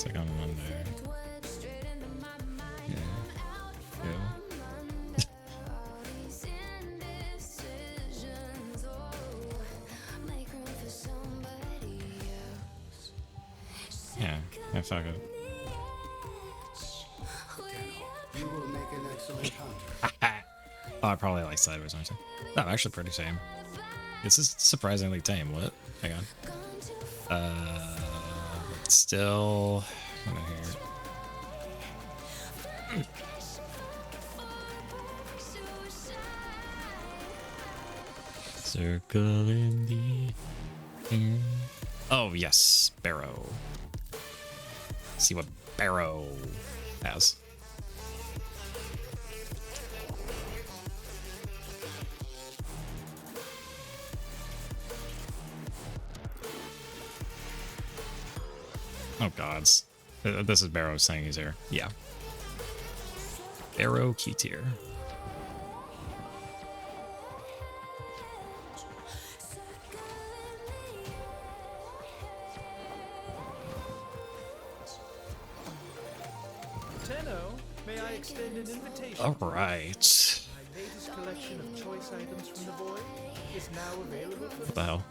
like on Monday. Yeah. Yeah, yeah, fuck it. You will make an excellent hunter. Oh, I probably like sideways or something. No, I'm actually pretty tame. This is surprisingly tame. What? Hang on. But still kind of here. Circle in the air. Oh yes, Barrow. See what Barrow has. Oh gods. This is Barrow saying he's here. Yeah. Barrow key tier. May I extend an invitation? All right. My latest collection of choice items from the void is now available for What the hell?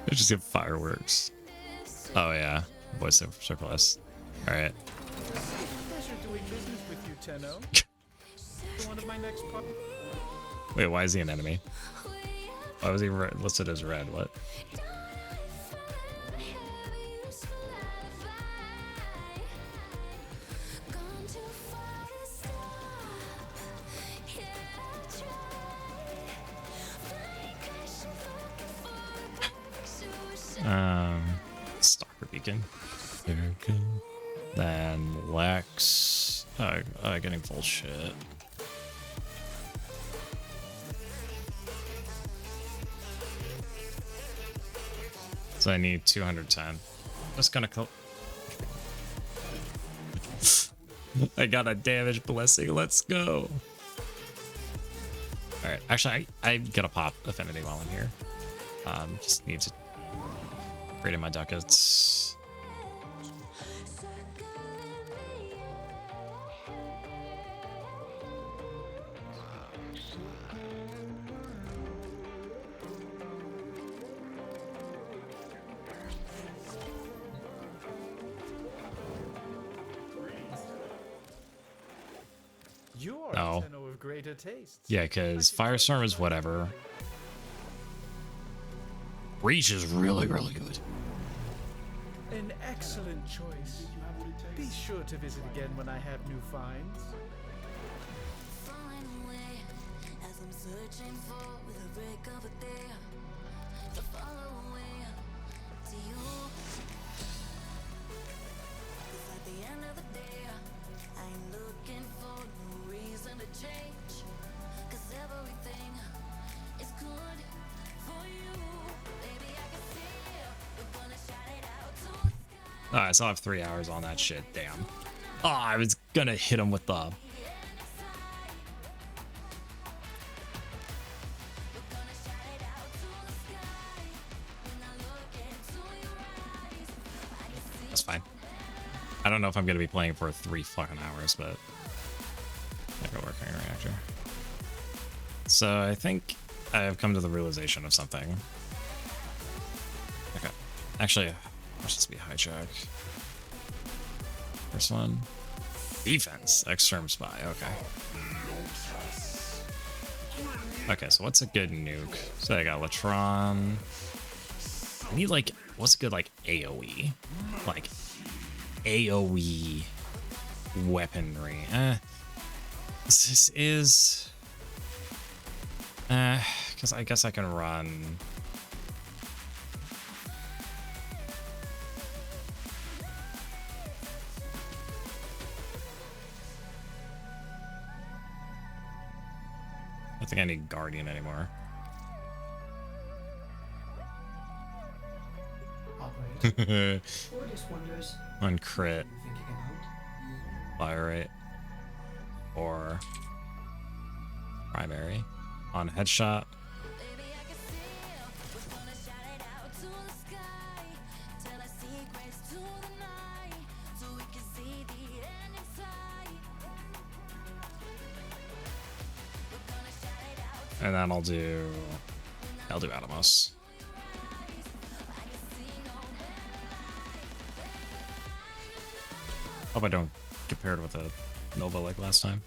They just get fireworks. Oh yeah, voice surplus. All right. pleasure doing business with you, Tenno. One of my next Wait, why is he an enemy? Why was he listed as red? What? Stalker Beacon. Then Lex. Getting full shit. So I need 210. Just gonna kill. I got a damage blessing. Let's go. All right. Actually, I gotta pop affinity while I'm here. Just need to trade in my ducats. You're No. a Tenno of greater taste. Yeah, because Firestorm is whatever. Reach is really, really good. An excellent choice. Be sure to visit again when I have new finds. Oh, I still have 3 hours on that shit. Damn. Oh, I was gonna hit him with the. That's fine. I don't know if I'm gonna be playing for 3 fucking hours, but I go working a reactor. So I think I have come to the realization of something. Okay. Actually, let's just be hijack. First one. Defense. Exterm spy. Okay. Okay, so what's a good nuke? So I got Latron. I need like, what's a good like AoE? Like AoE weaponry. This is because I guess I can run. I don't think I need Guardian anymore. On crit. Fire rate. Or primary. On headshot. And then I'll do Atomos. Hope I don't get paired with a Nova like last time.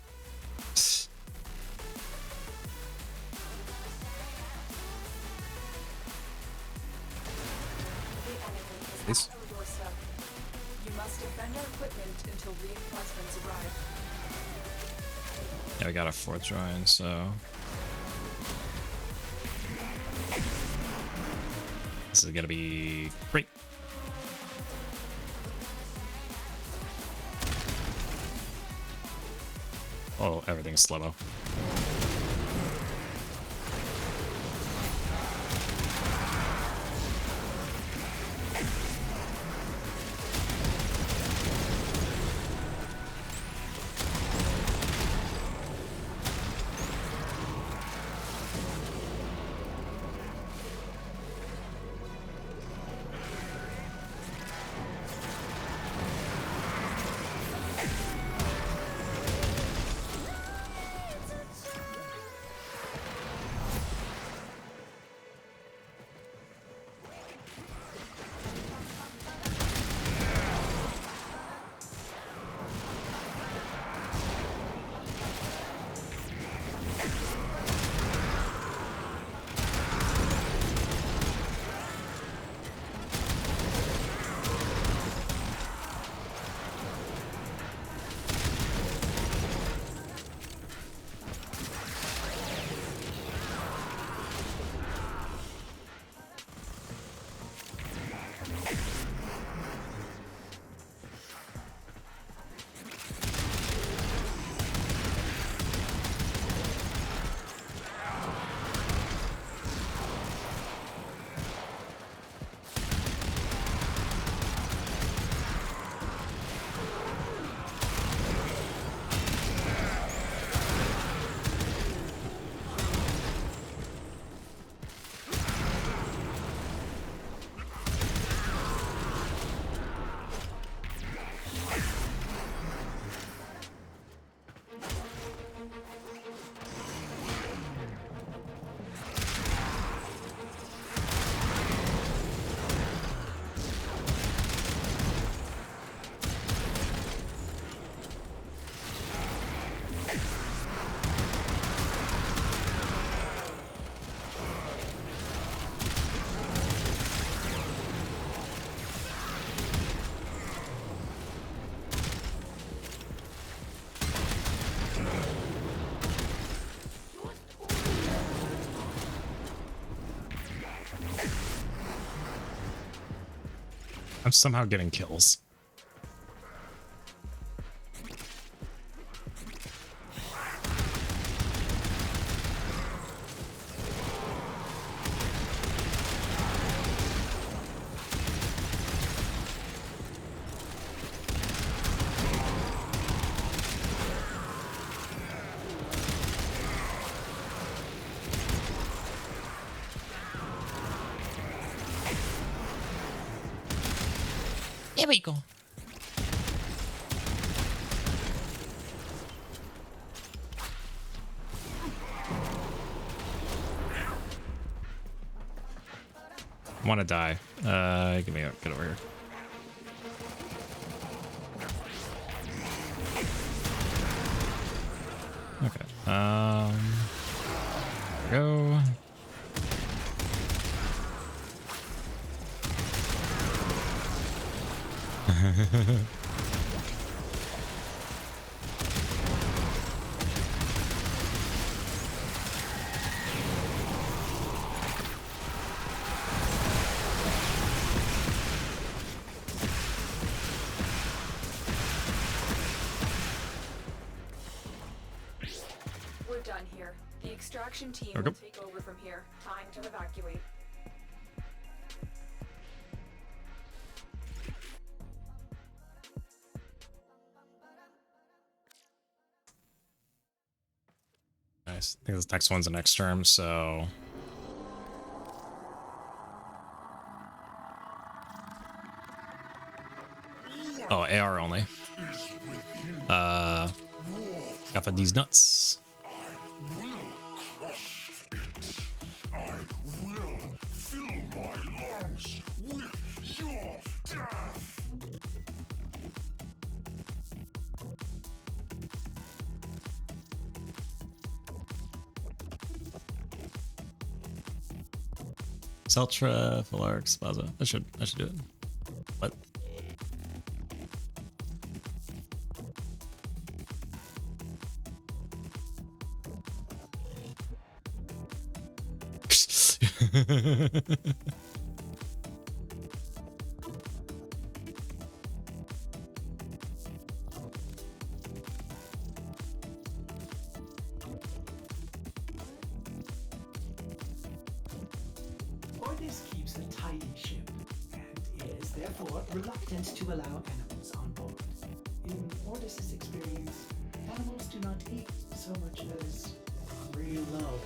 Please. You must defend our equipment until reinforcements arrive. Yeah, we got a 4th join, so this is gonna be great. Oh, everything's slow-mo. I'm somehow getting kills. There we go. I want to die. Get me out. Get over here. Okay. There we go. We're done here. The extraction team Okay. will take over from here. Time to evacuate. Nice. I think this next one's the next term, so oh, AR only. Got for these nuts. Celtra, Philarx, Plaza. I should do it. What? Ordis keeps a tidy ship and is therefore reluctant to allow animals on board. In Ordis's experience, animals do not eat so much as reload.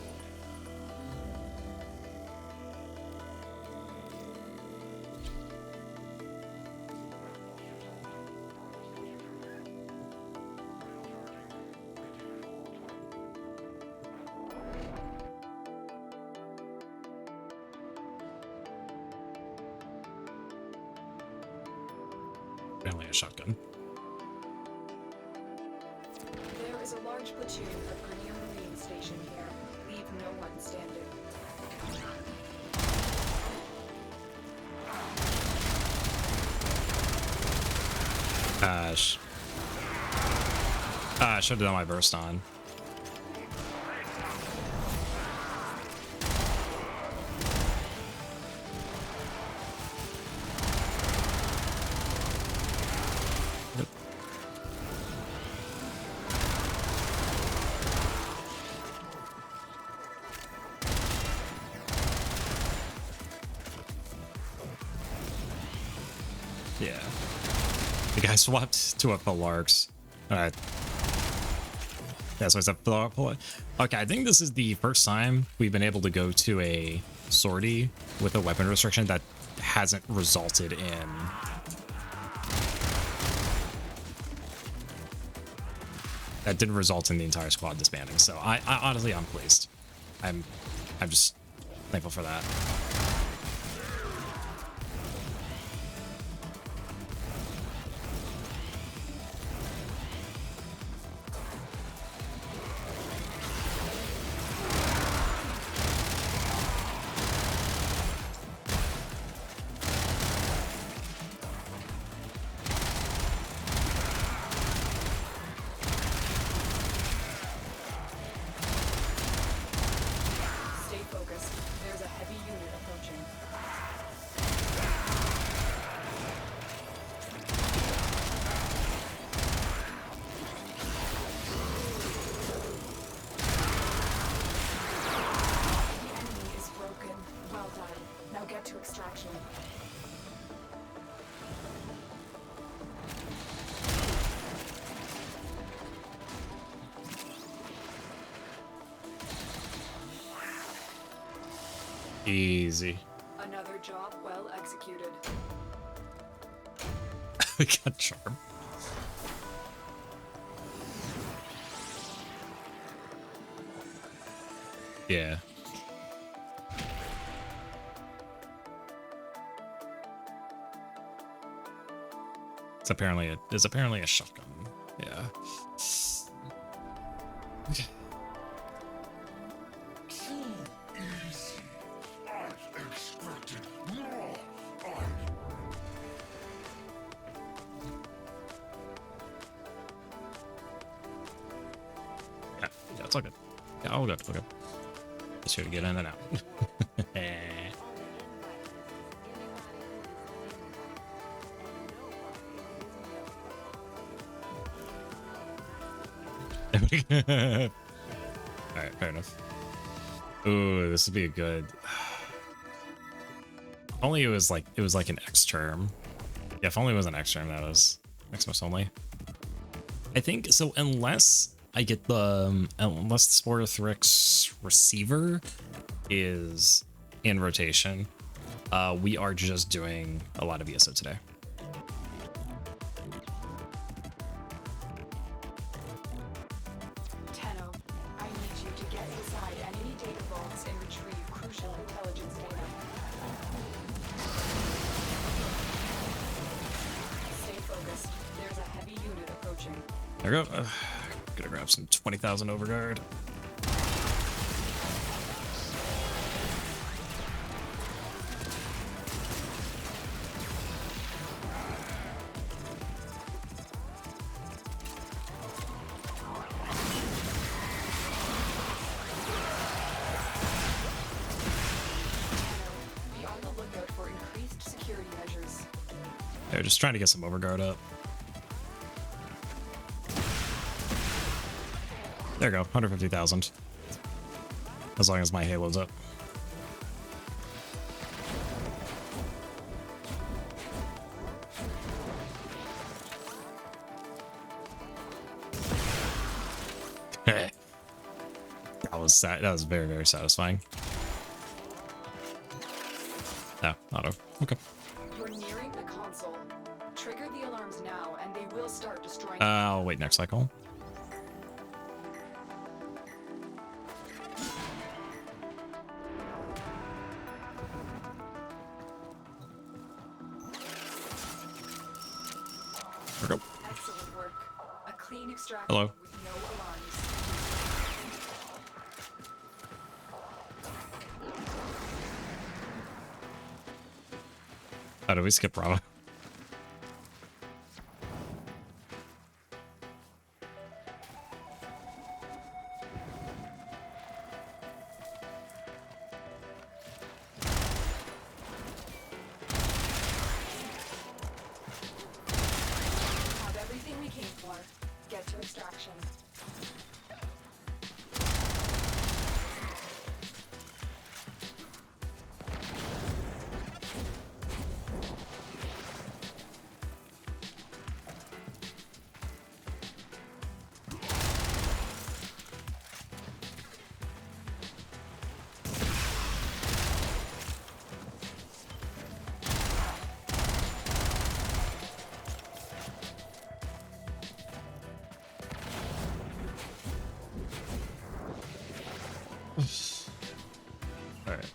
Apparently a shotgun. There is a large platoon of Grenier Marine stationed here. Leave no one standing. Gosh. I should have done my burst on. Yep. Yeah. The guy swapped to a Philarx. Alright. Yeah, so it's a Philarx. Okay, I think this is the first time we've been able to go to a sortie with a weapon restriction that hasn't resulted in that didn't result in the entire squad disbanding. So I honestly I'm pleased. I'm just thankful for that. Stay focused. There's a heavy unit approaching. The enemy is broken. Well done. Now get to extraction. Easy. Another job well executed. We got charm. Yeah. It's apparently a shotgun. Yeah. Okay. Yeah, it's all good. Yeah, all good. Okay. Just here to get in and out. Alright, fair enough. Ooh, this would be a good. If only it was like an X term. Yeah, if only it was an X term, that was Xmas only. I think so, unless I get the unless the Sporothrix receiver is in rotation, we are just doing a lot of ESO today. Tenno, I need you to get inside enemy data vaults and retrieve crucial intelligence data. There we go. Gonna grab some 20,000 overguard. Be on the lookout for increased security measures. They're just trying to get some overguard up. There you go, 150,000. As long as my halo's up. That was very, very satisfying. Oh, auto. Okay. You're nearing the console. Trigger the alarms now, and they will start destroying. I'll wait next cycle. There we go. Excellent work. A clean extraction Hello. with no alarms. How do we skip Bravo? Have everything we came for. Get to extraction. All right.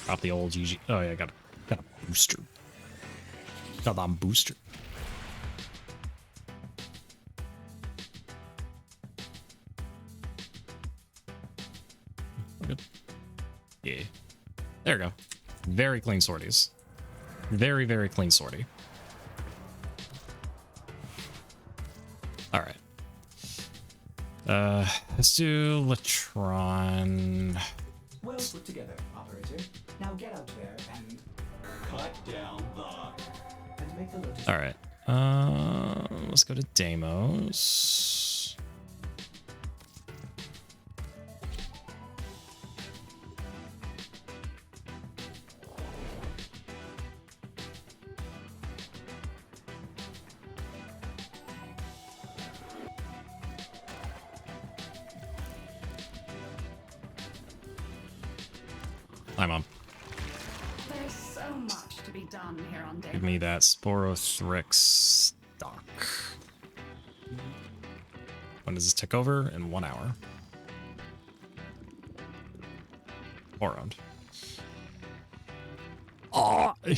Drop the old GG. Oh yeah, got a booster. Got that booster. We're good. Yeah. There we go. Very clean sorties. Very, very clean sortie. Alright. Let's do Latron. Well put together, operator. Now get out there and Cut down the. and make the lotus. Alright. Let's go to Deimos. Hi, Mom. There's so much to be done here on Give Deimos. me that Sporothrix stock. When does this tick over? In 1 hour. Or round. Oh! So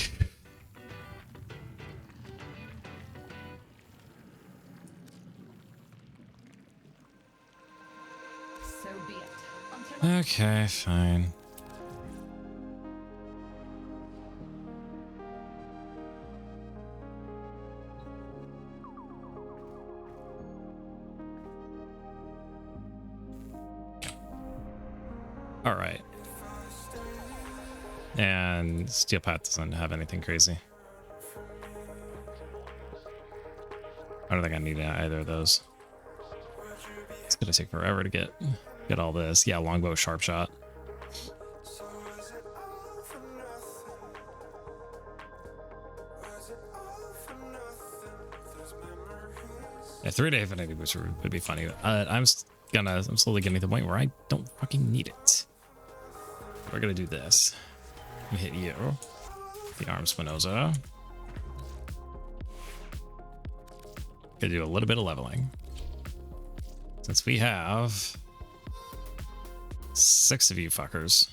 be it. Until Okay, fine. All right. And Steel Path doesn't have anything crazy. I don't think I need either of those. It's gonna take forever to get all this. Yeah, longbow, sharp shot. A 3-day affinity booster would be funny. I'm slowly getting to the point where I don't fucking need it. We're gonna do this. And hit you. The arm Spinoza. Gonna do a little bit of leveling. Since we have 6 of you fuckers.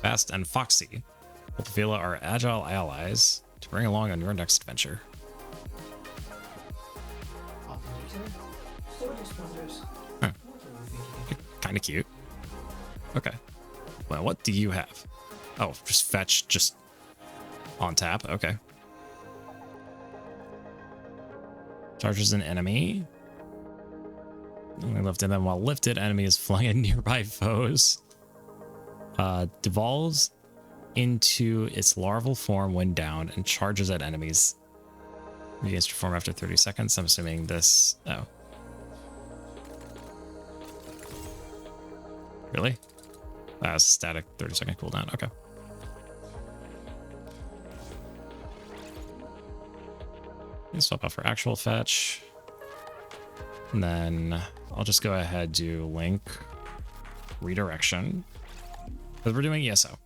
Fast and Foxy. Opafila are agile allies to bring along on your next adventure. Huh. Kind of cute. Okay. Well, what do you have? Oh, just fetch, just on tap. Okay. Charges an enemy. Only lifted them while lifted. Enemy is flung at nearby foes. Devolves into its larval form when down and charges at enemies. Regains your form after 30 seconds. I'm assuming this. Oh. Really? Static 30-second cooldown. Okay. Swap out for actual fetch. And then I'll just go ahead do link redirection. Because we're doing ESO.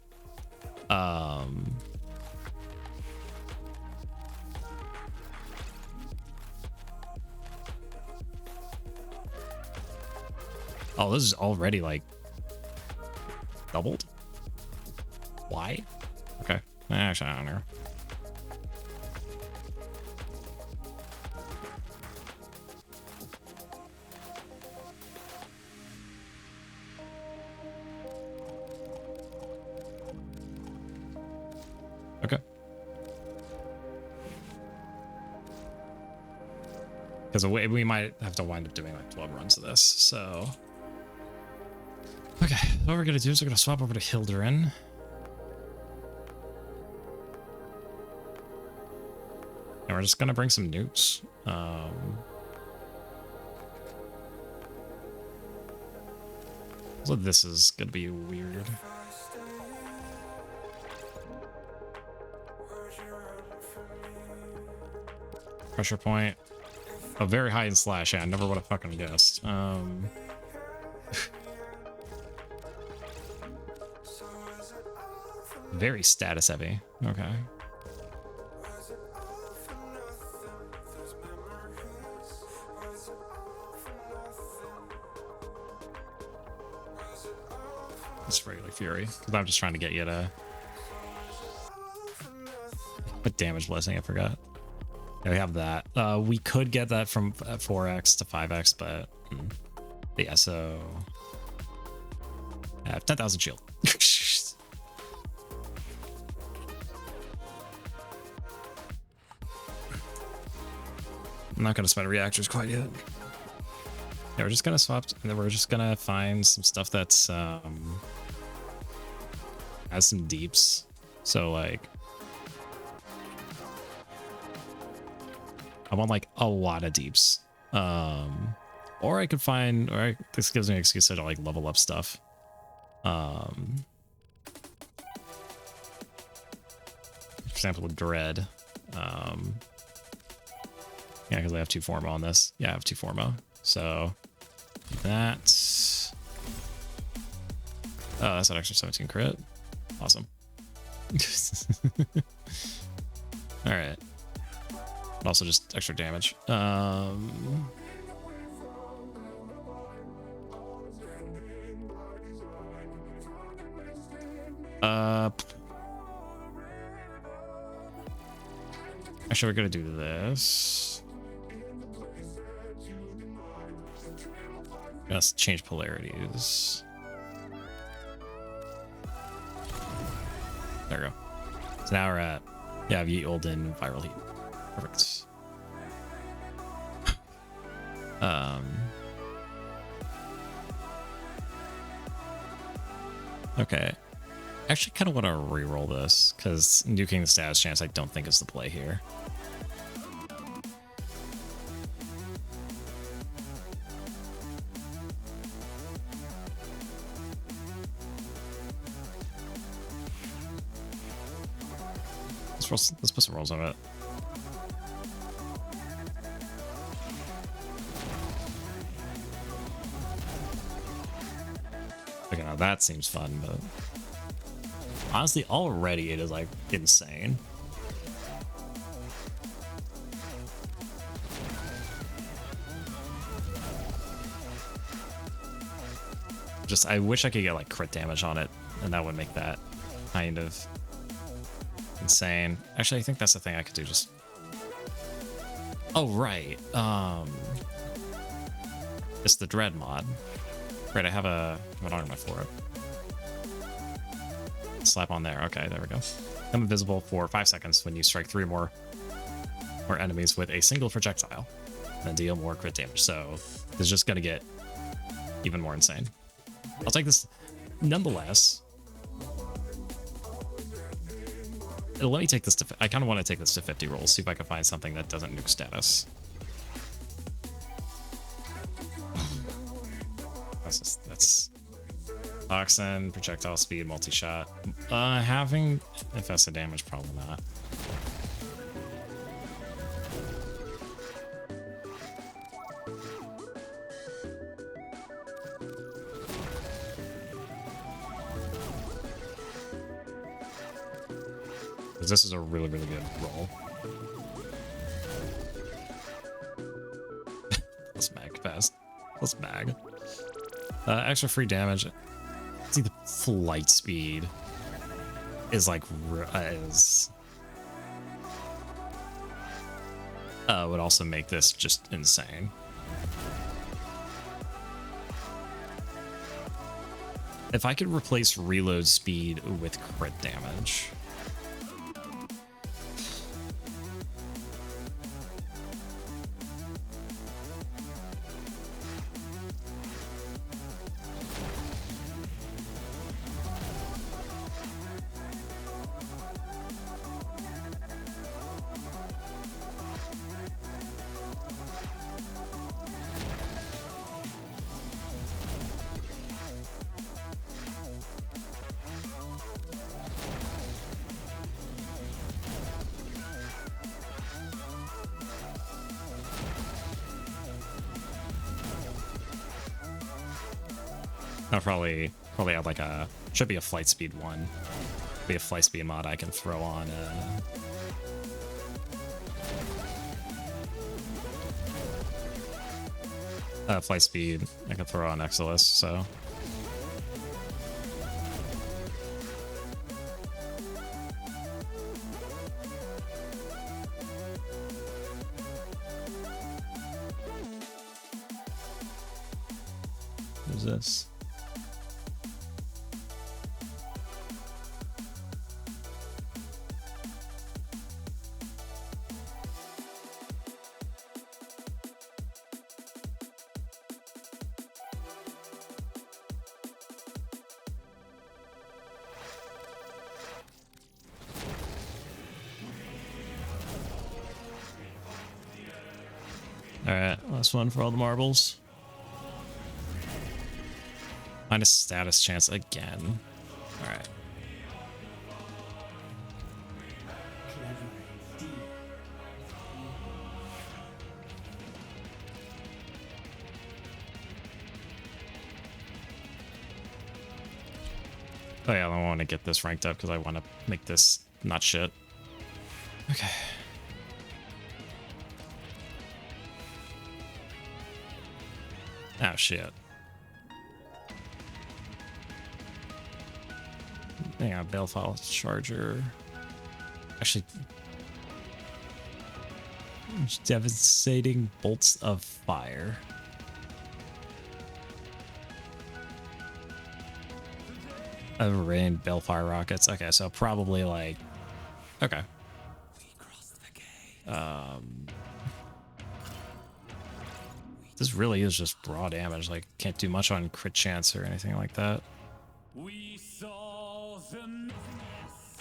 Oh, this is already like doubled? Why? Okay. Actually, I don't know. Okay. Because we might have to wind up doing like 12 runs of this, so... Okay, what we're gonna do is we're gonna swap over to Hilderin. And we're just gonna bring some nukes. So this is gonna be weird. Pressure point. A very high in slash. Yeah, I never would have fucking guessed. Very status heavy. Okay. It's regular fury, because I'm just trying to get you to... What damage blessing? I forgot. Yeah, we have that. We could get that from 4x to 5x, but the SO... I have 10,000 shield. I'm not gonna spend reactors quite yet. Yeah, we're just gonna swap, and then we're just gonna find some stuff that's has some deeps. So like, I want like a lot of deeps. Or I could find, this gives me an excuse to like level up stuff. For example, with Dread. Yeah, because I have 2 Forma on this. Yeah, I have 2 Forma. So that's... Oh, that's an extra 17 crit. Awesome. Alright. Also just extra damage. Actually, we're gonna do this. Let's change polarities. There we go. So now we're at, yeah, Yeet Olden Viral Heat. Perfect. Okay. I actually kind of want to re-roll this, because nuking the status chance I don't think is the play here. Let's put some rolls on it. that seems fun, but honestly, already it is like insane. Just, I wish I could get like crit damage on it, and that would make that kind of insane. Actually, I think that's the thing I could do. Just, oh right, it's the dread mod. Great, I have an armament for it. Slap on there. Okay, there we go. Become invisible for 5 seconds when you strike 3 or more enemies with a single projectile, then deal more crit damage. So it's just gonna get even more insane. I'll take this nonetheless. Let me take this to... I kind of want to take this to 50 rolls, see if I can find something that doesn't nuke status. That's toxin, projectile speed, multi-shot. Having infested damage, probably not. This is a really, really good roll. Let's mag fast. Let's mag. Extra free damage. See, the flight speed is like would also make this just insane. If I could replace reload speed with crit damage. I'll probably add like should be a flight speed one. Be a flight speed mod I can throw on flight speed I can throw on Exilus, so who's this? Alright, last one for all the marbles. Minus status chance again. Alright. Oh yeah, I want to get this ranked up because I want to make this not shit. Okay. Oh shit. Hang on, Balefile Charger. Actually, devastating bolts of fire. Rain Balefire rockets. Okay, so probably like, okay. This really is just raw damage. Like, can't do much on crit chance or anything like that. We saw the madness.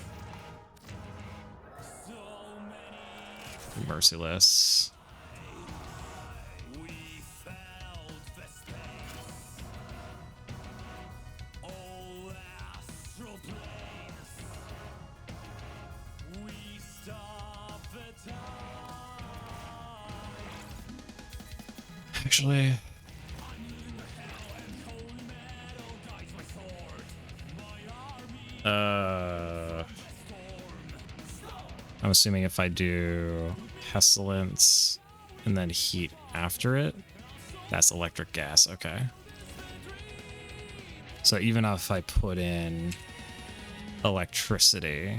So many. Merciless. We felt the space. All astral planes. We stopped the time. Actually, I'm assuming if I do pestilence and then heat after it, that's electric gas. Okay. So even if I put in electricity,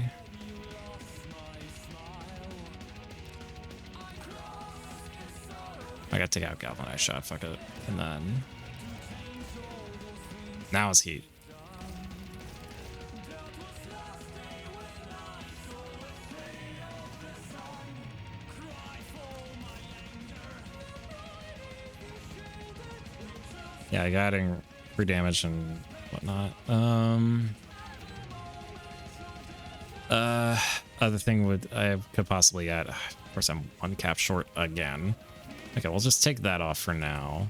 I gotta take out galvanized shot, fuck it. And then now it's heat. Yeah, I got adding free damage and whatnot. Other thing I could possibly add. Of course, I'm one cap short again. Okay, we'll just take that off for now.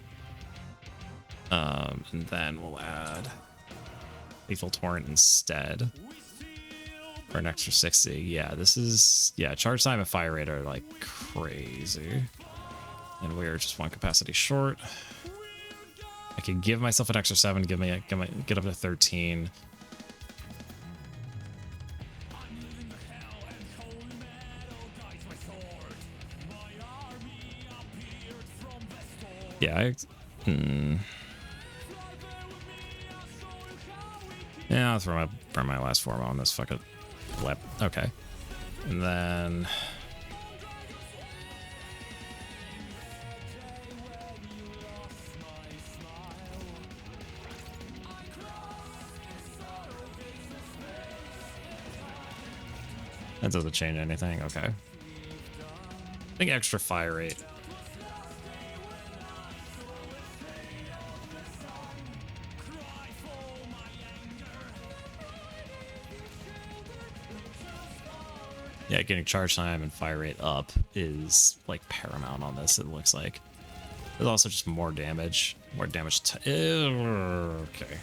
And then we'll add lethal torrent instead for an extra 60. Yeah, this is charge time and fire rate are like crazy, and we're just one capacity short. I could give myself an extra 7, get up to 13. Yeah, yeah, I'll throw my last form on this. Fuck it. Okay. And then that doesn't change anything. Okay. I think extra fire rate. Yeah, getting charge time and fire rate up is like paramount on this, it looks like. There's also just more damage. More damage to okay.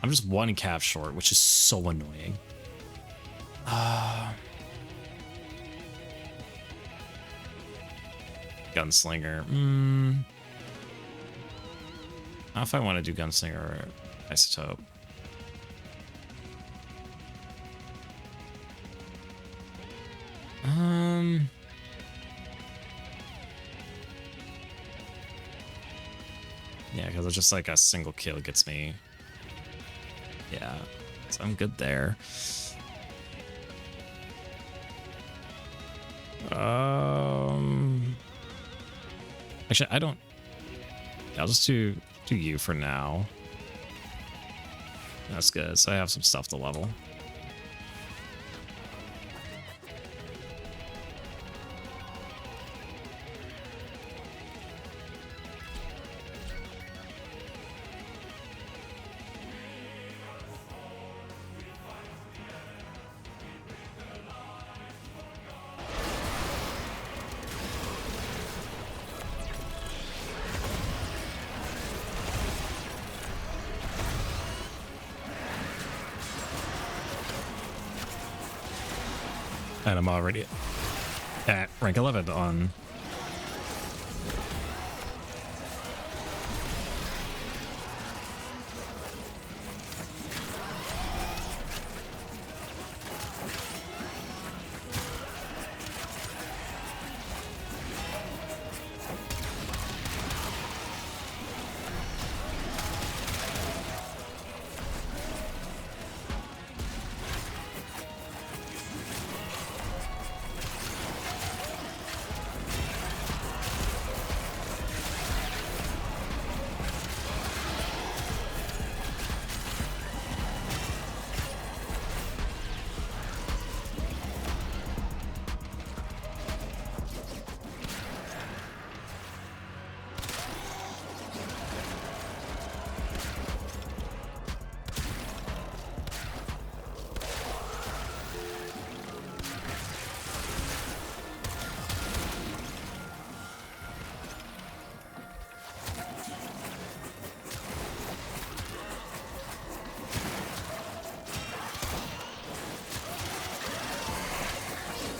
I'm just one cap short, which is so annoying. Gunslinger. How if I want to do Gunslinger or Isotope? Yeah, because it's just like a single kill gets me. Yeah, so I'm good there. Actually, I don't. Yeah, I'll just do you for now. That's good. So I have some stuff to level. And I'm already at rank 11 on.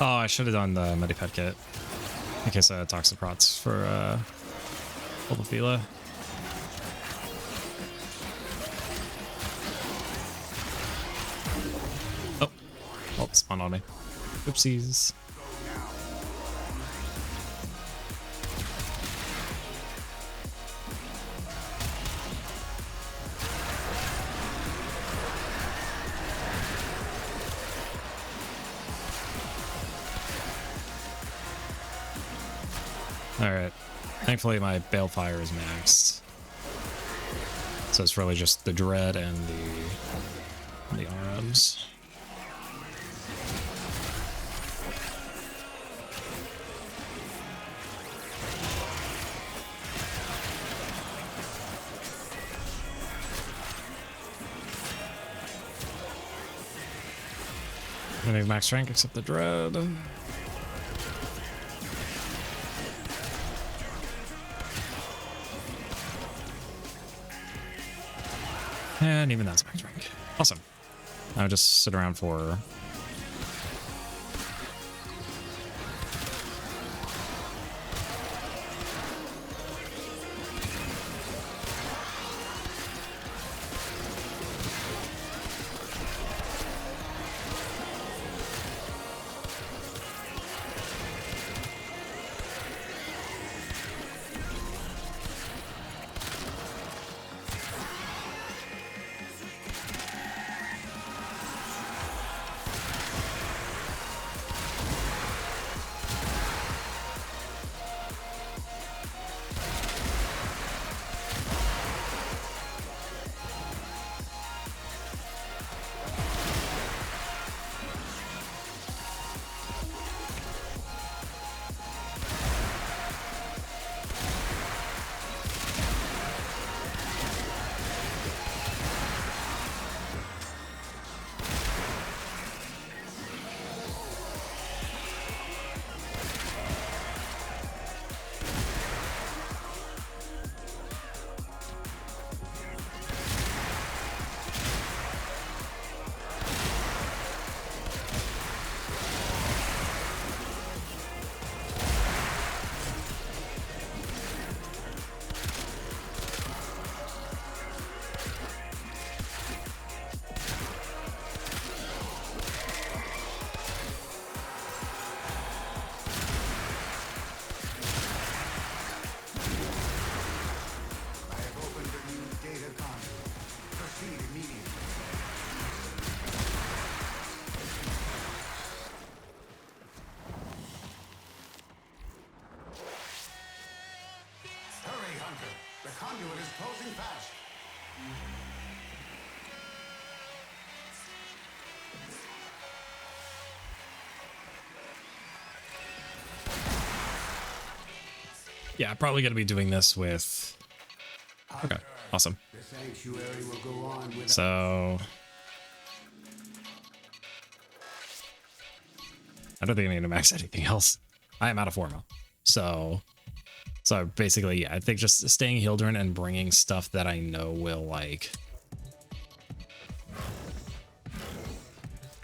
Oh, I should have done the Mediped kit in case I had Toxoprots for Olafila. spawned on me. Oopsies. Alright. Thankfully my balefire is maxed. So it's really just the dread and the RMs. Everything's max rank except the dread. And even that's max rank. Awesome. I would just sit around for... I have opened a new data conduit. Proceed immediately. Hurry, Hunter. The conduit is closing fast. Yeah, probably going to be doing this with... Okay, awesome. The sanctuary will go on without... So... I don't think I need to max anything else. I am out of forma. So basically, yeah, I think just staying healed and bringing stuff that I know will, like...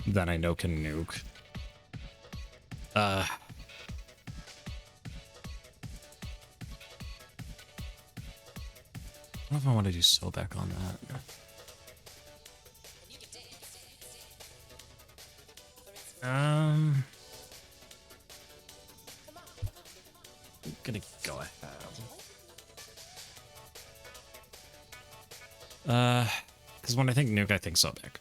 that I know can nuke. I don't know if I want to do Sobek on that. I'm gonna go ahead. Because when I think nuke, I think Sobek.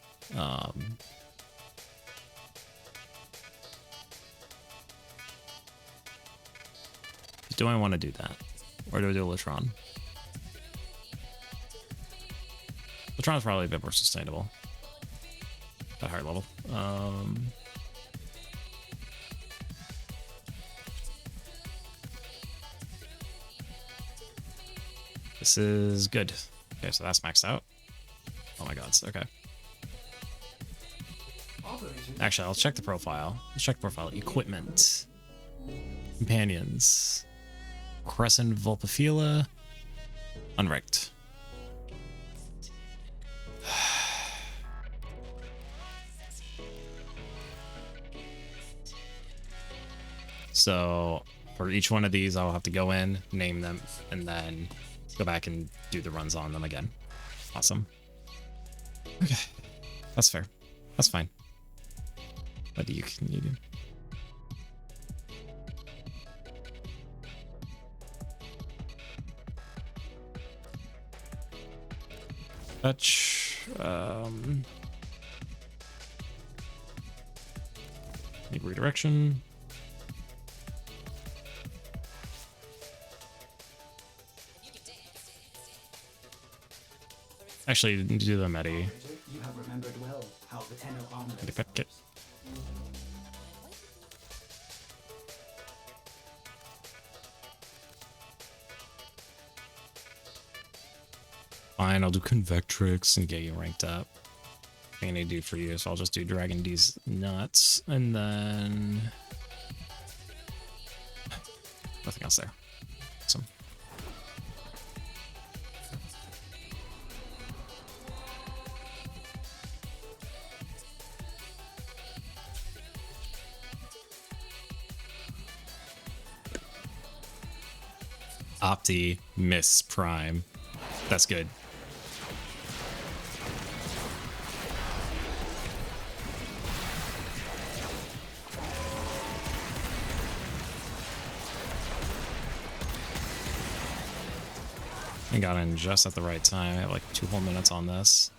Do I want to do that? Or do I do Latron? Latron is probably a bit more sustainable at higher level. This is good. Okay, so that's maxed out. Oh my god, okay. Actually, I'll check the profile. Let's check the profile. Equipment. Companions. Crescent Vulpafila. Unranked. So for each one of these, I'll have to go in, name them, and then go back and do the runs on them again. Awesome. Okay. That's fair. That's fine. What do you can you do? Touch. Need redirection. Actually, do the Medi. You have remembered well how the Tenno armor. Medi pet kit. Fine, I'll do Convectrix and get you ranked up. I need to do for you, so I'll just do Dragon D's nuts, and then nothing else there. Awesome. Opti Miss Prime. That's good. I got in just at the right time. I have like 2 whole minutes on this.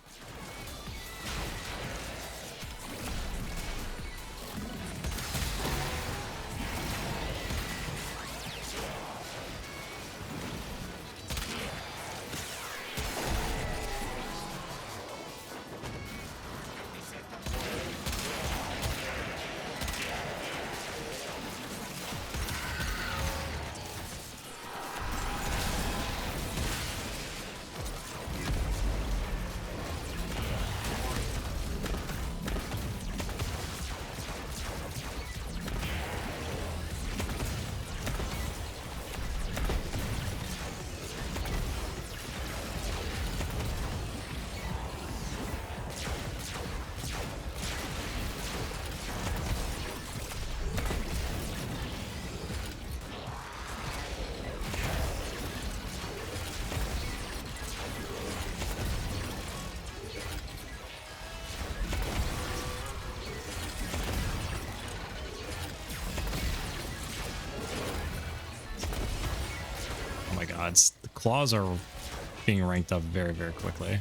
Oh my god, the claws are being ranked up very, very quickly.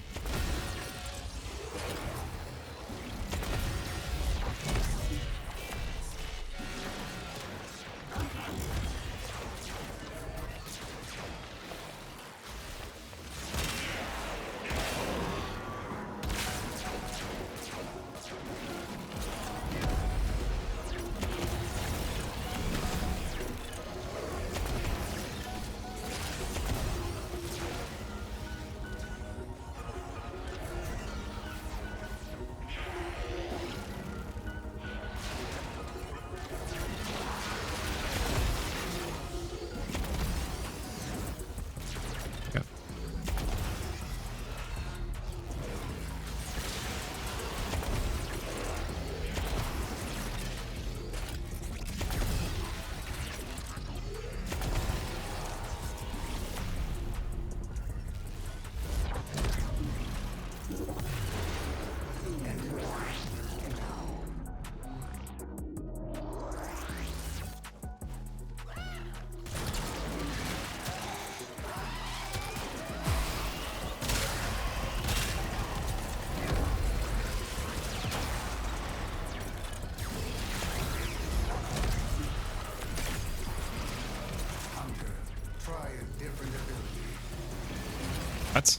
What?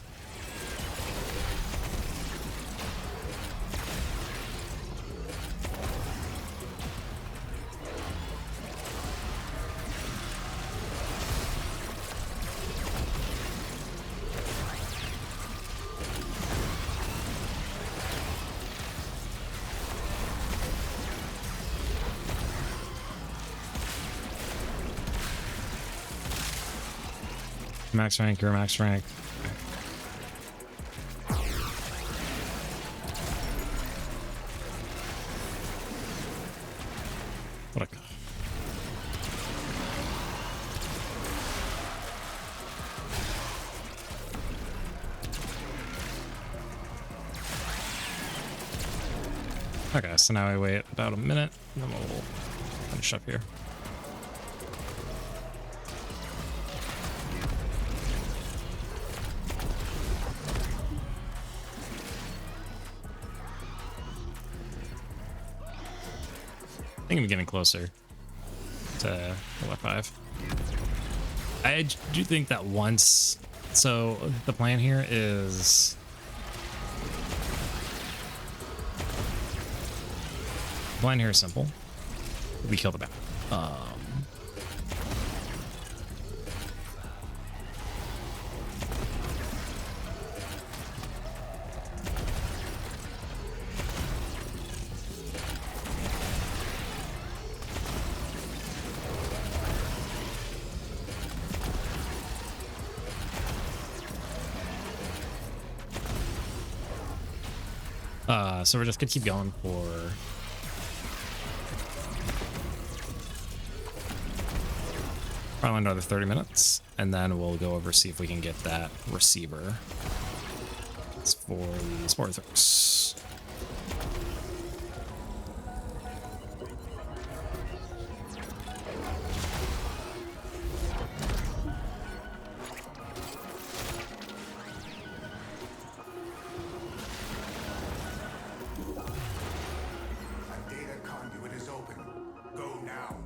Max rank, you're max rank. What a... Okay, so now I wait about a minute, and then we'll finish up here. I think I'm getting closer to LR5. I do think that once, so the plan here is simple. We kill the bat. So we're just gonna keep going for probably another 30 minutes, and then we'll go over see if we can get that receiver. It's for the Sporthrix. A data conduit is open. Go now.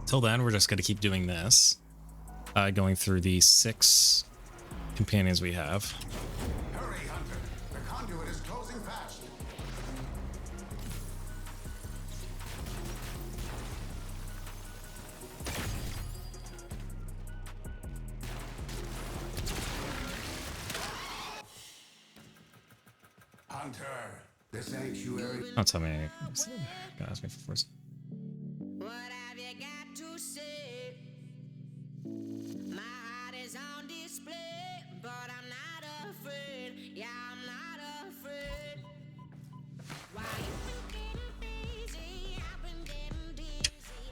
Till then, we're just gonna keep doing this, going through the 6 companions we have. Hurry, Hunter. The conduit is closing fast. Hunter, the sanctuary. Don't tell me. God, ask me for force. What have you got to say? My heart is on display, but I'm not afraid. Yeah, I'm not afraid. Why you been getting busy? I've been getting dizzy.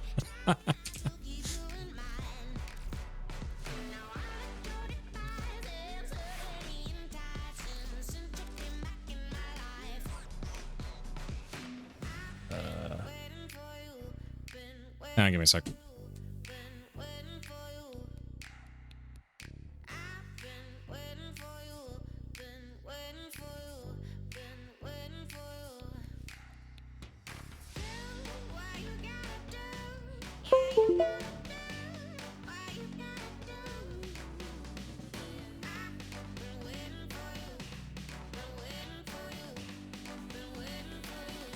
Trying to keep you in mind. Now I'm 35 and suddenly enticing, since you came back in my life. Waiting for you, been waiting. Give me a sec. Been waiting for you. I've been waiting for you. Been waiting for you. Been waiting for you. Do what you gotta do. Yeah, you gotta do what you gotta do. I've been waiting for you. Been waiting for you. Been waiting for you.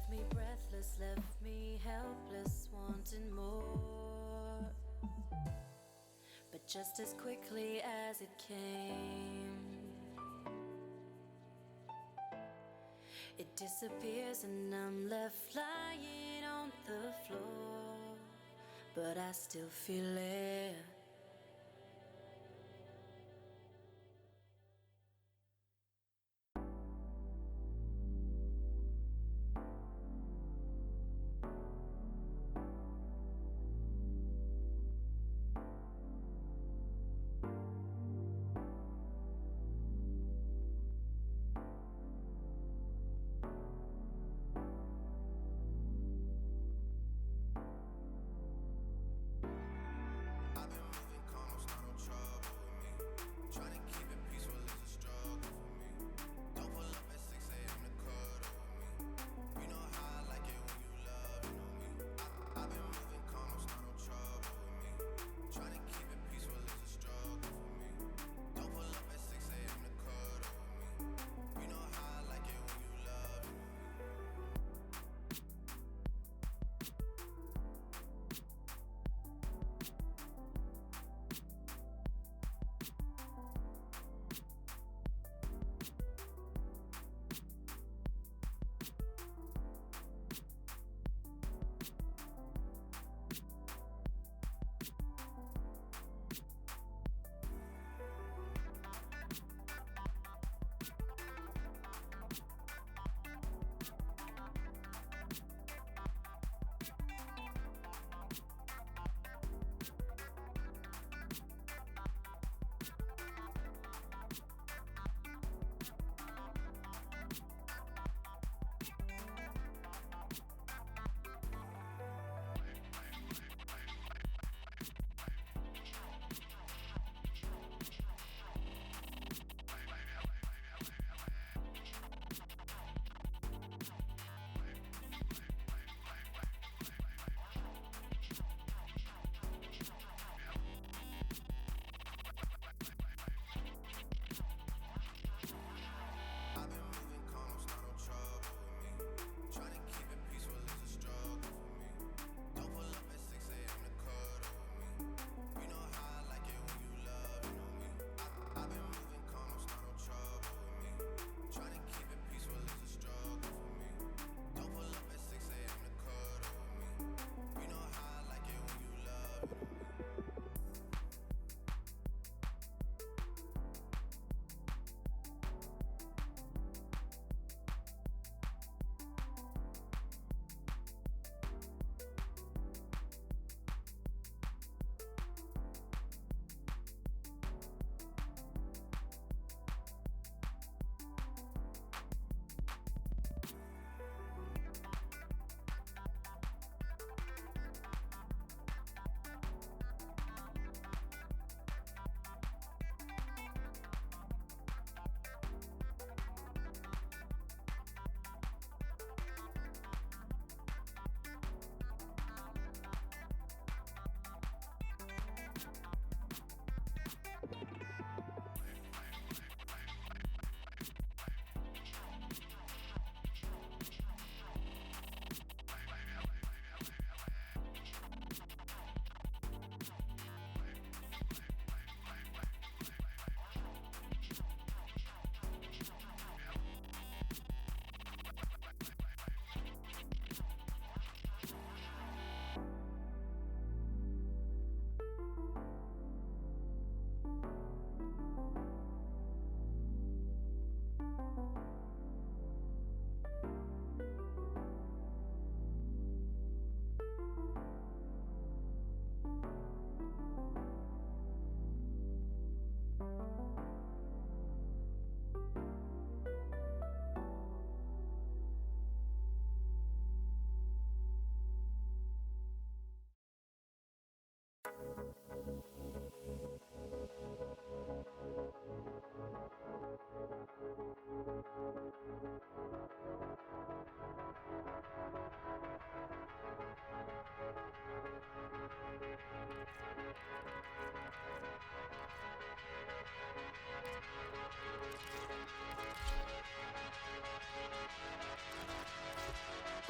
left me breathless, left me helpless, wanting more. But just as quickly as it came, it disappears and I'm left flying on the floor. But I still feel it. I've been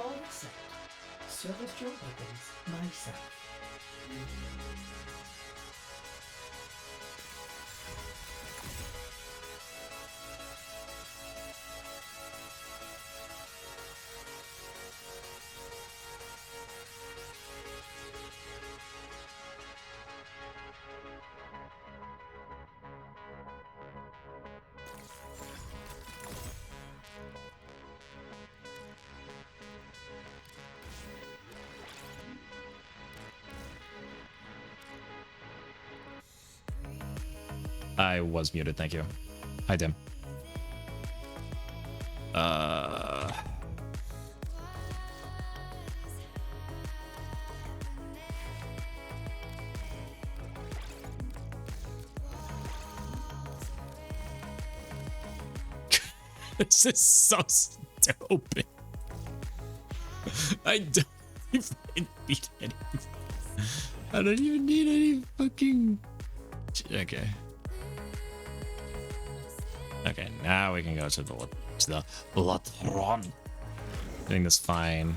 All set. Serviced your weapons myself. I was muted, thank you. Hi, Dim. This is so stupid. I don't even need any. I don't even need any fucking. Okay. Okay, now we can go to the Latron. Doing this fine.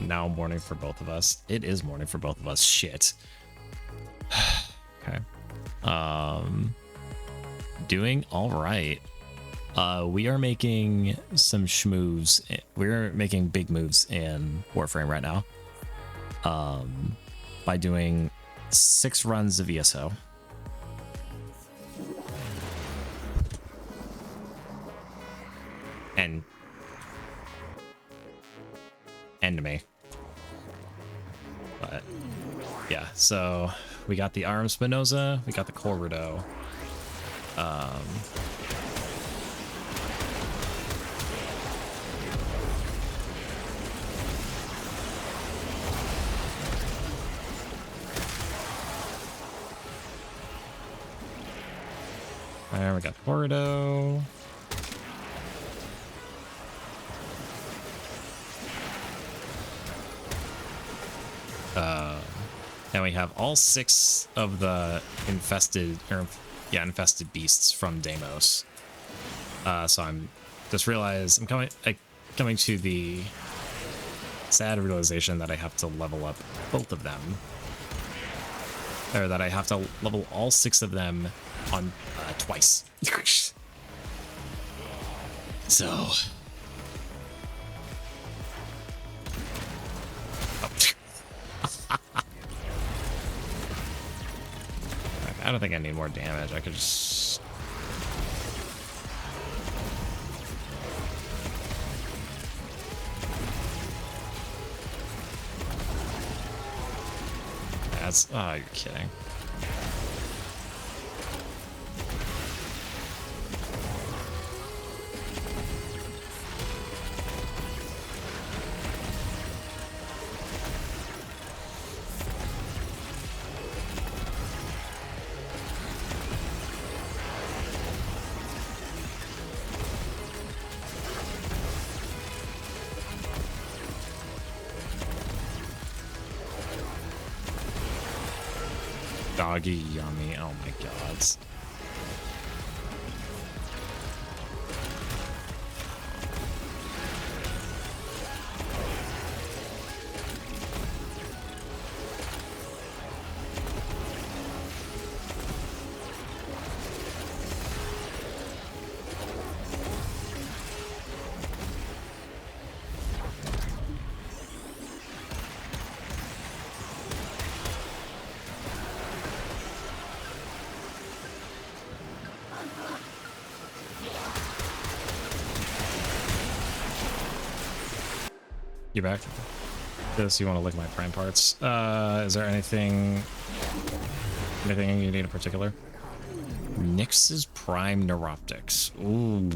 Now morning for both of us. It is morning for both of us. Shit. Okay. Doing all right. We are making some schmoves. We're making big moves in Warframe right now. By doing 6 runs of ESO. And me. But yeah, so we got the Arm Spinoza, we got the Corrido. There we got the Corrido. And we have all 6 of the infested beasts from Deimos. So I'm just realized I'm coming to the sad realization that I have to level up both of them, or that I have to level all 6 of them on twice. So. I don't think I need more damage. I could just... That's... Oh, you're kidding. Doggy yummy. Oh my god. You back? This, you want to look at my prime parts. Is there anything you need in particular? Nyx's prime neuroptics. Ooh.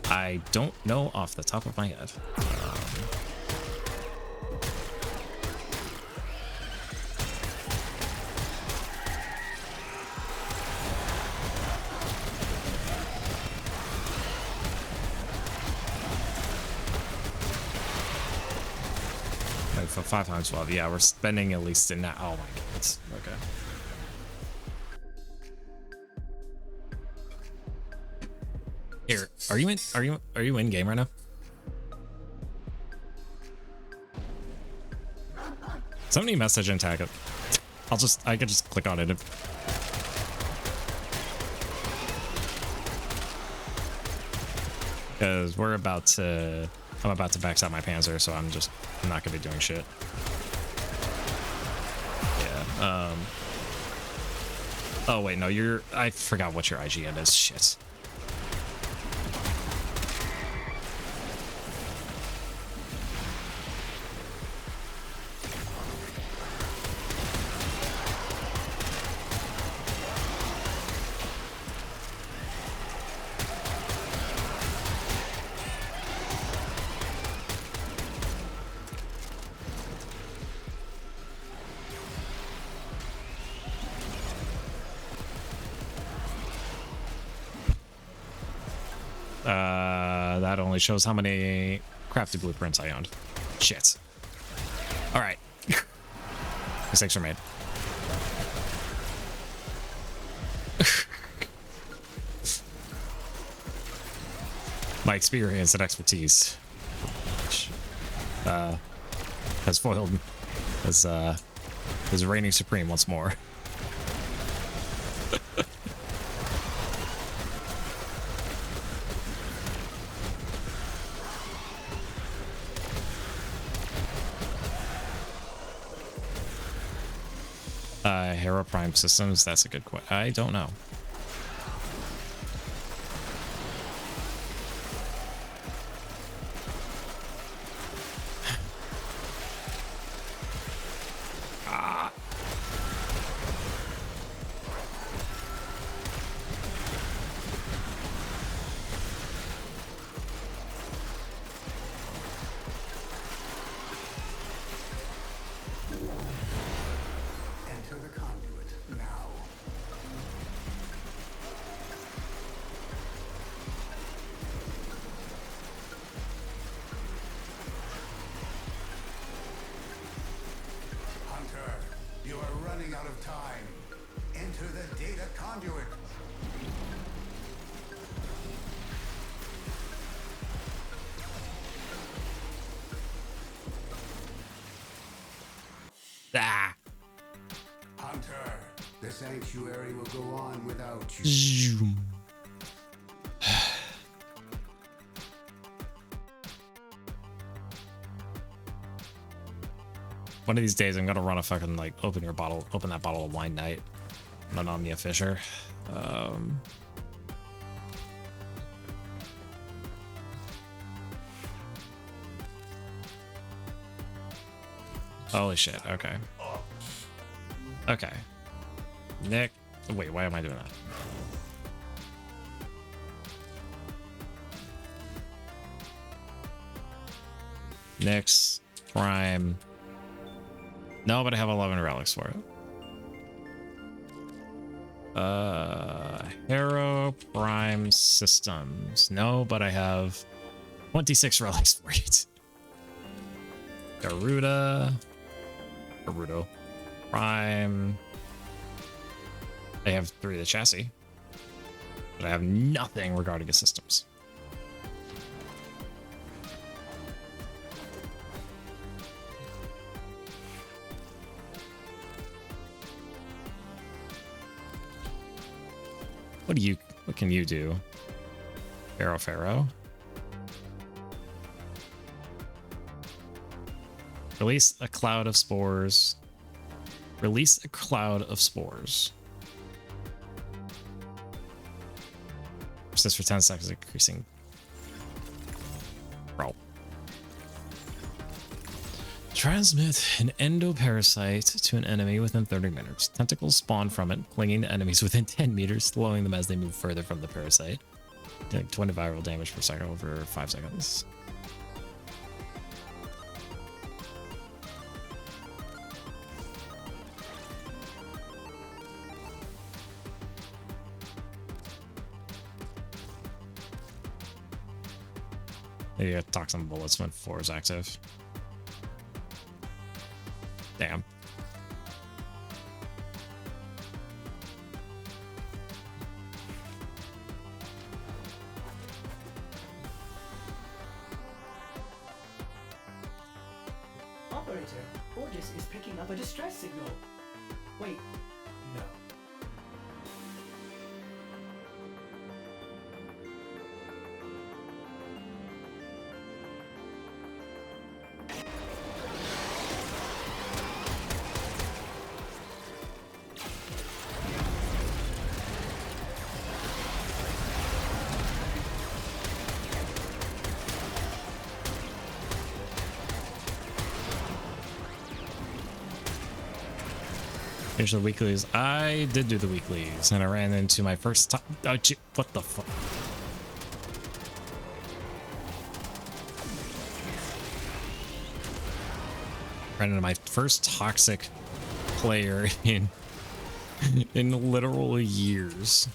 I don't know off the top of my head. For 5 times 12, yeah, we're spending at least in that. Oh my god. Okay. Here, Are you in? Are you in game right now? Somebody message and tag it. I could just click on it. Because I'm about to max out my Panzer, so I'm not gonna be doing shit. Yeah. Oh wait, no, I forgot what your IGN is. Shit. That only shows how many crafted blueprints I owned. Shit. All right. Mistakes are made. My experience and expertise has foiled as reigning supreme once more. LR5 systems, that's a good question. I don't know. Enter the conduit now. Hunter, you are running out of time. Enter the data conduit. Ah. Hunter, the sanctuary will go on without you. Zoom. One of these days, I'm gonna run a fucking like open that bottle of wine night. Not on Mia Fisher. Holy shit. Okay. Okay. Nick. Wait, why am I doing that? Nyx, Prime. No, but I have 11 relics for it. Hero Prime Systems. No, but I have 26 relics for it. Garuda. Prime. I have 3 of the chassis. But I have nothing regarding the systems. What can you do? Pharaoh. Release a cloud of spores. Release a cloud of spores. Persist for 10 seconds, increasing. Bro. Transmit an endoparasite to an enemy within 30 minutes. Tentacles spawn from it, clinging to enemies within 10 meters, slowing them as they move further from the parasite. Doing 20 viral damage per second over 5 seconds. Yeah, toxin bullets when 4 is active. Damn. Mortis is picking up a distress signal. Wait, no. Finish the weeklies. I did do the weeklies, and I ran into my first time. Oh, gee, what the fuck? Ran into my first toxic player in literal years.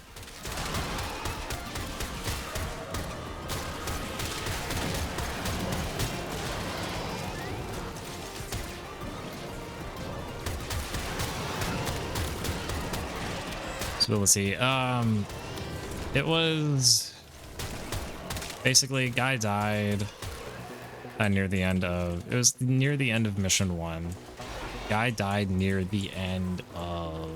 So let's see. It was basically a guy died near the end of. It was near the end of mission 1. Guy died near the end of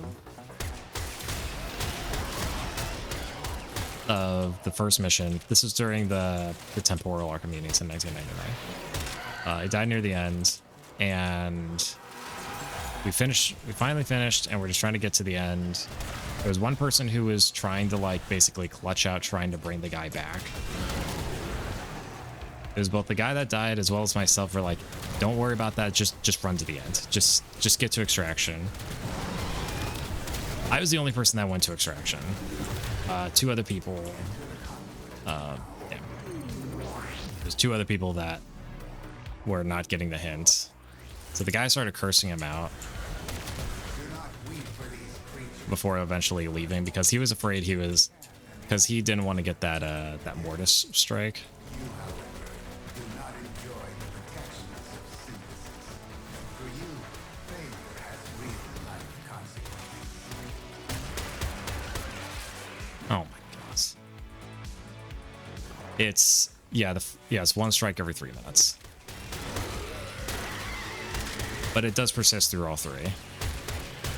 the first mission. This was during the temporal Archimedes in 1999. He died near the end, and we finally finished, and we're just trying to get to the end. There was one person who was trying to like basically clutch out, trying to bring the guy back. It was both the guy that died as well as myself. Were like, don't worry about that. Just run to the end. Just get to extraction. I was the only person that went to extraction. 2 other people. Yeah. There's 2 other people that were not getting the hint. So the guy started cursing him out before eventually leaving because he was afraid because he didn't want to get that that Mortis strike. You, however, do not enjoy the protections of synthesis. For you, failure has real-life consequences. Oh my gosh. It's it's 1 strike every 3 minutes. But it does persist through all 3.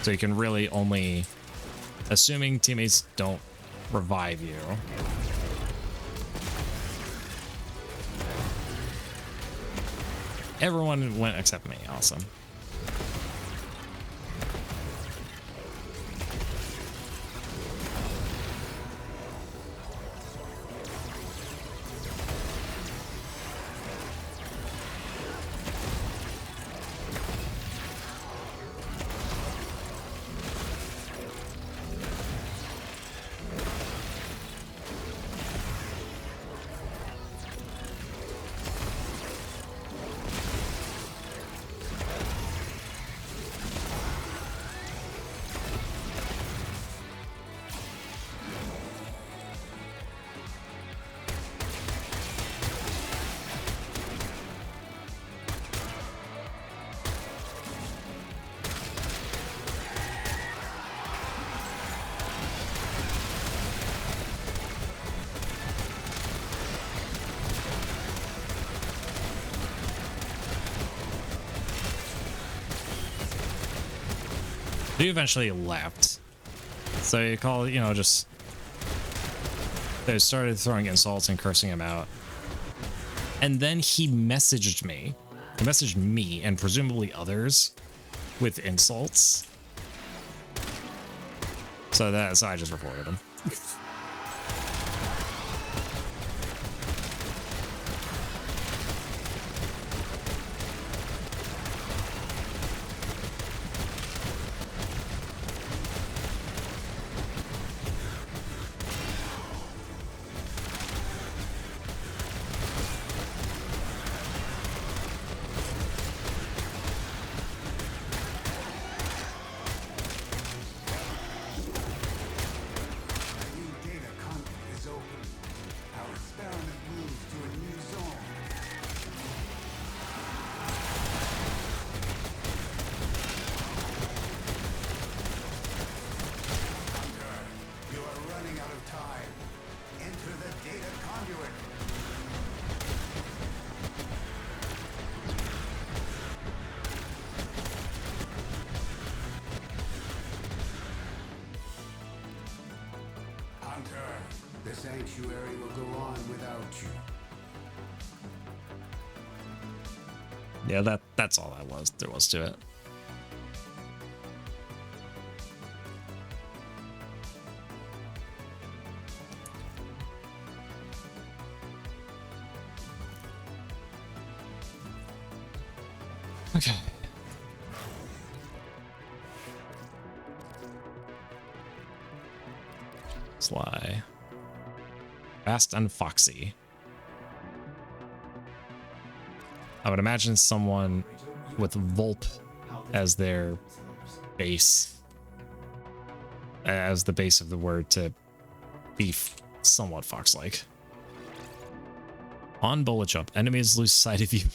So you can really only, assuming teammates don't revive you. Everyone went except me. Awesome. He eventually left. So you call, just they started throwing insults and cursing him out. And then he messaged me. He messaged me and presumably others with insults. So I just reported him. sanctuary will go on without you. Yeah, that's all there was to it. Okay. Sly. Fast and foxy. I would imagine someone with Volp as their base, as the base of the word, to be somewhat fox-like. On bullet jump, enemies lose sight of you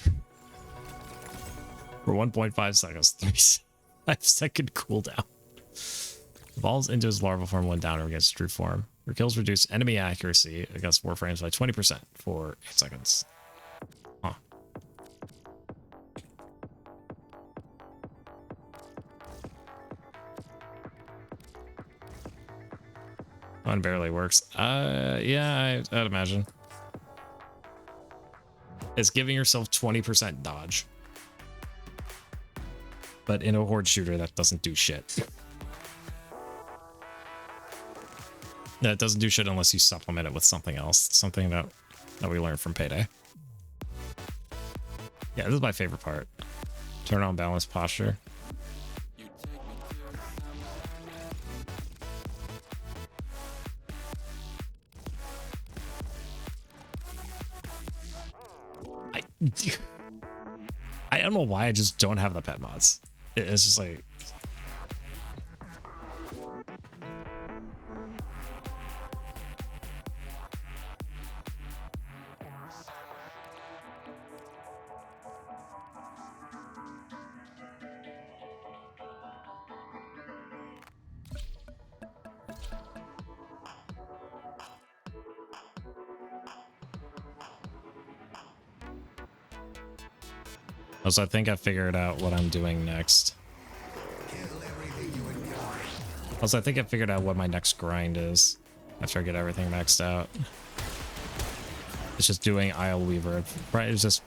for 1.5 seconds, 3-5-second cooldown. Evolves into his larval form when down or against true form. Your kills reduce enemy accuracy against warframes by 20% for 8 seconds. Huh. One barely works. Yeah, I'd imagine. It's giving yourself 20% dodge. But in a horde shooter, that doesn't do shit. No, it doesn't do shit unless you supplement it with something else. Something that we learned from Payday. Yeah, this is my favorite part. Turn on balanced posture. I don't know why I just don't have the pet mods. It's just like... Also, I think I figured out what I'm doing next. Also, I think I figured out what my next grind is after I get everything maxed out. It's just doing Isle Weaver. Right, it's just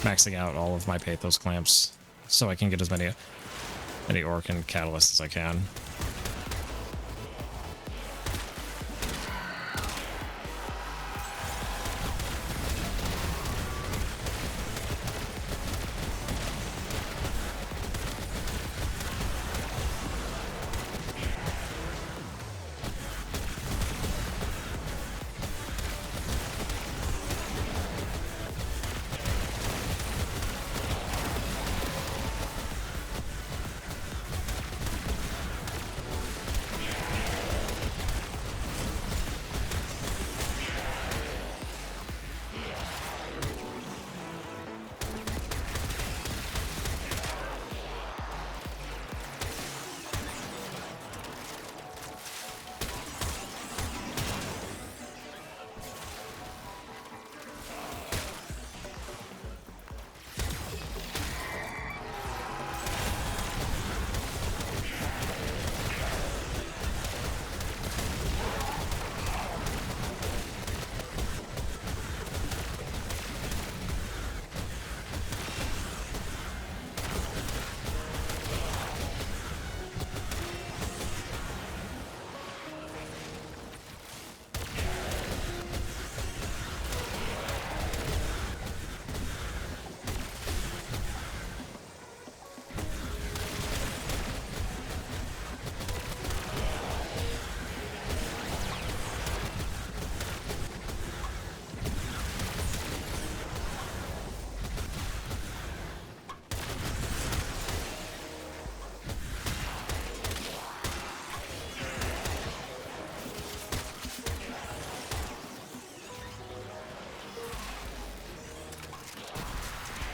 maxing out all of my Pathos clamps so I can get as many Orc and Catalysts as I can.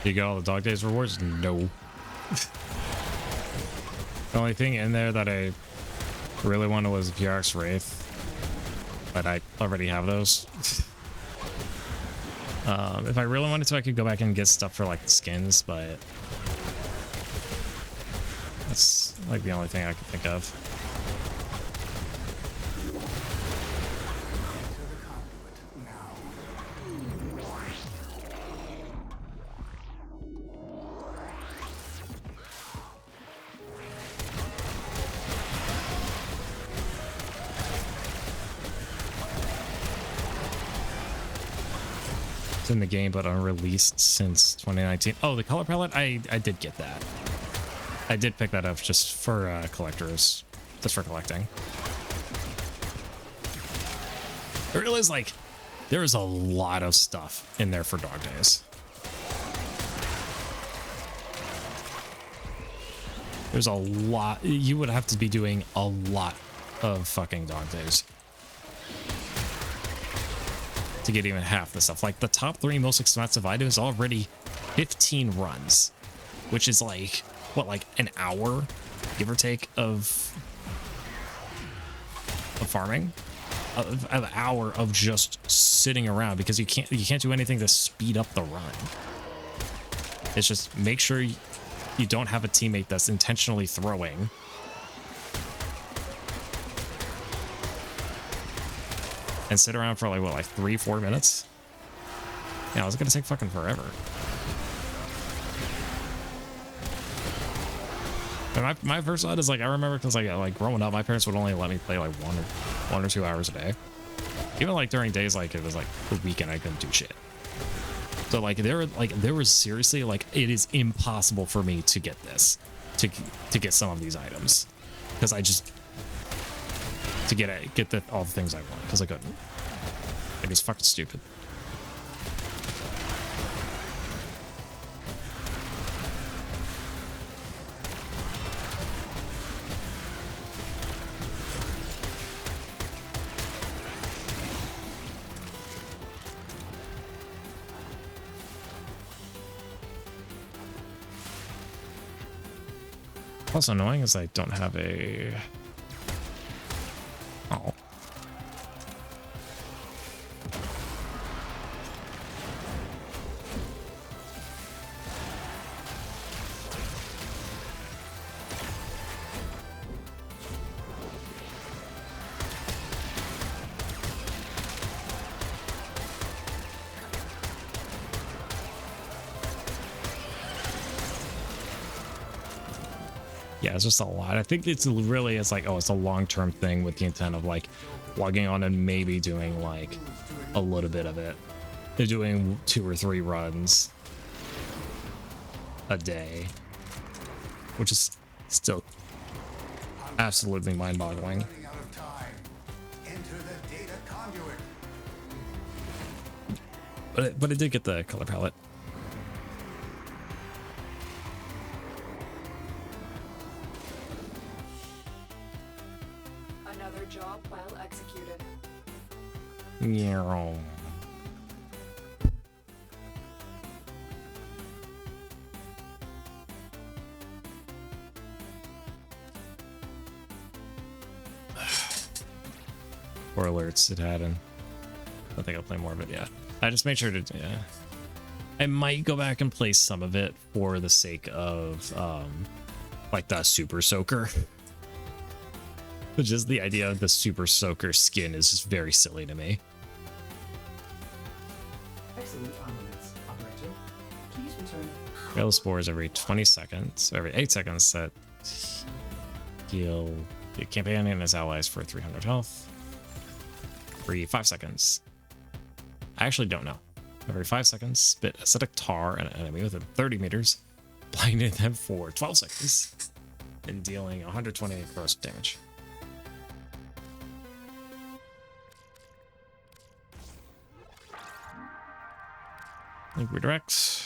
You got all the Dog Days rewards? No. The only thing in there that I really wanted was PRX Wraith, but I already have those. If I really wanted to, I could go back and get stuff for like the skins, but that's like the only thing I could think of. It's in the game, but unreleased since 2019. Oh, the color palette? I did get that. I did pick that up just for collectors. Just for collecting. I realized, like, there is a lot of stuff in there for Dog Days. There's a lot. You would have to be doing a lot of fucking Dog Days to get even half the stuff. Like, the top 3 most expensive items already 15 runs, which is like, what, like an hour, give or take, of farming? An hour of just sitting around because you can't do anything to speed up the run. It's just make sure you don't have a teammate that's intentionally throwing. And sit around for like, what, like 3-4 minutes? Yeah, it was gonna take fucking forever. And my first thought is, like, I remember because like growing up, my parents would only let me play like 1 or 2 hours a day. Even like during days like it was like the weekend, I couldn't do shit. So like there was seriously, like, it is impossible for me to get this, to get some of these items, because I just to get all the things I want, because I couldn't. It was fucking stupid. What's annoying is I don't have a... Oh. Yeah, it's just a lot. I think it's like, oh, it's a long-term thing with the intent of like logging on and maybe doing like a little bit of it. They're doing 2 or 3 runs a day, which is still absolutely mind-boggling. But it did get the color palette. Another job well executed. Yeah. Or alerts it had, and I think I'll play more of it. Yeah, I just made sure to. Yeah, I might go back and play some of it for the sake of like the Super Soaker. Which is the idea of the Super Soaker skin is just very silly to me. Excellent armaments, operator. Please return. Fail spores every 20 seconds, every 8 seconds that heal the companion and his allies for 300 health. Every 5 seconds. I actually don't know. Every 5 seconds, spit acidic tar at an enemy within 30 meters, blinding them for 12 seconds, and dealing 120 gross damage. Link redirect.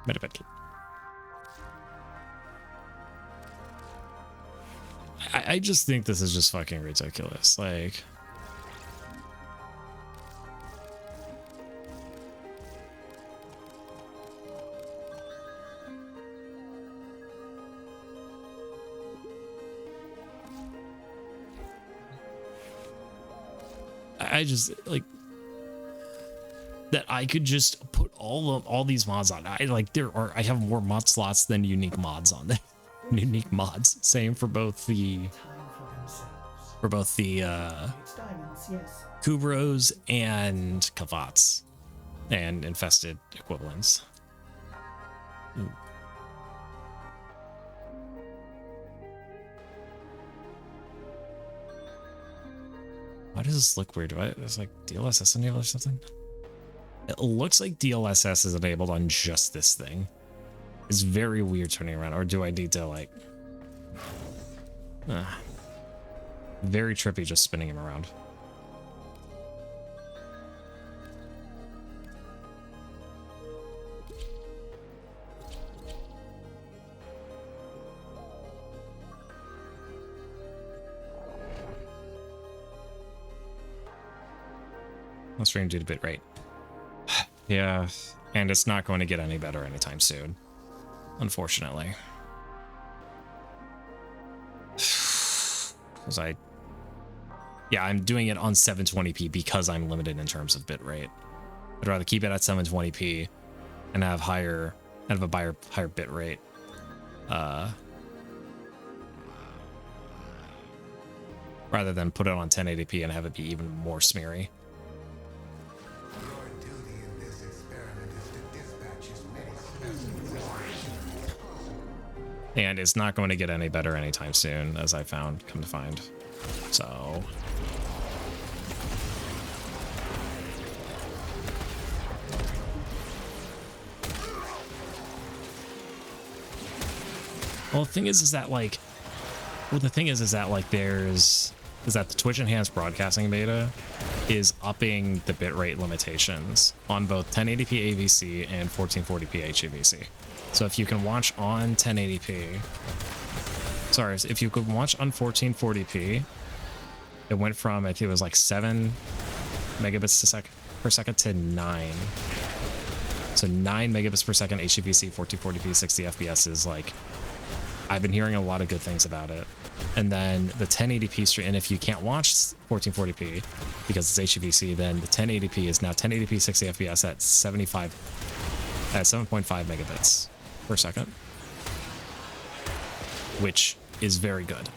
Medibet kit. I just think this is just fucking ridiculous. Like, I just like that I could just put all these mods on. I have more mod slots than unique mods on there. Unique mods. Same for both the Kubros and Kavats and infested equivalents. Ooh. Why does this look weird? Do I, is like DLSS enabled or something? It looks like DLSS is enabled on just this thing. It's very weird turning around. Or do I need to like... very trippy just spinning him around. Let's stream due to bitrate. Yeah, and it's not going to get any better anytime soon, unfortunately. Because I'm doing it on 720p because I'm limited in terms of bitrate. I'd rather keep it at 720p and have a higher bitrate. Rather than put it on 1080p and have it be even more smeary. Your duty in this experiment is to dispatch as many specimens as possible. And it's not going to get any better anytime soon, as I found, come to find. So... well, the thing is that like... well, the thing is that like there's... is that the Twitch Enhanced Broadcasting beta is upping the bitrate limitations on both 1080p AVC and 1440p HEVC. So if you can watch on 1080p... sorry, if you could watch on 1440p, it went from, I think it was like 7 megabits per second to 9. So 9 megabits per second HEVC, 1440p, 60 FPS is like... I've been hearing a lot of good things about it. And then the 1080p stream, and if you can't watch 1440p because it's HEVC, then the 1080p is now 1080p 60 FPS at 7.5 megabits per second, which is very good.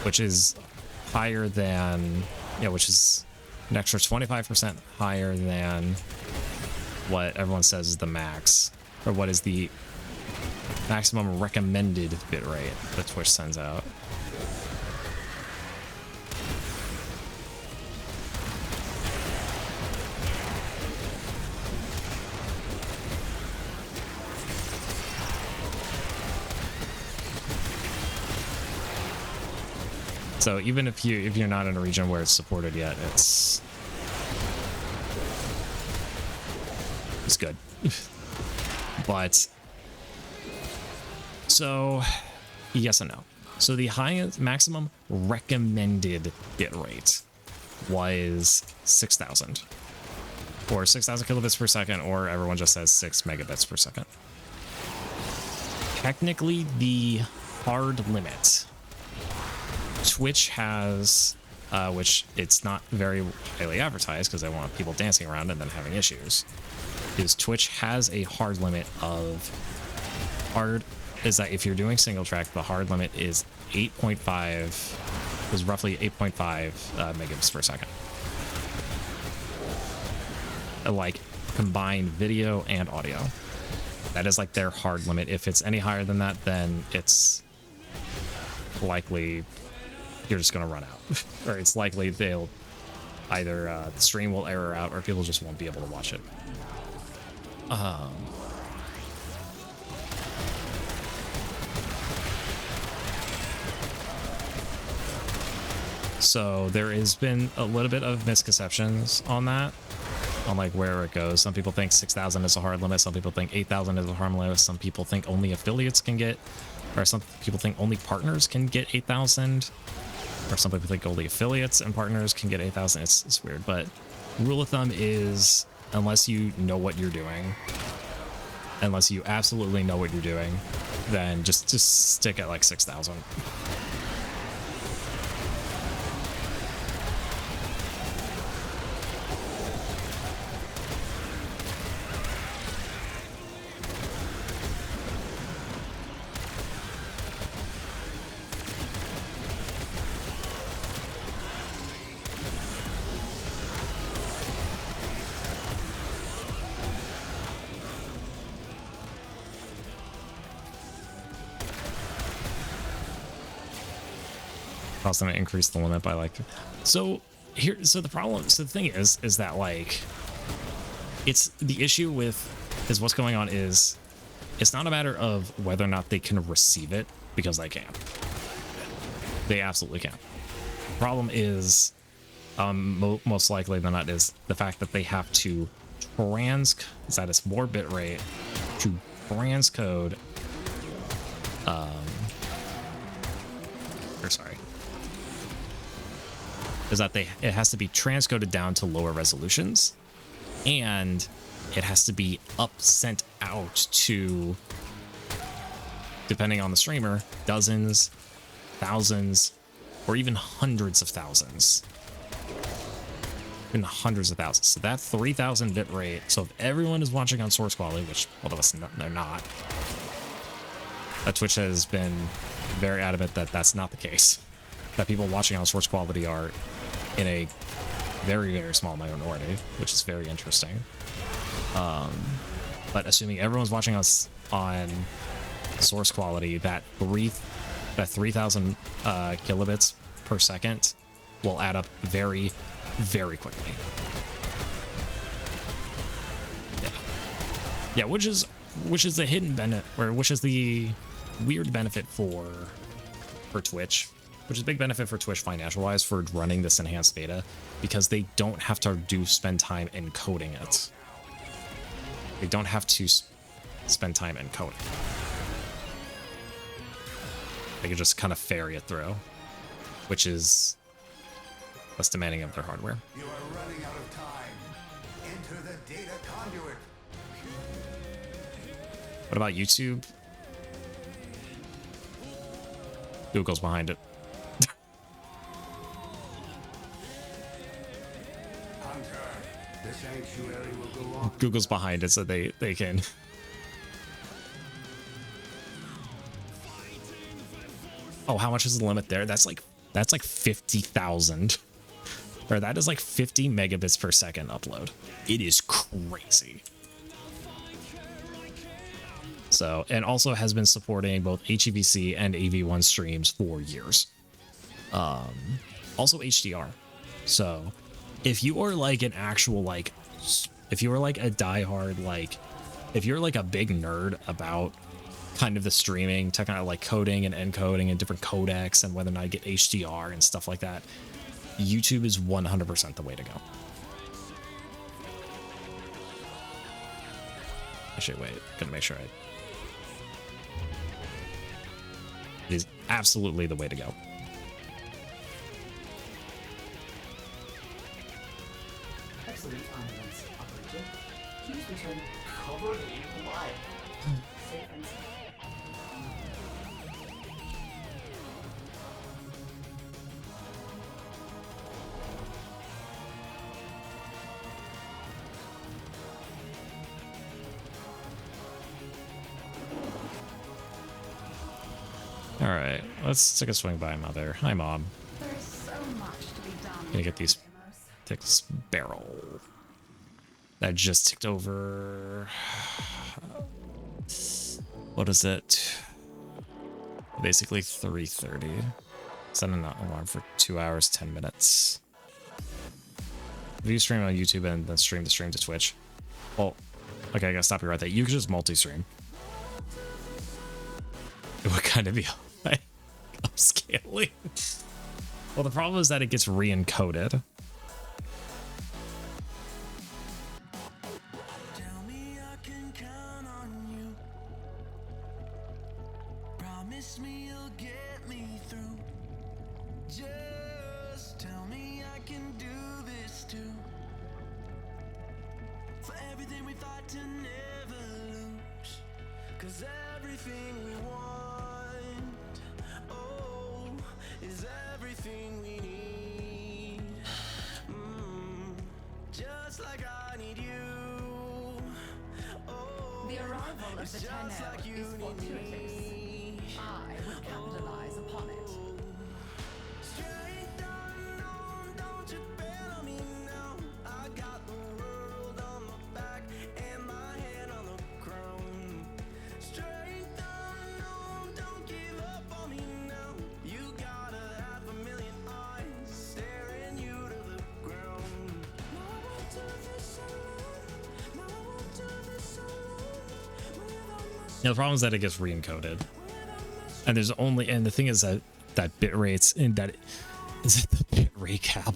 Which is higher than, which is an extra 25% higher than what everyone says is the max, or what is the maximum recommended bitrate that Twitch sends out. So even if you're not in a region where it's supported yet, it's good. But so yes and no. So the highest maximum recommended bitrate was 6,000 or 6,000 kilobits per second, or everyone just says 6 megabits per second. Technically, the hard limit Twitch has, which it's not very highly advertised because they want people dancing around and then having issues, is Twitch has a hard limit of is that if you're doing single track, the hard limit is 8.5, is roughly 8.5 megabits per second. Like combined video and audio. That is like their hard limit. If it's any higher than that, then it's likely you're just going to run out. Or it's likely they'll either the stream will error out or people just won't be able to watch it. So there has been a little bit of misconceptions on that, on like where it goes. Some people think 6,000 is a hard limit. Some people think 8,000 is a hard limit. Some people think only affiliates can get, or some people think only partners can get 8,000, or some people think only affiliates and partners can get 8,000. It's weird, but rule of thumb is, unless you know what you're doing, unless you absolutely know what you're doing, then just stick at like 6,000. Cause them to increase the limit by like. So here, so the problem, so the thing is that like, it's the issue with is what's going on is, it's not a matter of whether or not they can receive it, because they can. They absolutely can. The problem is, most likely than not, is the fact that they have to that it's more bit rate to transcode or sorry, is that it has to be transcoded down to lower resolutions, and it has to be sent out to, depending on the streamer, dozens, thousands, or even hundreds of thousands. Even hundreds of thousands. So that 3000 bit rate. So if everyone is watching on source quality, which all of us they're not, Twitch has been very adamant that that's not the case. That people watching on source quality are in a very, very small minority, which is very interesting. But assuming everyone's watching us on source quality, that 3000 kilobits per second will add up very, very quickly. Yeah, which is the hidden benefit, or which is the weird benefit for Twitch, which is a big benefit for Twitch financial wise for running this enhanced beta, because they don't have to spend time encoding it. They don't have to spend time encoding. They can just kind of ferry it through, which is less demanding of their hardware. You are running out of time. Enter the data conduit. What about YouTube? Google's behind it. Hunter, the sanctuary will go on. Google's behind it so they can. Oh, how much is the limit there? That's like 50,000. Or that is like 50 megabits per second upload. It is crazy. So, and also has been supporting both HEVC and AV1 streams for years. Also HDR. So, if you are like an actual like, if you are like a diehard like, if you're like a big nerd about kind of the streaming, technically like coding and encoding and different codecs and whether or not I get HDR and stuff like that, YouTube is 100% the way to go. Actually, wait, gotta make sure it is absolutely the way to go. Excellent ambulance operator. Please return covered in blood. Safe and sound. All right, let's take a swing by Mother. Hi, Mom. There's so much to be done. Gonna get these. Take this barrel. That just ticked over. What is it? Basically 3:30. Set an alarm for 2 hours, 10 minutes. If you stream on YouTube and then stream the stream to Twitch. Well, okay, I gotta stop you right there. You could just multi-stream. It would kind of be like upscaling. Well, the problem is that it gets re-encoded. Tell me I can count on you. Promise me you'll get me through. Just tell me I can do this too. For everything we fight to never lose. 'Cause everything we want, oh, is everything we need. Just like I need you. Oh, The arrival of the just Tenno like you is need fortuitous. me. I would capitalize upon it. Strength unknown, don't you bail on me now. I got the world on my back and my hand on the crown. Strength unknown, don't give up on me now. You got $500,000 the problem is that it gets re-encoded, and there's only, and the thing is that bit rates and that is that the bit rate cap,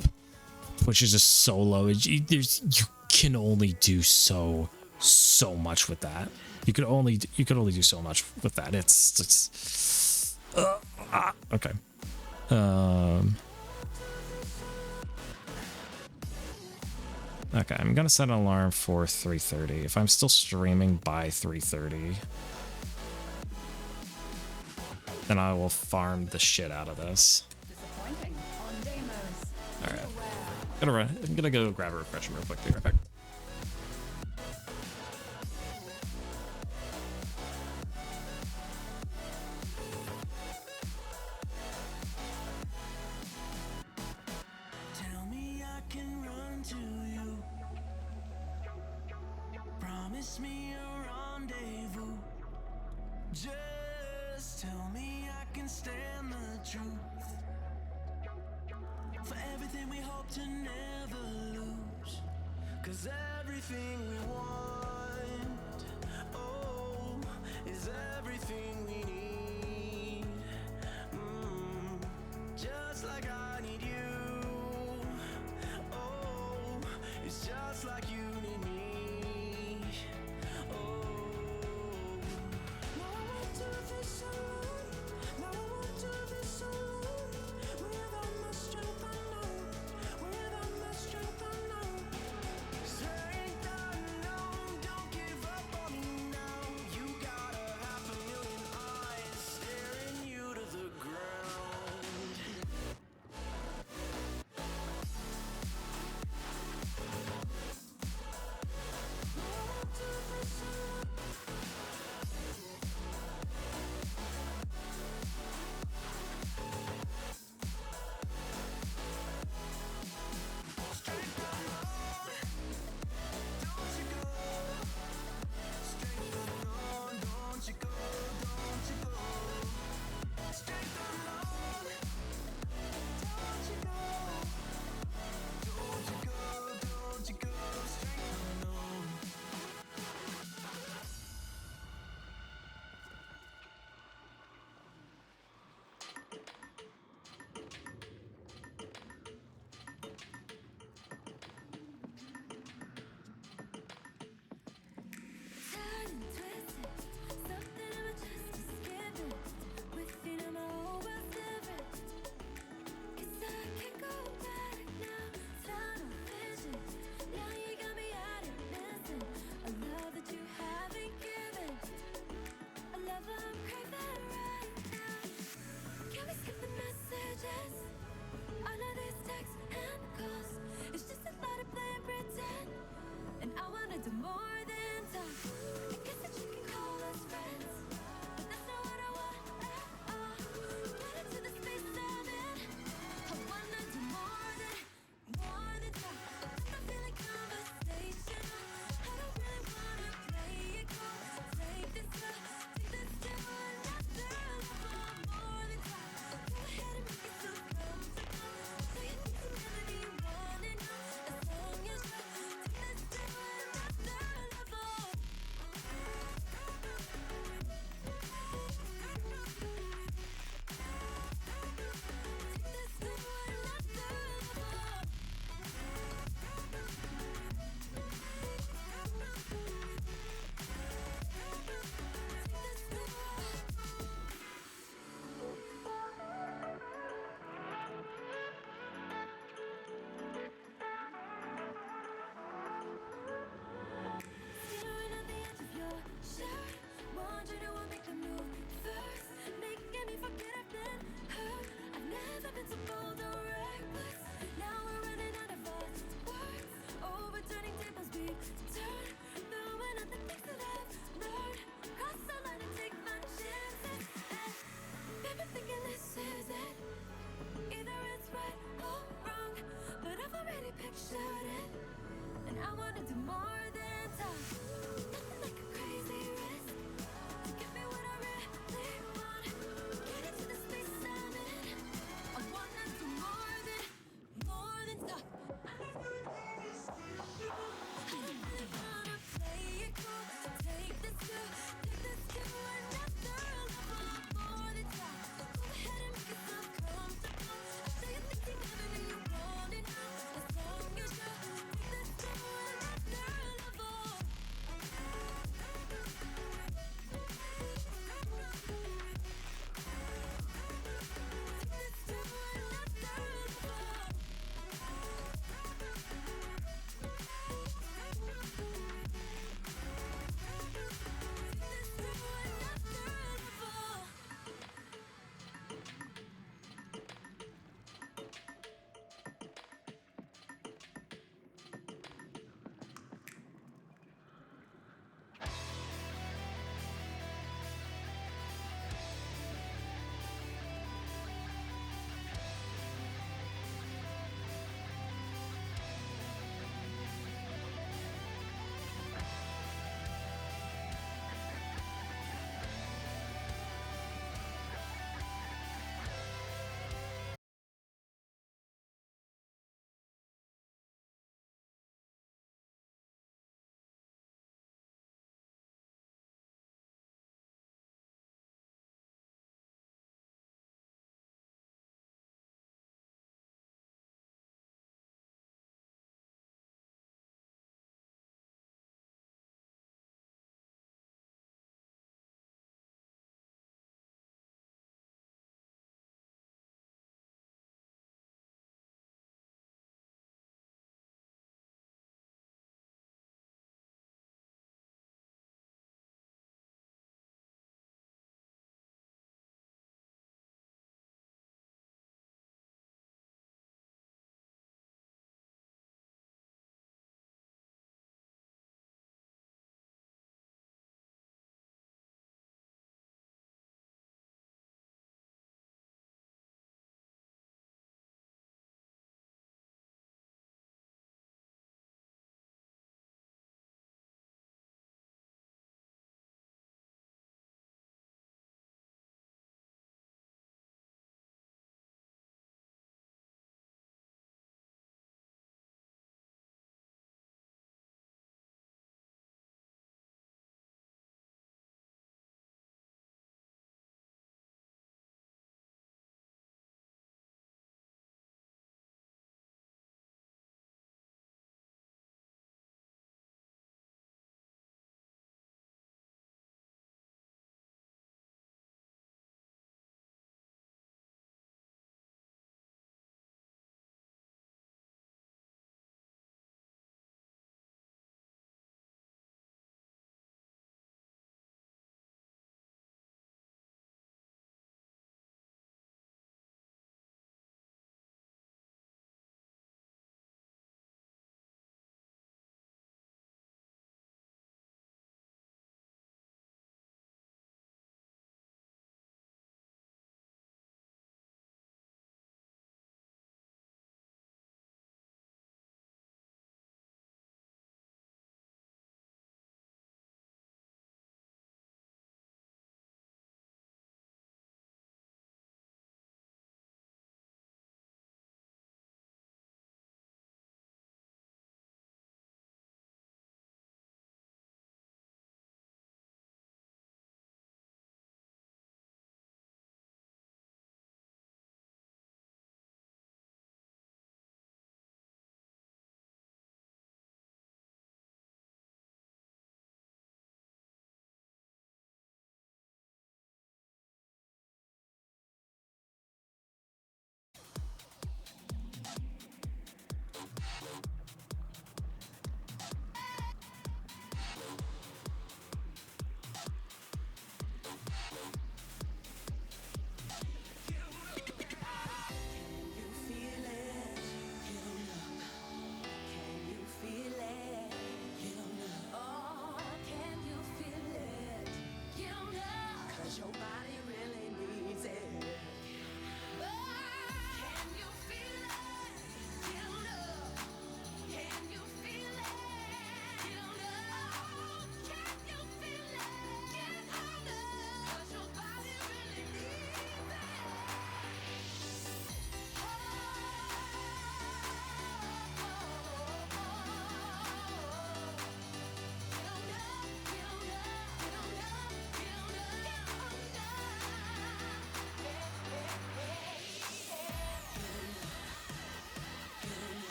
which is just so low. You can only do so much with that. You could only do so much with that. It's okay. Okay, I'm gonna set an alarm for 3:30. If I'm still streaming by 3:30, then I will farm the shit out of this. Disappointing on demos. All right, I'm gonna go grab a refresher real quick. Be right back. Tell me I can run to you. Promise me a rendezvous. Just tell me I can stand the truth. For everything we hope to never lose. 'Cause everything we want, oh, is everything we need. Just like I need you. Oh, it's just like you need me. Oh, now I won't do this alone. Now I won't do this alone. Without my strength I know. Without my strength I know. Strength unknown. Don't give up on me now. You got 500,000 eyes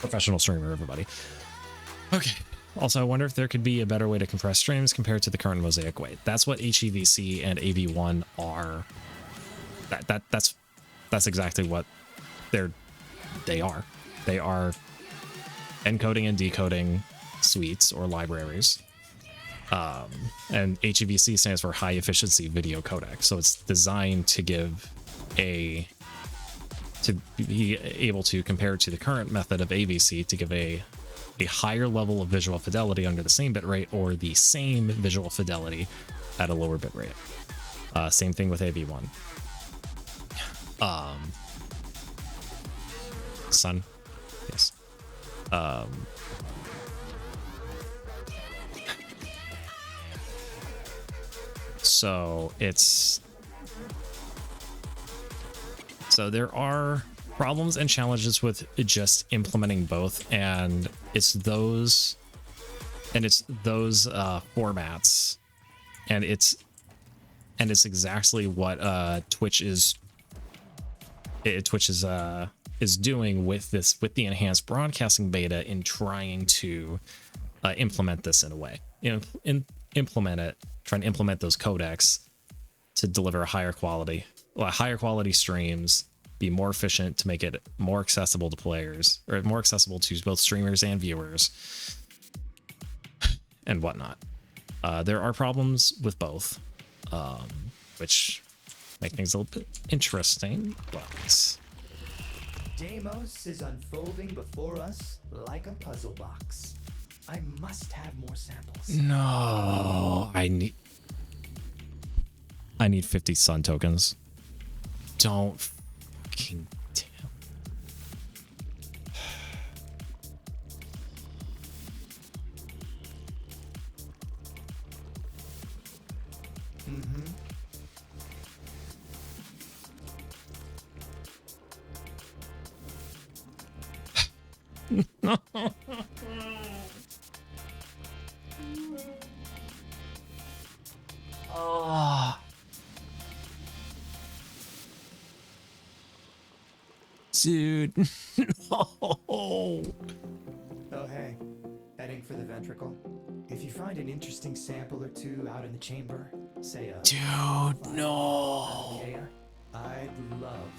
professional streamer, everybody. Okay. Also, I wonder if there could be a better way to compress streams compared to the current Mosaic way. That's what HEVC and AV1 are. That's exactly what they are. They are encoding and decoding suites or libraries. And HEVC stands for high efficiency video codec. So it's designed to give to be able to compare to the current method of AVC to give a higher level of visual fidelity under the same bitrate or the same visual fidelity at a lower bitrate. Same thing with AV1. Sun. Yes. So there are problems and challenges with just implementing both, and it's those formats, and it's exactly what Twitch is doing with the enhanced broadcasting beta in trying to implement this in a way, trying to implement those codecs to deliver higher quality streams, be more efficient, to make it more accessible to players, or more accessible to both streamers and viewers and whatnot. There are problems with both, which make things a little bit interesting, but Deimos is unfolding before us like a puzzle box. I must have more samples. no, I need 50 sun tokens. Don't fucking damn. Oh. Dude, no. Oh, hey. Heading for the ventricle. If you find an interesting sample or two out in the chamber, say a... Dude, no. I'd love...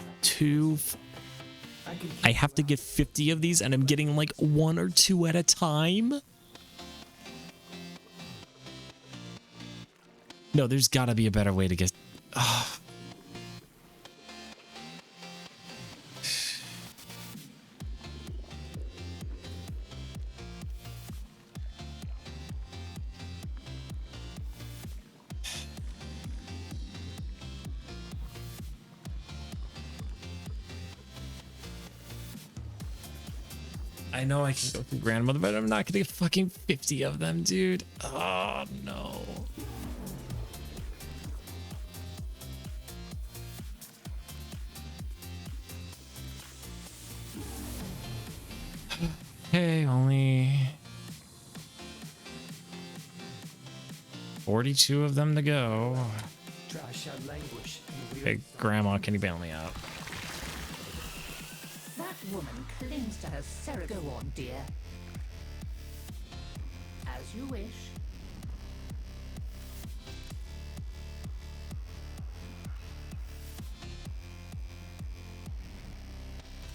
I have to get 50 of these, and I'm getting like 1 or 2 at a time? No, there's gotta be a better way to get... I know I can go through grandmother, but I'm not gonna get fucking 50 of them, dude. Oh, no. Okay, only 42 of them to go. Hey, Grandma, can you bail me out? That woman clings to her surrogate. Go on, dear. As you wish.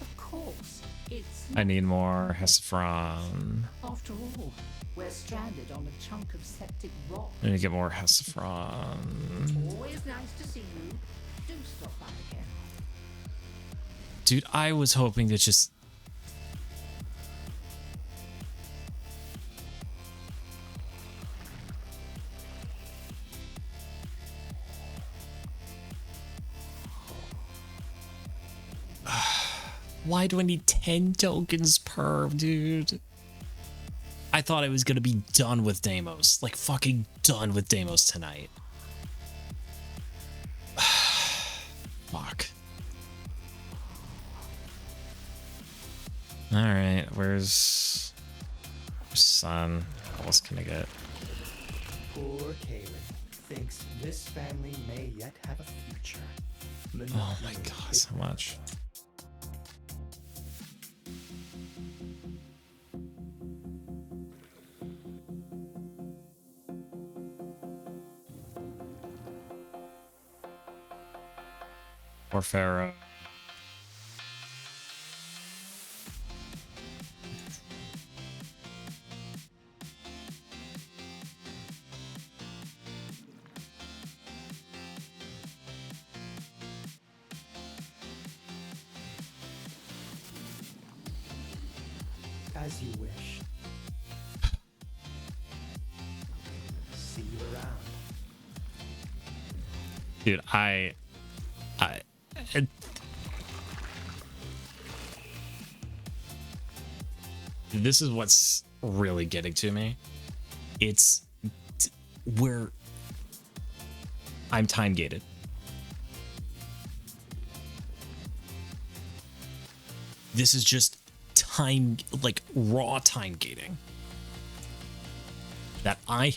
Of course, it's... I need more Hesifron. After all, we're stranded on a chunk of septic rock. I need to get more Hesifron. Always nice to see you. Do stop by again. Dude, I was hoping to just... Why do I need 10 tokens per, dude? I thought I was gonna be done with Deimos. Like, fucking done with Deimos tonight. Fuck. Alright, where's Sun? What else can I get? Poor Kaylin thinks this family may yet have a future. Oh my god, so much. Or Pharaoh. As you wish. See you around. Dude, it- this is what's really getting to me. It's where I'm time gated. This is just time, like raw time gating. That I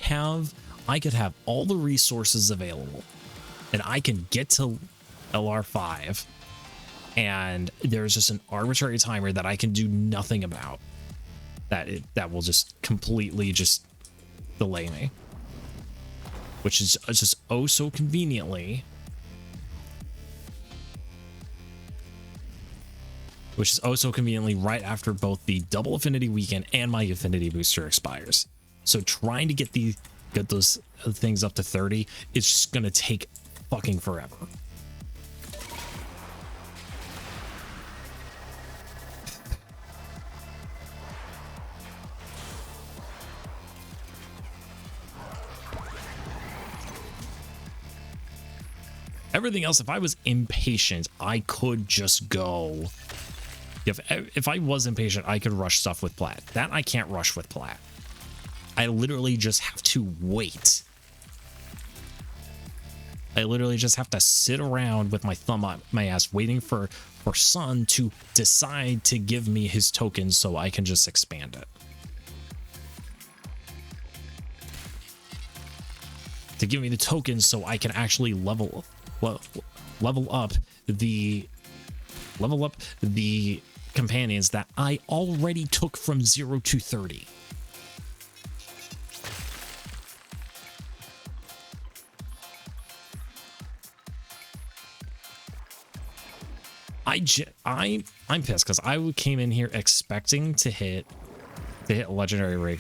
could have all the resources available and I can get to LR5 and there's just an arbitrary timer that I can do nothing about. That will just completely just delay me. Which is just oh so conveniently. Which is oh so conveniently right after both the double affinity weekend and my affinity booster expires. So trying to get those things up to 30, it's just gonna take fucking forever. Everything else, if I was impatient, I could just go. If I was impatient, I could rush stuff with plat. That I can't rush with plat. I literally just have to wait. I literally just have to sit around with my thumb up my ass waiting for Sun to decide to give me his tokens so I can just expand it. To give me the tokens so I can actually level up the companions that I already took from 0 to 30. I'm pissed because I came in here expecting to hit legendary rig.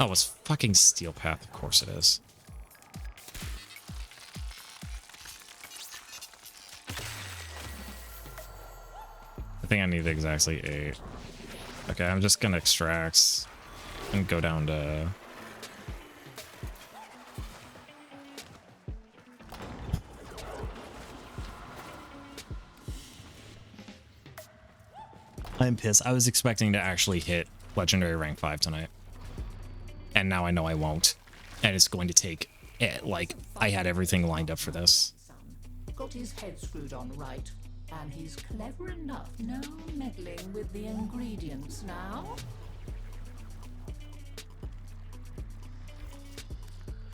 Oh, it's fucking Steel Path. Of course it is. I think I need exactly 8. Okay, I'm just gonna extract and go down to... I'm pissed. I was expecting to actually hit legendary rank 5 tonight. And now I know I won't. And it's going to take it, like, I had everything lined up for this. Got his head screwed on right. And he's clever enough. No meddling with the ingredients now.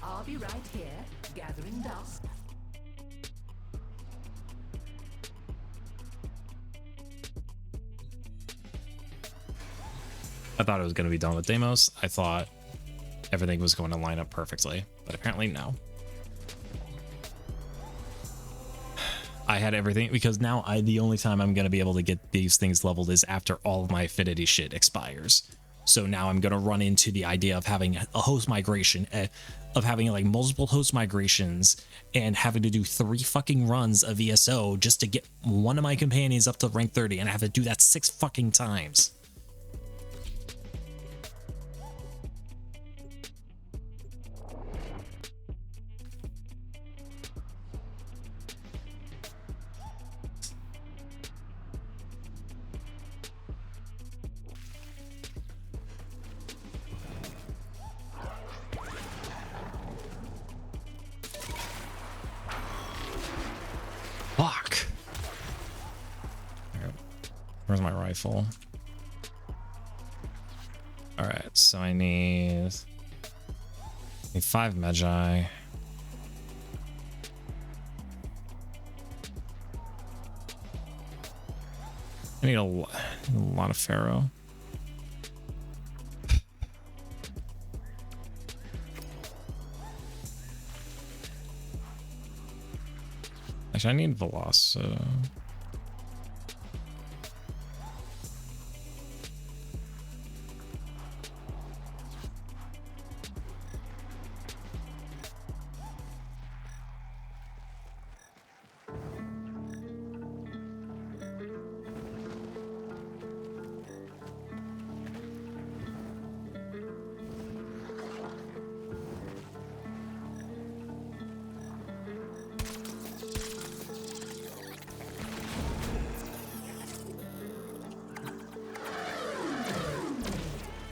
I'll be right here, gathering dust. I thought it was going to be done with Deimos. I thought everything was going to line up perfectly, but apparently no. I had everything because now the only time I'm going to be able to get these things leveled is after all of my affinity shit expires. So now I'm going to run into the idea of having a host migration, of having like multiple host migrations and having to do 3 fucking runs of ESO just to get one of my companions up to rank 30, and I have to do that 6 fucking times. Fuck. Where's my rifle? All right, so I need 5 Magi. I need a lot of Pharaoh. Actually, I need Veloso.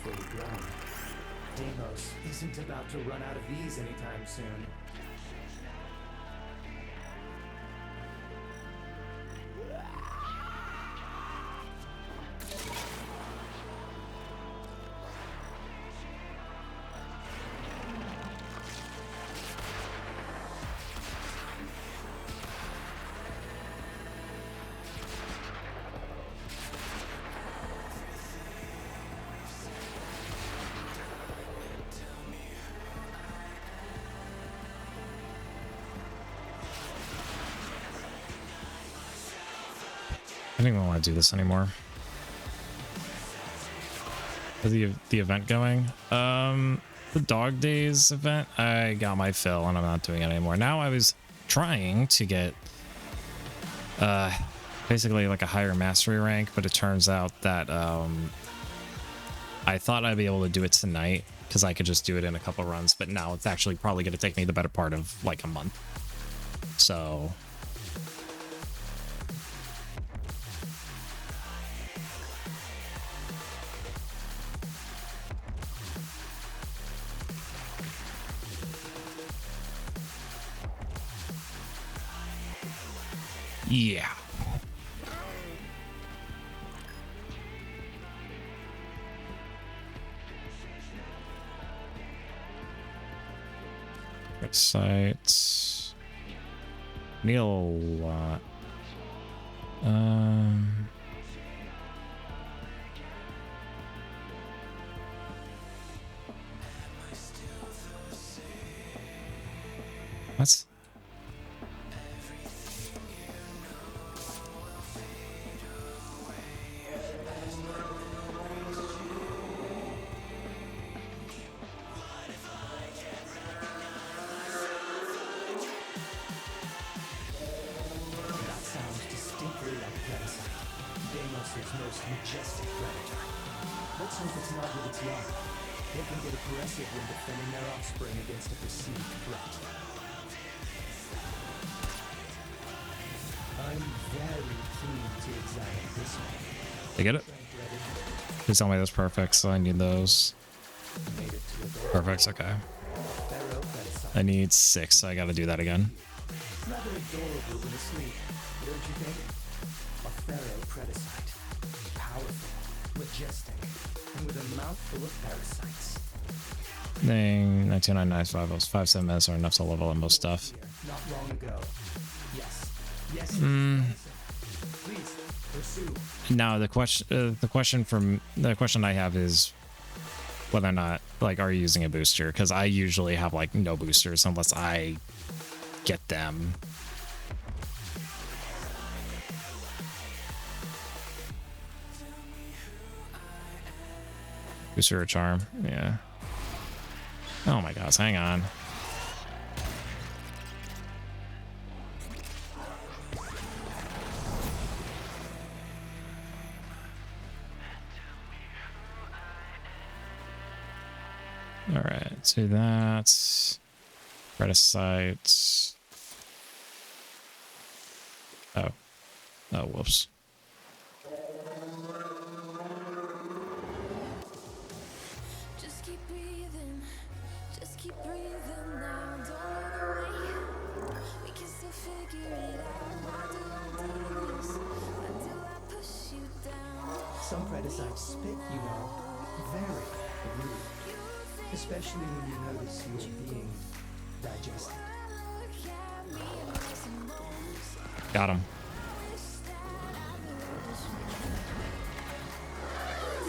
Fully grown. Deimos isn't about to run out of these anytime soon. I don't even want to do this anymore. Is the event going? The Dog Days event, I got my fill and I'm not doing it anymore. Now I was trying to get basically like a higher mastery rank, but it turns out that I thought I'd be able to do it tonight because I could just do it in a couple runs, but now it's actually probably going to take me the better part of like a month. So yeah. Sites. Need a lot. What? That sounds distinctly like Parasite, Deimos' most majestic predator. Let's hope it's not with its young. They can get aggressive when defending their offspring against a perceived threat. I'm very keen to examine this one. I get it. Please tell me that's perfect, so I need those. Made it to a door. Perfect, okay. Pharaoh Parasite. I need 6, so I gotta do that again. Rather adorable when asleep, don't you think? A Pharaoh Predacite. Powerful, majestic, and with a mouthful of parasites. Dang, 1999 5 minutes are enough to level up most stuff. Here, not long ago. Yes. Yes. Please, pursue. Now the question I have is whether or not, like, are you using a booster? Because I usually have like no boosters unless I get them. Booster or charm? Yeah. Oh my gosh, hang on. All right, so that's Predacite. Oh, whoops. Just keep breathing, just keep breathing now. Don't look away. We can still figure it out. Why do I do this? Why do I push you down? Some Predacites spit, you know. Very rude. Especially when you notice you're being digested. Got him.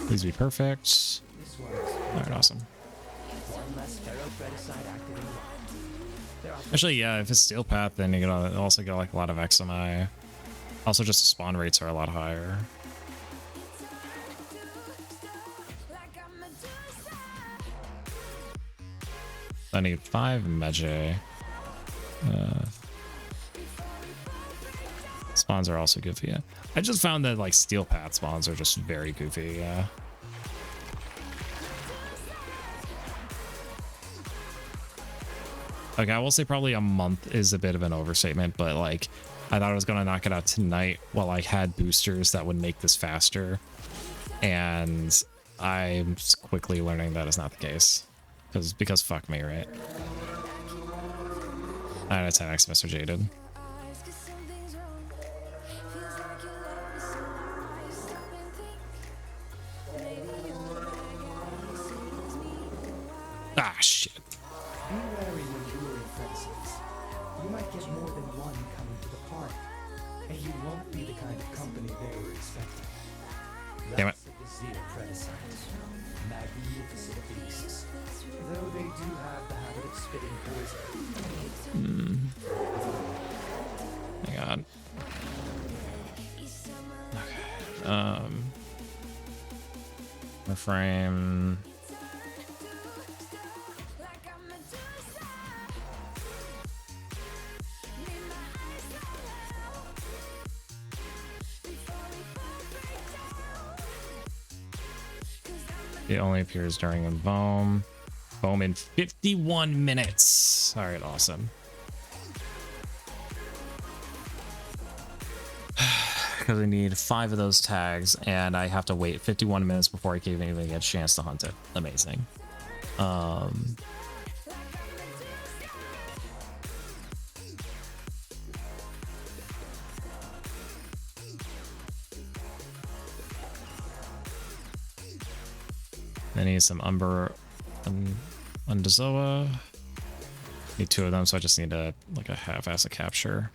Please be perfect. Alright, awesome. One less ferrothreticide activating. There are Actually, yeah, if it's Steel Path, then you gotta also get like a lot of XMI. Also, just the spawn rates are a lot higher. I need 5 Meje. Spawns are also goofy, yeah. I just found that like Steel Path spawns are just very goofy, yeah. Okay, I will say probably a month is a bit of an overstatement, but like I thought I was gonna knock it out tonight while I had boosters that would make this faster. And I'm quickly learning that is not the case. Because fuck me, right? I had a 10x Mr. Jaded. Ah, shit. Be wary when luring fences. You might get more than one coming to the party, and you won't be the kind of company they were expecting. Damn it. That's the Zeta Predecines. Magnificent beasts. Though they do have the habit of spitting poison. Hang on. Okay. Reframe. It only appears during a Boom. Boom in 51 minutes. All right, awesome. Because I need 5 of those tags, and I have to wait 51 minutes before I can even get a chance to hunt it. Amazing. I need some Undazoa. Need 2 of them, so I just need a like a half-ass a capture.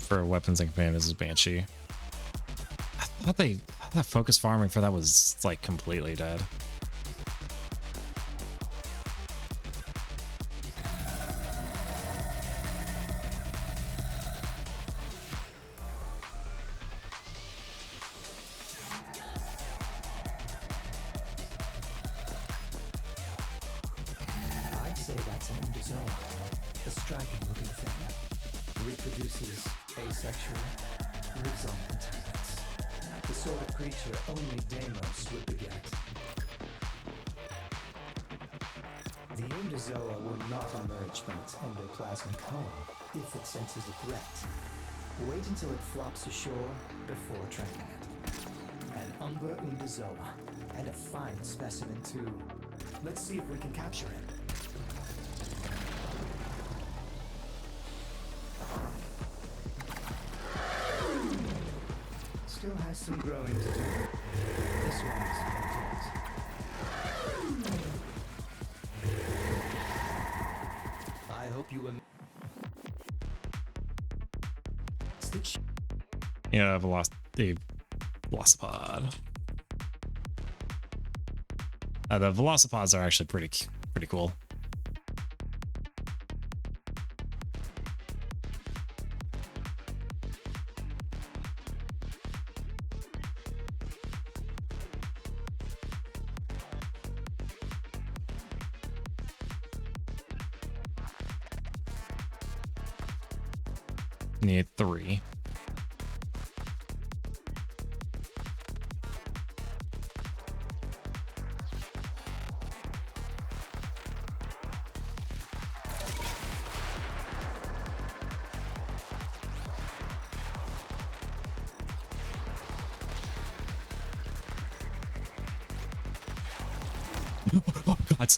For weapons and companions is Banshee. I thought focus farming for that was like completely dead. I'd say that's an Undazoa. A striking looking thing. Reproduces asexual, lives on contaminants. The sort of creature only Deimos would beget. The Undazoa will not emerge from its endoplasmic home if it senses a threat. Wait until it flops ashore before tracking it. An Umbra Undazoa, and a fine specimen too. Let's see if we can capture him. Still has some growing to do. This one is complete. I hope you Stitch. Yeah, the Velocipod. The Velocipods are actually pretty cool. Need 3. Oh, God.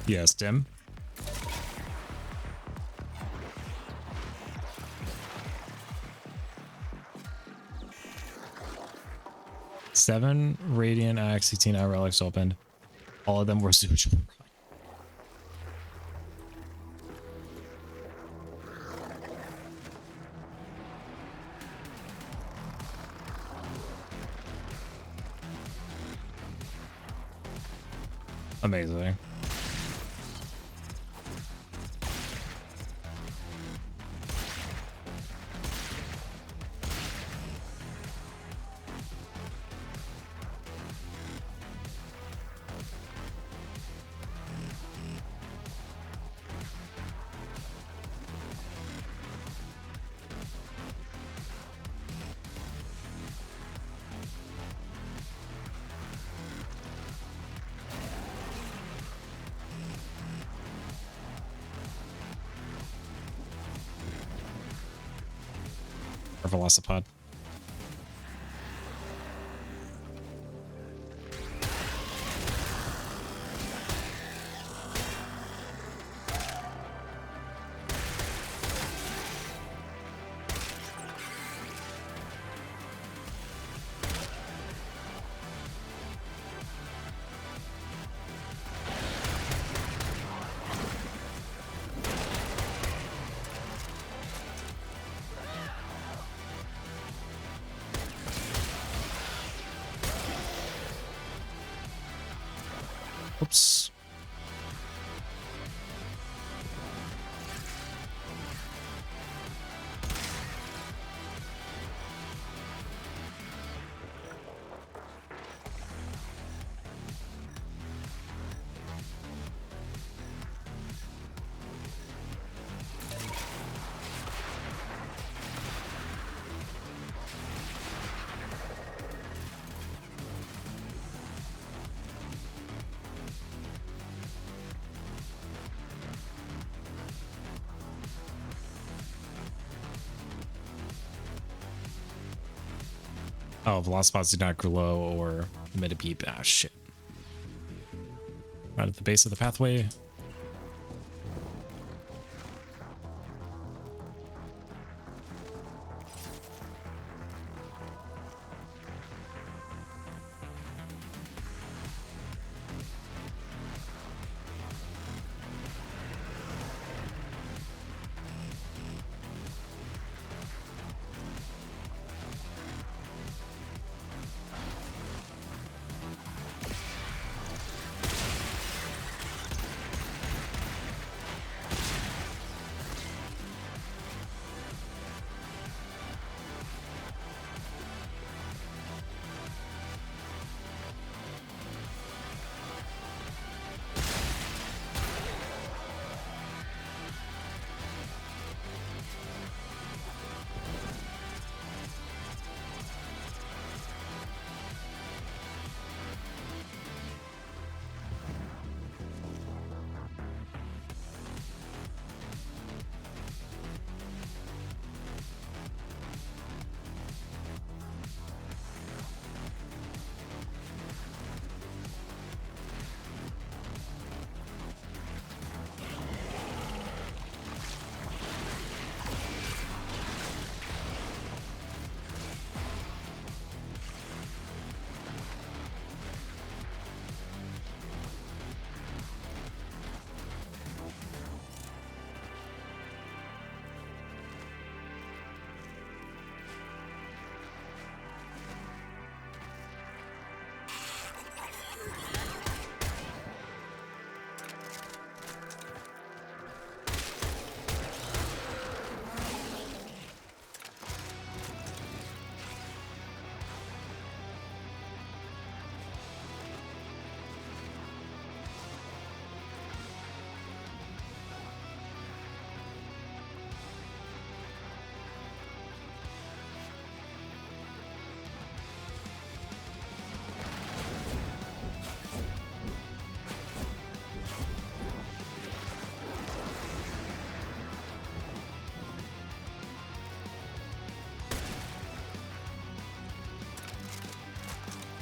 Yes, Tim. Seven Radiant Axe, 16 Eye Relics opened. All of them were Zuja. Amazing. Or Velocipod. Oops. Oh, Velocipods do not glow or emit a beep. Ah, shit. Right at the base of the pathway.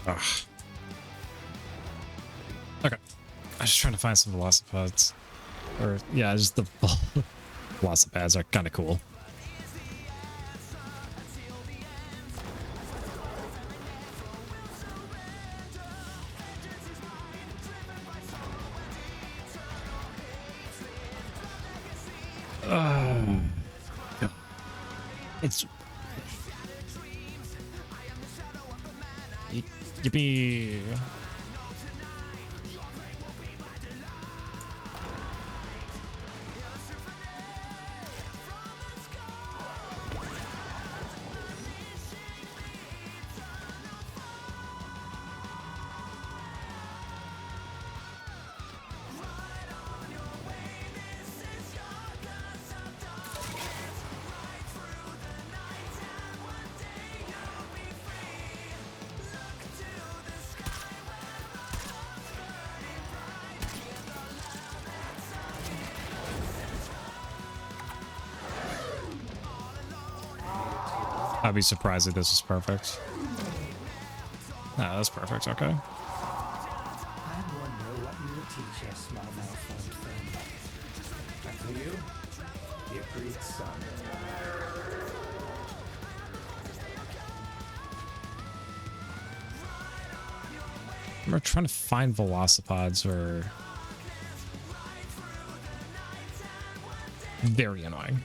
Ugh. Okay. I was just trying to find some velocipods. Or, yeah, just the velocipads are kind of cool. It's yippee. I'd be surprised if this is perfect. Ah, that's perfect, okay. I wonder what you would teach us, my malformed friend. And for you, the agreed son. We're trying to find velocipods or very annoying.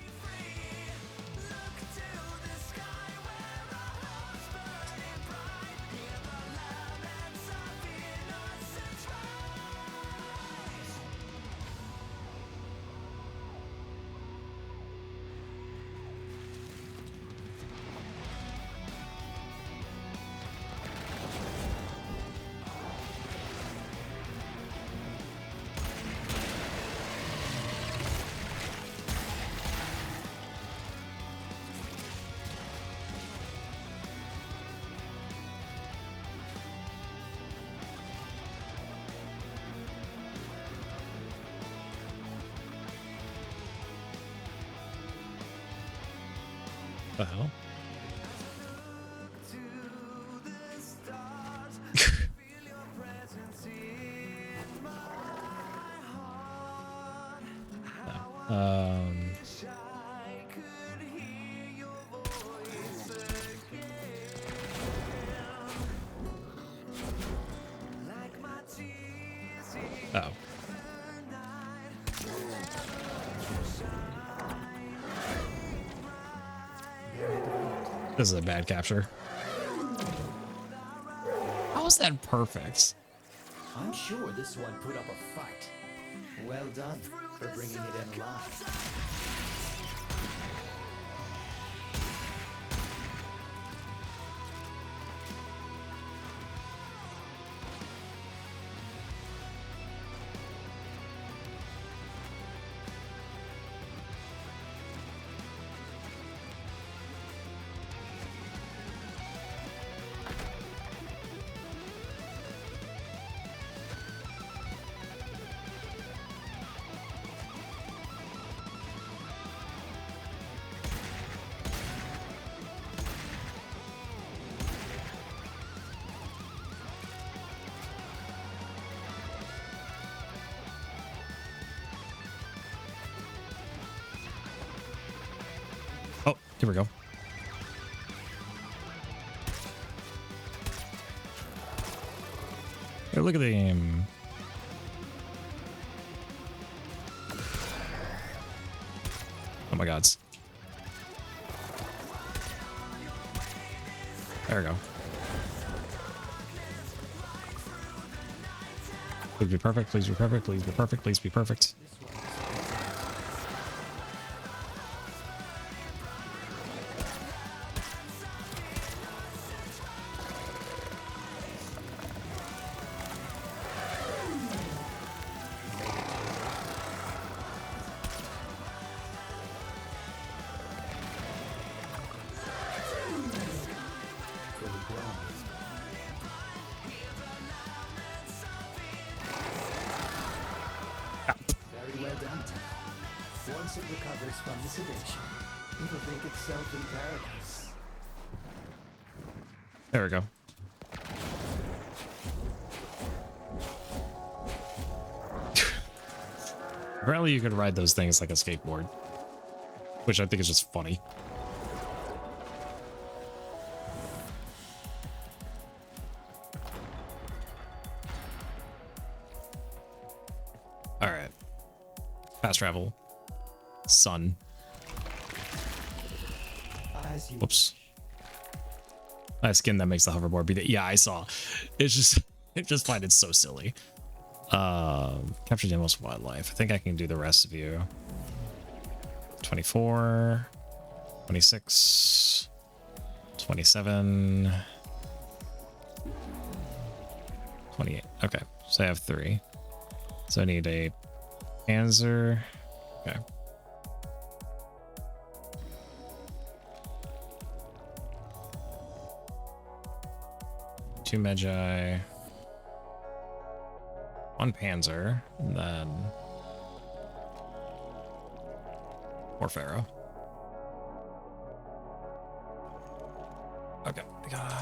The hell? um oh. This is a bad capture. How is that perfect? I'm sure this one put up a fight. Well done for bringing it in alive. Oh, here we go. Hey, look at the aim. Oh my god. There we go. Please be perfect, please be perfect, please be perfect, please be perfect. Very well done, Tom. Once it recovers from the sedation, it'll think itself in paradise. There we go. Apparently you could ride those things like a skateboard, which I think is just funny. All right. Fast travel. Sun. As you Whoops. That skin that makes the hoverboard be yeah, I saw. It's just I just find it so silly. Capture the most wildlife. I think I can do the rest of you. 24, 26, 27, 28. Okay, so I have 3. So I need a Panzer. Okay. Two Magi. 1 Panzer, and then 4 Pharaoh. Okay, I gotta...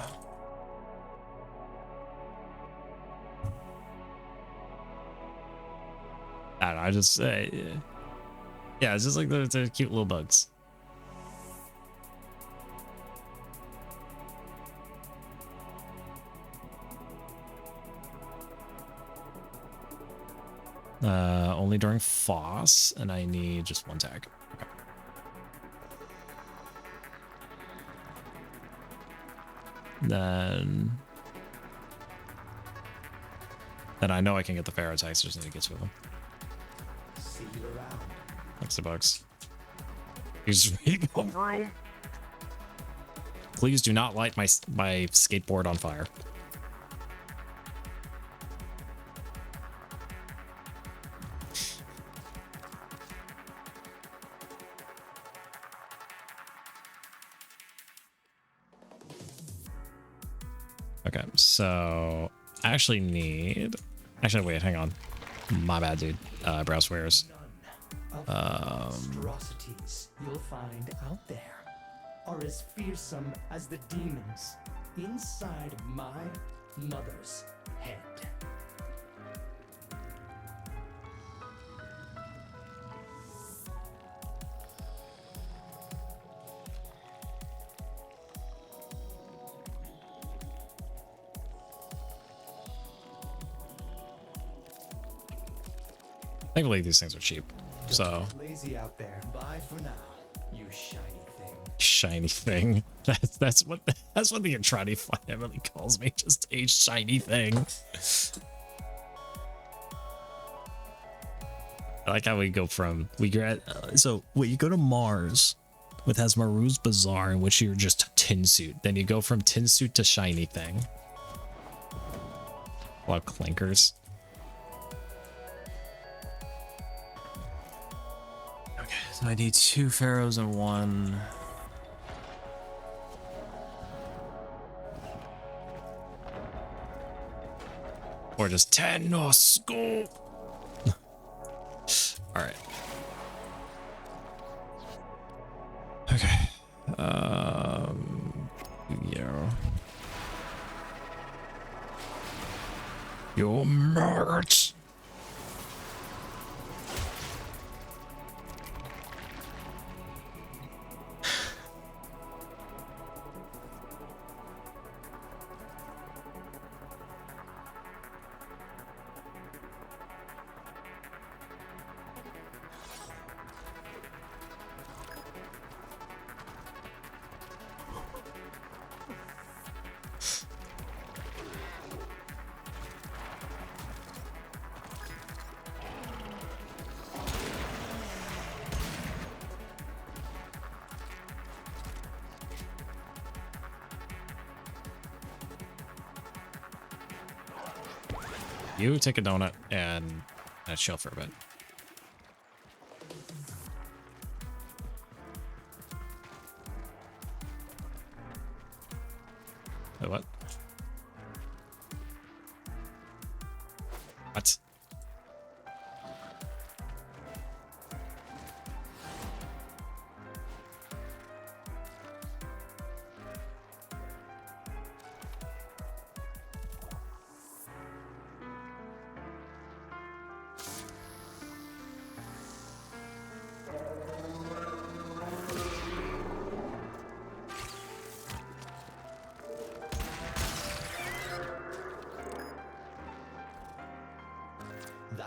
I don't know, I just... yeah, it's just like the cute little bugs. Only during Foss, and I need just 1 tag. Okay. Then I know I can get the Pharaoh tags, just need to get 2 of them. see you around. Thanks the bugs. He's room. Please do not light my skateboard on fire. Okay, so I actually need... Actually, wait, hang on. My bad, dude. Browse wares. None of the monstrosities you'll find out there are as fearsome as the demons inside my mother's head. Thankfully, these things are cheap. So Lazy out there. Bye for now, you shiny thing. shiny thing. That's what the Entrati family calls me. Just a shiny thing. I like how we go from so wait, you go to Mars, which has Maru's Bazaar, in which you're just tin suit. Then you go from tin suit to shiny thing. A lot of clinkers. Okay, so I need 2 pharaohs and 1. Or just 10 no school. All right. Okay. Yeah. Your merch. You take a donut and chill for a bit. Wait, what? What?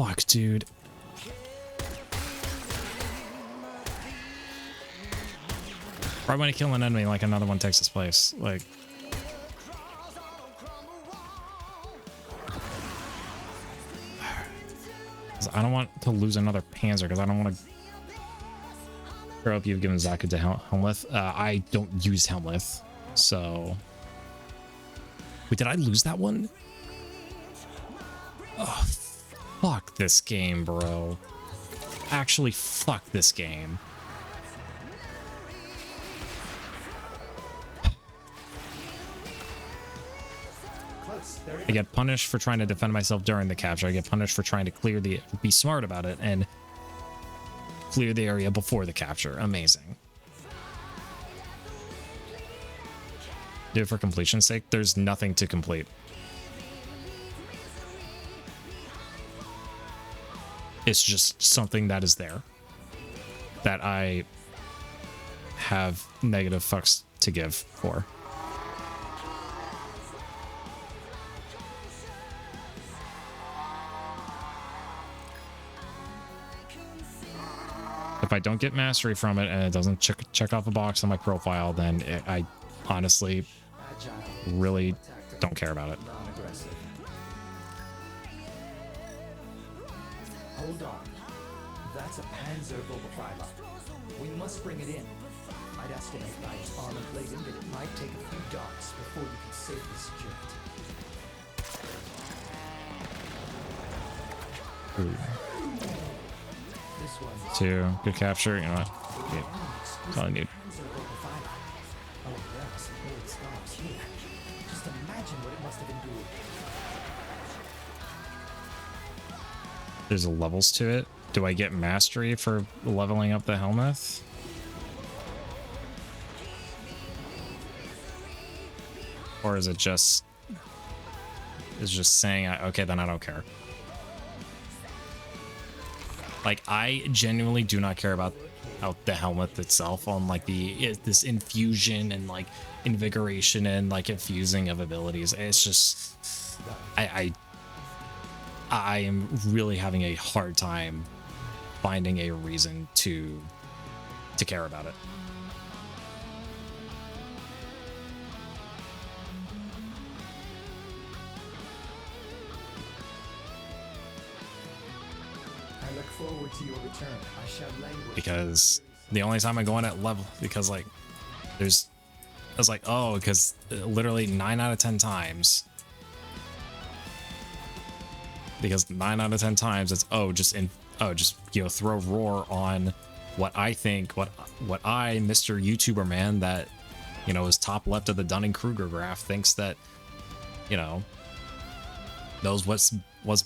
fuck, dude. Right when I kill an enemy, like another one takes its place. Like, I don't want to lose another Panzer because I don't want to. I hope you've given Zaku to Helmleth. I don't use Helmleth, so. Wait, did I lose that one? Oh, fuck this game, bro. Actually, fuck this game. I get punished for trying to defend myself during the capture. I get punished for trying to be smart about it and clear the area before the capture. Amazing. Do it for completion's sake. There's nothing to complete. It's just something that is there that I have negative fucks to give for. If I don't get mastery from it and it doesn't check off a box on my profile, then I honestly really don't care about it. Hold on. That's a Panzer Vogelfiber. We must bring it in. I'd estimate by its armor plating that it might take a few darts before you can safely secure it. Ooh. This one. 2. Good capture. You know what? Yeah. That's all I need. Oh, there are some old scars here. Just imagine what it must have endured. There's levels to it. Do I get mastery for leveling up the Helmeth? Or is it just saying, okay, then I don't care. Like, I genuinely do not care about the helmet itself on like this infusion and like invigoration and like infusing of abilities. It's just I am really having a hard time finding a reason to care about it. I look forward to your return. I shall languish. Because the only time I go in at level, because like I was like, oh, because literally 9 out of 10 times. Because 9 out of 10 times it's just throw roar on what I think, what I, Mr. YouTuber man that, you know, is top left of the Dunning-Kruger graph, thinks that, you know, knows what's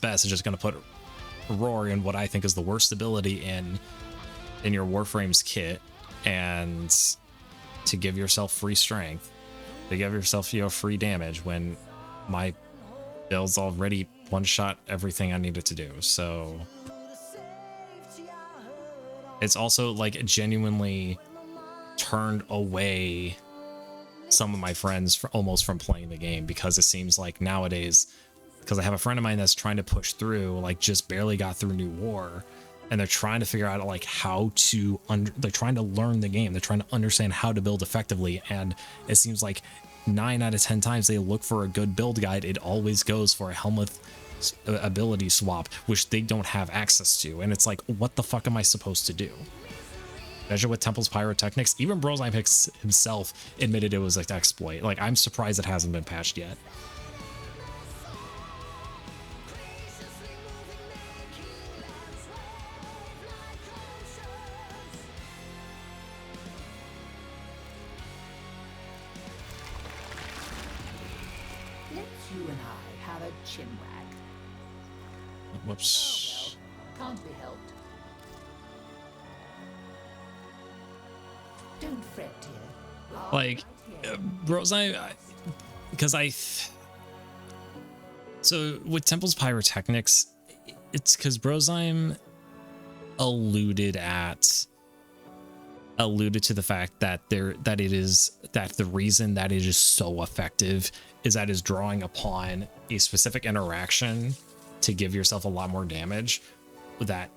best, is just gonna put roar in what I think is the worst ability in your Warframes kit, and to give yourself free strength, to give yourself, you know, free damage when my build's already one-shot everything I needed to do. So it's also like genuinely turned away some of my friends almost from playing the game, because it seems like nowadays, because I have a friend of mine that's trying to push through, like just barely got through New War, and they're trying to figure out like how to they're trying to learn the game, they're trying to understand how to build effectively, and it seems like 9 out of 10 times they look for a good build guide, it always goes for a Helmeth ability swap, which they don't have access to, and it's like, what the fuck am I supposed to do? Measure with Temple's pyrotechnics. Even Brozheim himself admitted it was an exploit. Like, I'm surprised it hasn't been patched yet. Let's you and I have a chinwag. Whoops. Can't be helped. Don't fret, dear. Like, Brozheim, because so with Temple's pyrotechnics, it's because Brozheim alluded to the fact that the reason that it is so effective is that it's drawing upon a specific interaction to give yourself a lot more damage that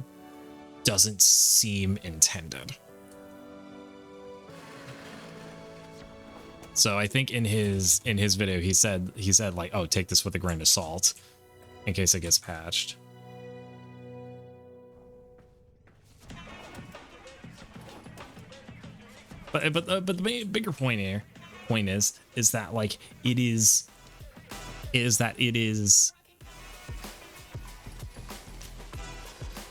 doesn't seem intended. So I think in his video he said like, oh, take this with a grain of salt in case it gets patched. But the bigger point is that like it is I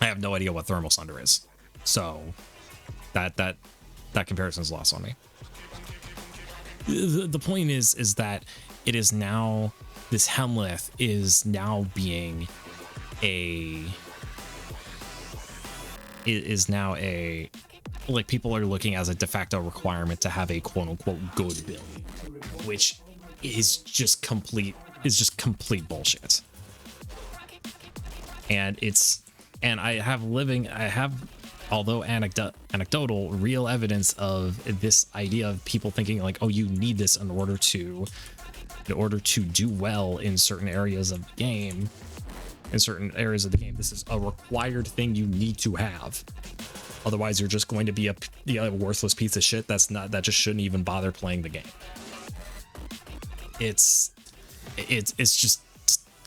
have no idea what thermal sunder is, so that comparison is lost on me. The point is that it is now, this Helmleth is now being like people are looking as a de facto requirement to have a quote unquote good build, which is just complete bullshit. And I have, although anecdotal, real evidence of this idea of people thinking like, oh, you need this in order to do well in certain areas of the game. This is a required thing you need to have. Otherwise, you're just going to be a worthless piece of shit that just shouldn't even bother playing the game. It's just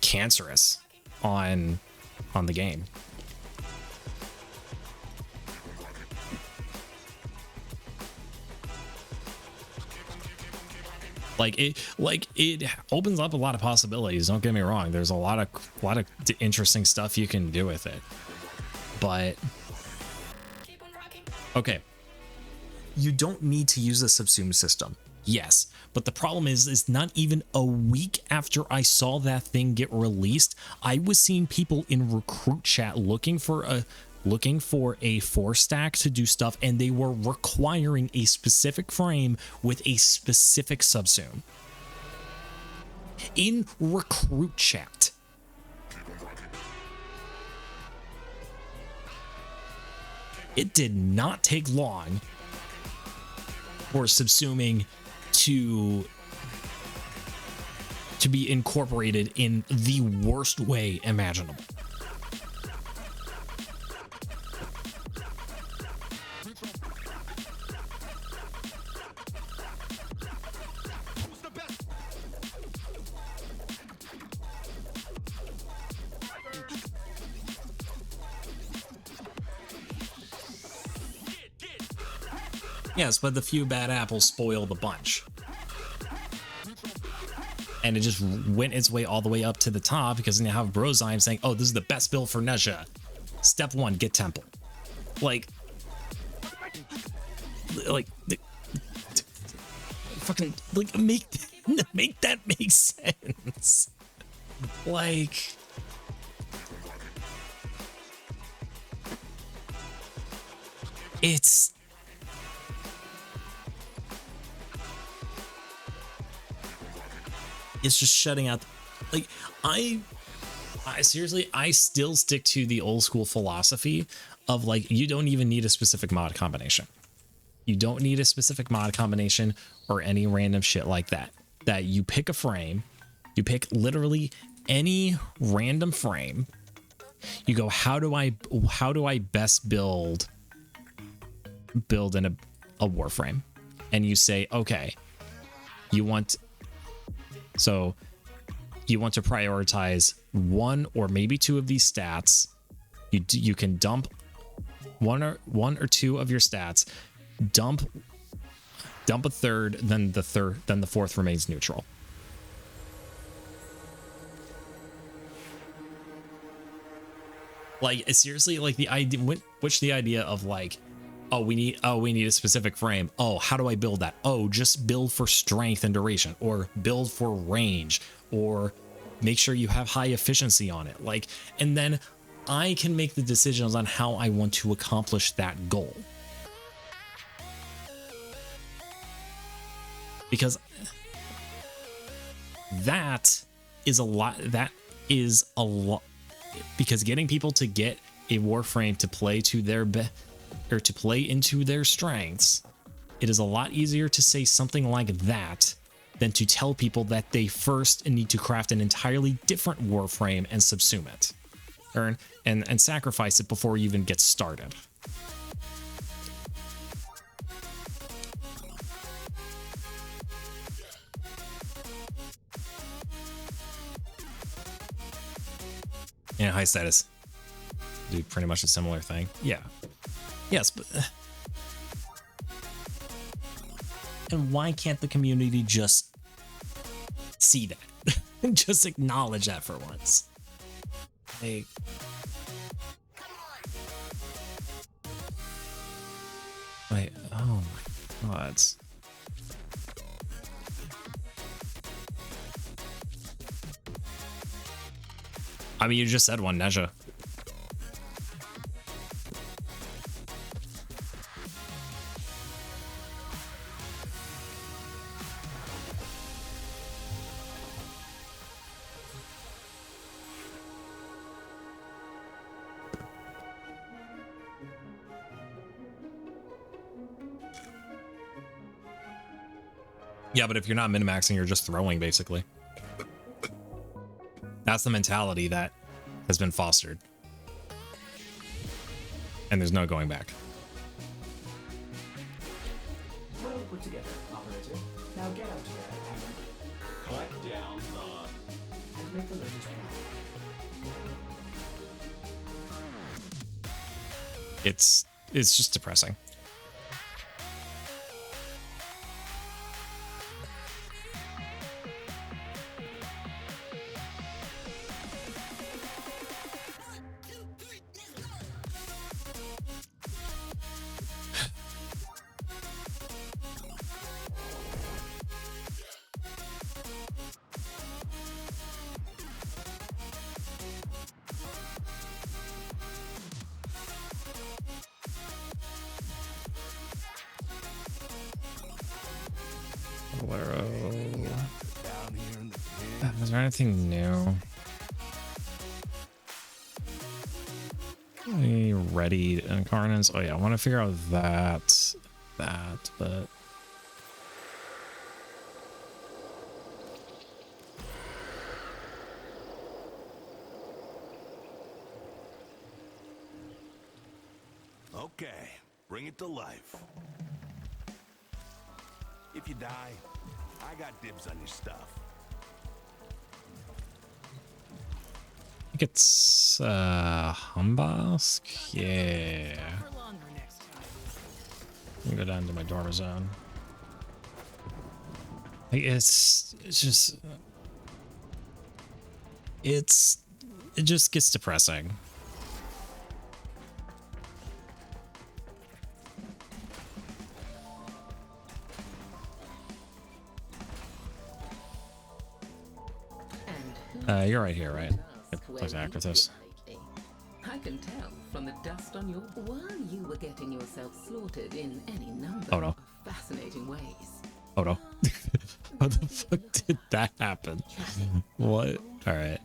cancerous on the game. It opens up a lot of possibilities. Don't get me wrong. There's a lot of interesting stuff you can do with it. But okay, you don't need to use the subsume system. Yes, but the problem is not even a week after I saw that thing get released, I was seeing people in recruit chat looking for a 4-stack to do stuff, and they were requiring a specific frame with a specific subsume in recruit chat. It did not take long for subsuming to be incorporated in the worst way imaginable. Yes, but the few bad apples spoil the bunch. And it just went its way all the way up to the top because now have Brozyme saying, oh, this is the best build for Nezha. Step 1, get Temple. Fucking, make that make sense. Like, it's just shutting out. Like, I seriously, I still stick to the old school philosophy of like, you don't even need a specific mod combination. You don't need a specific mod combination or any random shit like that. That you pick a frame, you pick literally any random frame. You go, how do I best build in a warframe? And you say, okay, you want to prioritize one or maybe two of these stats. You can dump one or two of your stats, dump a third, then the fourth remains neutral. Like, seriously, like the idea of like, oh, we need a specific frame. Oh, how do I build that? Oh, just build for strength and duration, or build for range, or make sure you have high efficiency on it. Like, and then I can make the decisions on how I want to accomplish that goal. Because that is a lot. Because getting people to get a warframe to play to their to play into their strengths, it is a lot easier to say something like that than to tell people that they first need to craft an entirely different warframe and subsume it. and sacrifice it before you even get started. Yeah, high status. Do pretty much a similar thing. Yeah. Yes, but... And why can't the community just see that? And just acknowledge that for once? Like... Wait, oh my god. I mean, you just said one, Neja. Yeah, but if you're not min-maxing, you're just throwing, basically. That's the mentality that has been fostered. And there's no going back. Well put together, operator. Now get out there and collect down the... and make the latest plan. It's just depressing. Is there anything new? Any ready incarnates? Oh yeah, I want to figure out that, but okay, bring it to life. If you die, I got dibs on your stuff. I think it's Humbask? Yeah. Let me go down to my dorm zone. It's just it just gets depressing. You're right here, right? Let's act with this. I can tell from the dust on your... While you were getting yourself slaughtered in any number of fascinating ways. Oh no. How the fuck did that happen? What? Alright.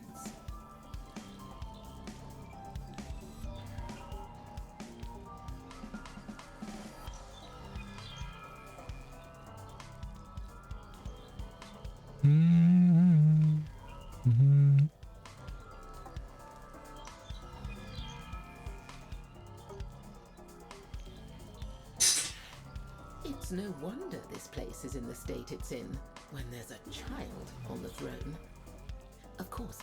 It's no wonder this place is in the state it's in when there's a child on the throne. Of course,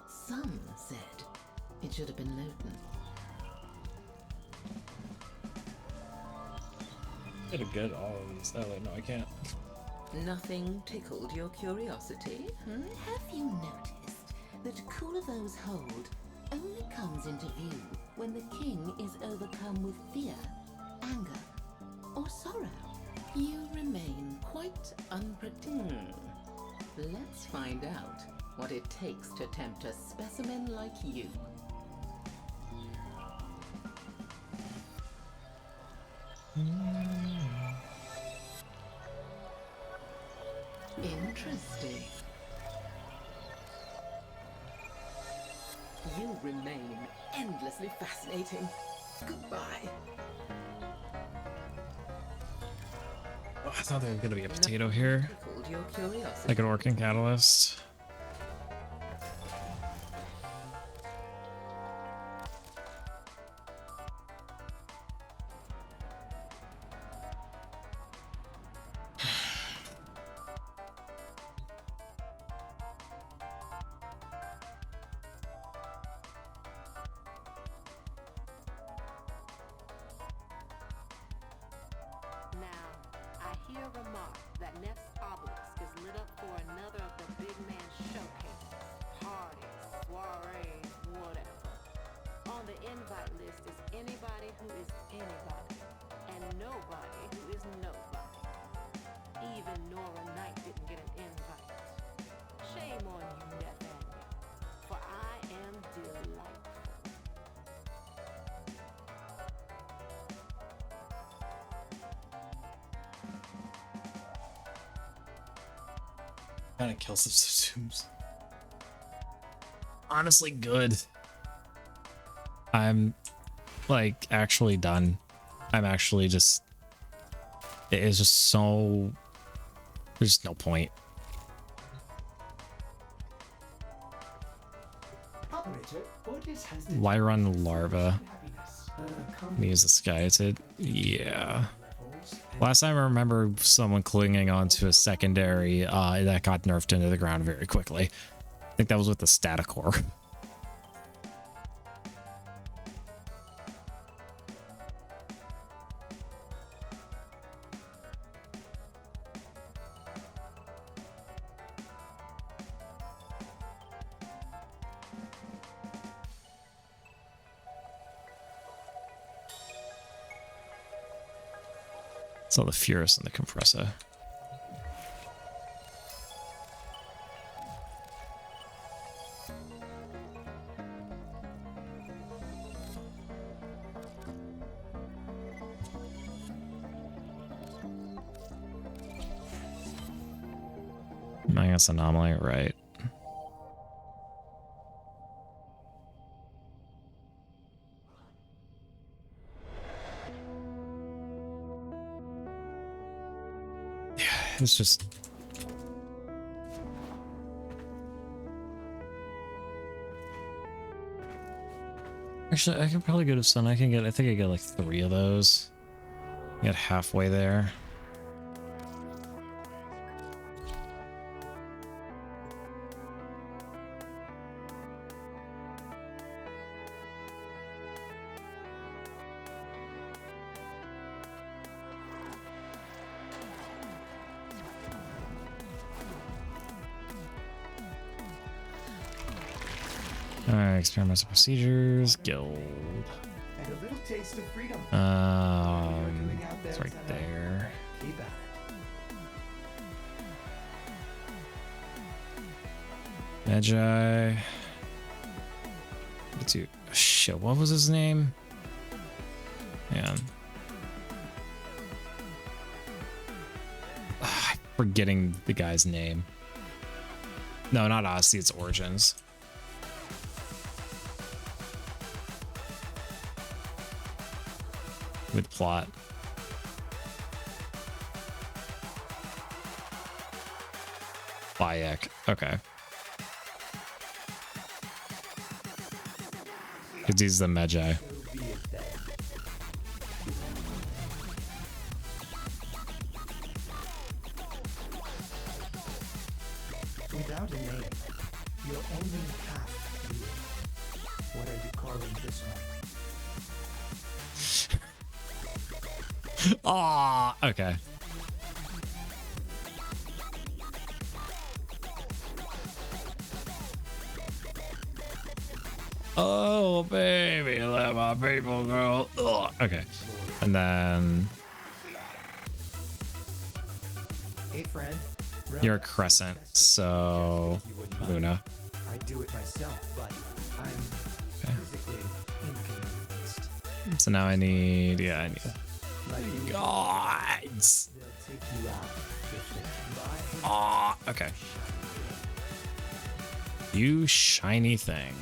some said it should have been Loden. I gotta get all of these. Oh wait, no, I can't. Nothing tickled your curiosity? Have you noticed that Kulavos' hold only comes into view when the king is overcome with fear, anger, or sorrow? You remain quite unpredictable. Let's find out what it takes to tempt a specimen like you. Interesting. You remain endlessly fascinating. Goodbye. Oh, I thought there was gonna be a potato here. Tickled your curiosity. Like an Orcan Catalyst. mere remark that next obelisk is lit up for another of the big man showcases, parties, soirees, whatever. On the invite list is anybody who is anybody, and nobody who is nobody. Even Nora Knight didn't get an invite. Shame on you, Nathaniel, for I am delightful. Kind of kill substitutes. Honestly, good. I'm like actually done. I'm actually just. It is just so. There's no point. Operator, Otis has Why run larva? happiness. Use the skeleton. Yeah. Last time I remember someone clinging onto a secondary that got nerfed into the ground very quickly. I think that was with the Staticore. It's all the Furus in the compressor. I guess anomaly, right? It's just actually I can probably go to Sun. I think I get like 3 of those. Get halfway there. Experimental procedures, guild. And a little taste of freedom. It's right there. Keep at it. Magi. Shit, what was his name? Man. I'm forgetting the guy's name. No, not Odyssey, it's Origins. With plot. Bayek. Okay. Because he's the Magi. Without a name, you're only half human. What are you calling this one? Ah, okay. Oh, baby, let my people go. Ugh. Okay. And then Hey, friend. you're a Crescent, so Luna. I do it myself, but I'm physically inconvenienced. So now I need, Like gods. they'll take you out if they buy. Ah, okay. You shiny thing.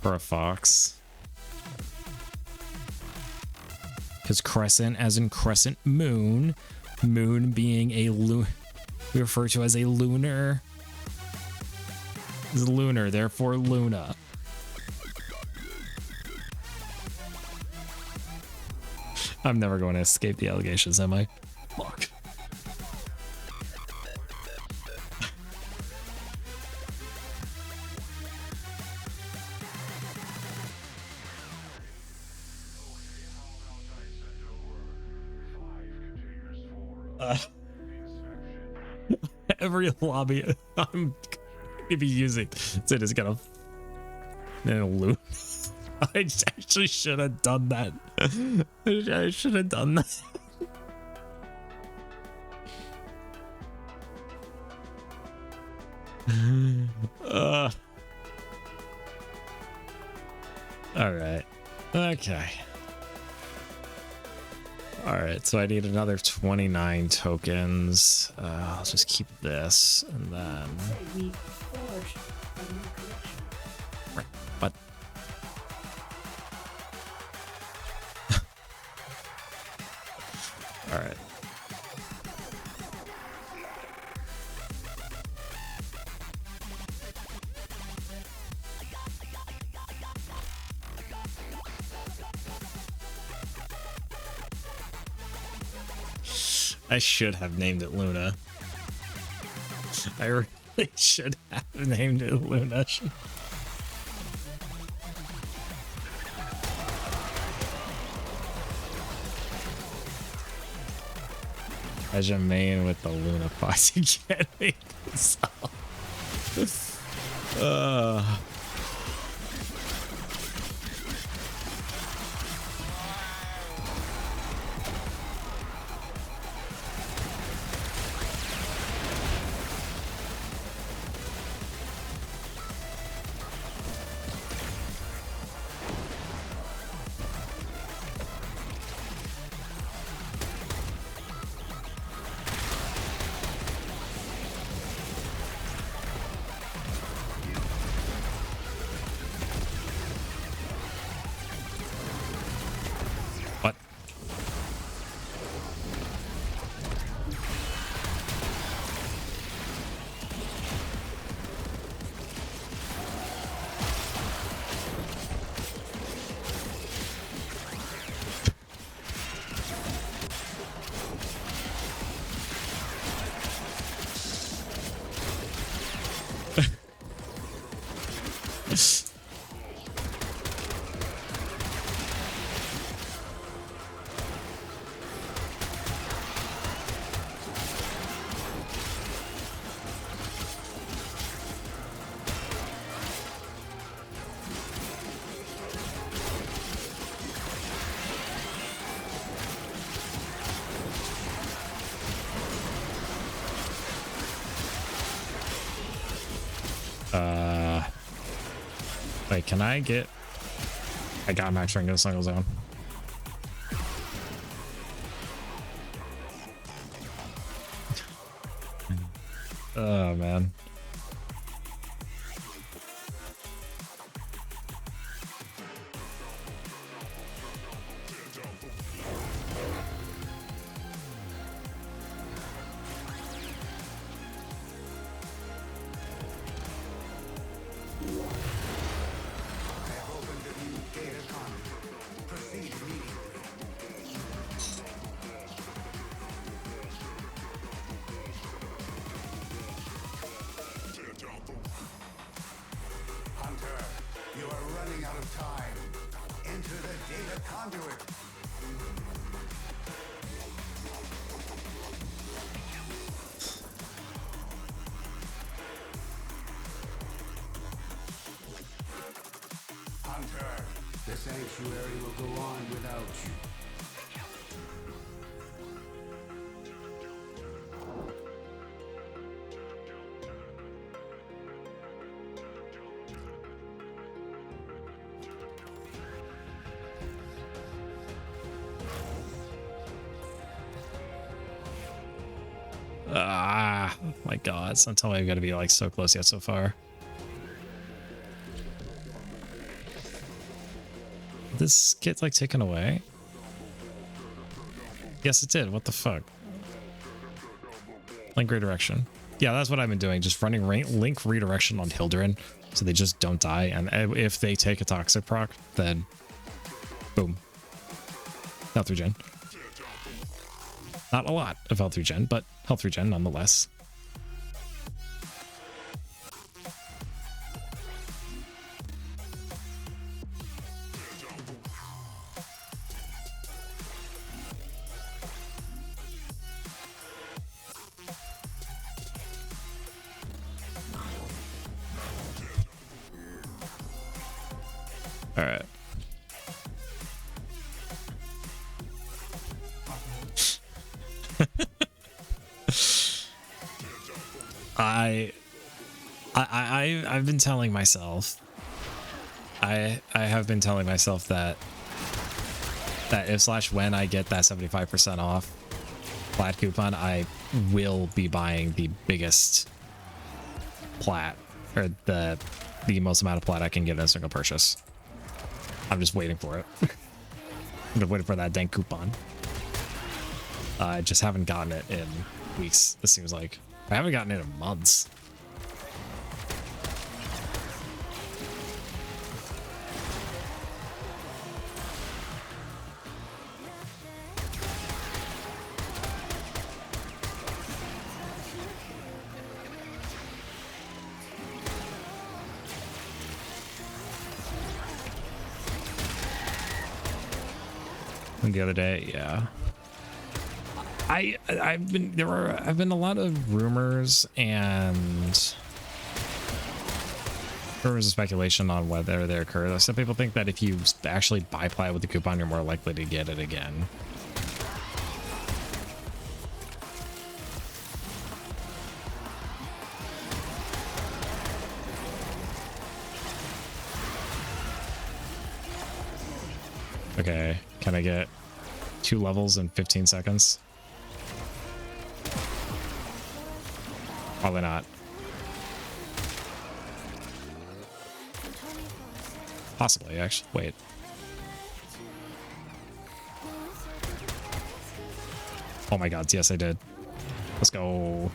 For a fox. Because crescent, as in crescent moon, moon being a we refer to as a lunar. Is lunar, therefore Luna. I'm never going to escape the allegations, am I? Fuck. Uh, every lobby I'm going to be using, so it's gonna loot. I actually should have done that. I should have done that. All right. Okay. All right. So I need another 29 tokens. I'll just keep this and then. We forged a new collection. But. All right. I should have named it Luna. I really should have named it Luna. As your main with the Luna Fox getting this up. What? Wait, can I get... I got max rank in a single zone. Oh, man. Hunter, you are running out of time. Enter the data conduit. Hunter, the sanctuary will go on without you. Ah, my God. It's not telling me I've got to be like so close yet so far. This get like taken away? Yes, it did. What the fuck? Link redirection. Yeah, that's what I've been doing. Just running link redirection on Hildren so they just don't die. And if they take a toxic proc, then boom. Health regen. Not a lot of health regen, but health regen nonetheless. All right. I've been telling myself, I have been telling myself that if / when I get that 75% off plat coupon, I will be buying the biggest plat, or the most amount of plat I can get in a single purchase. I'm just waiting for it. I'm just waiting for that dang coupon. I just haven't gotten it in weeks, it seems like. I haven't gotten it in months. The other day, yeah. I've been a lot of rumors and speculation on whether they occur. Some people think that if you actually buy plat with the coupon, you're more likely to get it again. Okay, can I get 2 levels in 15 seconds? Probably not. Possibly, actually. Wait. Oh my god, yes I did. Let's go.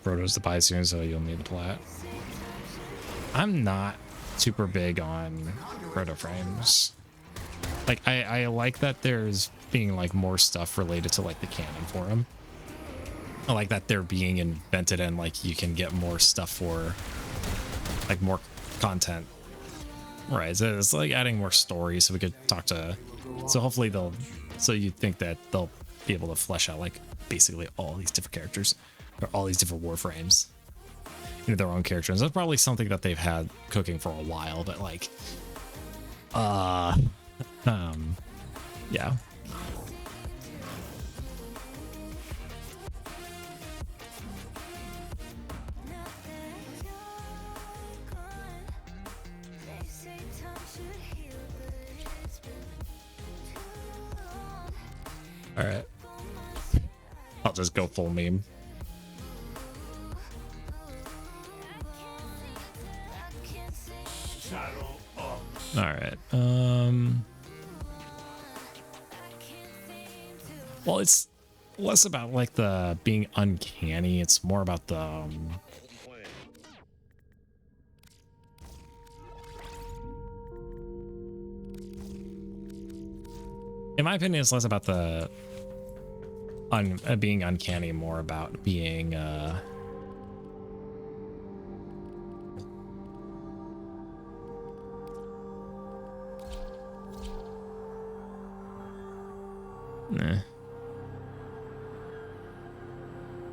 Protos to buy soon, so you'll need the plat. I'm not super big on proto frames. Like I like that there's being like more stuff related to like the canon for them. I like that they're being invented and like you can get more stuff for like more content. Right, so it's like adding more stories so we could talk to, so hopefully so you think that they'll be able to flesh out like basically all these different characters. Or all these different warframes into their own characters. That's probably something that they've had cooking for a while, but like yeah. All right, I'll just go full meme. All right. Well, it's less about like the being uncanny. It's more about the in my opinion, it's less about the being uncanny, more about being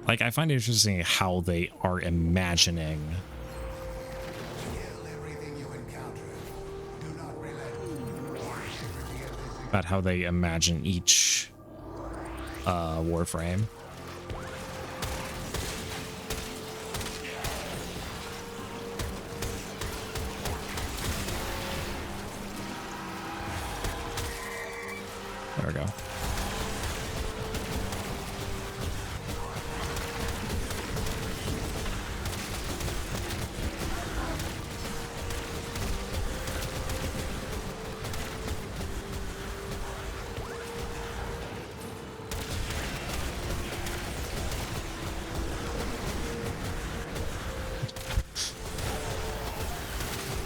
like, I find it interesting how they are imagining about how they imagine each warframe. There we go.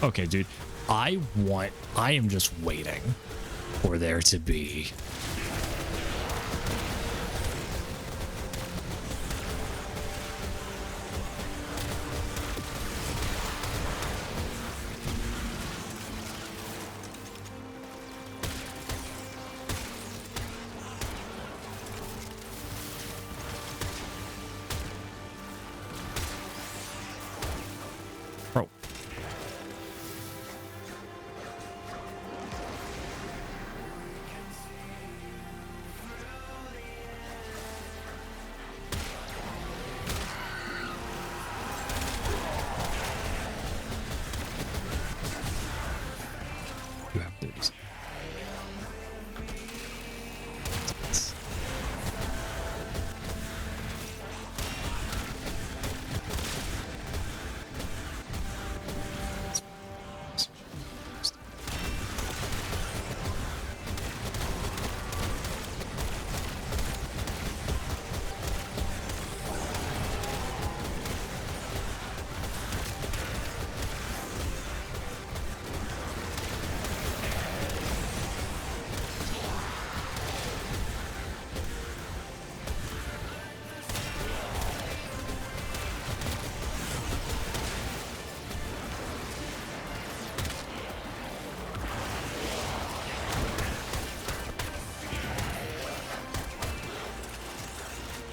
Okay, dude, I am just waiting for there to be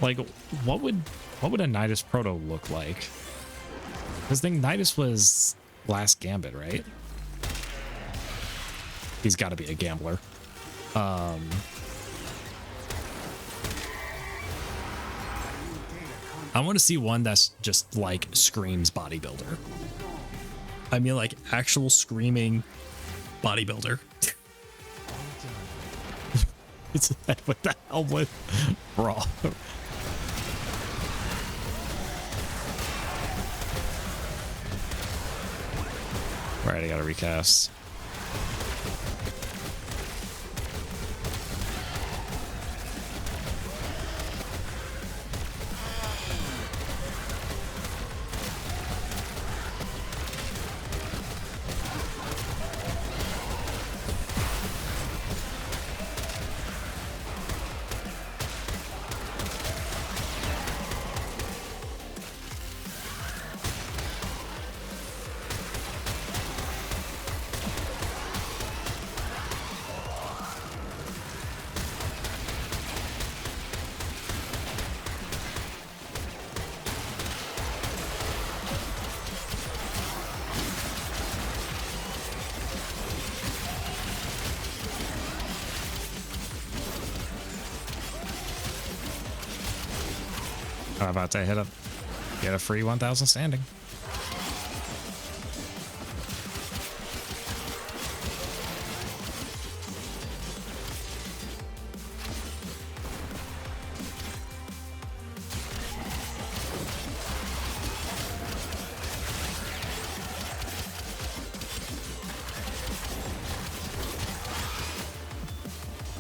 Like, what would a Nidus proto look like? Because I think Nidus was last Gambit, right? He's got to be a gambler. I want to see one that's just like screams bodybuilder. I mean, like actual screaming bodybuilder. It's what the hell with bro. All right, I gotta recast. I'm about to hit up, get a free 1,000 standing.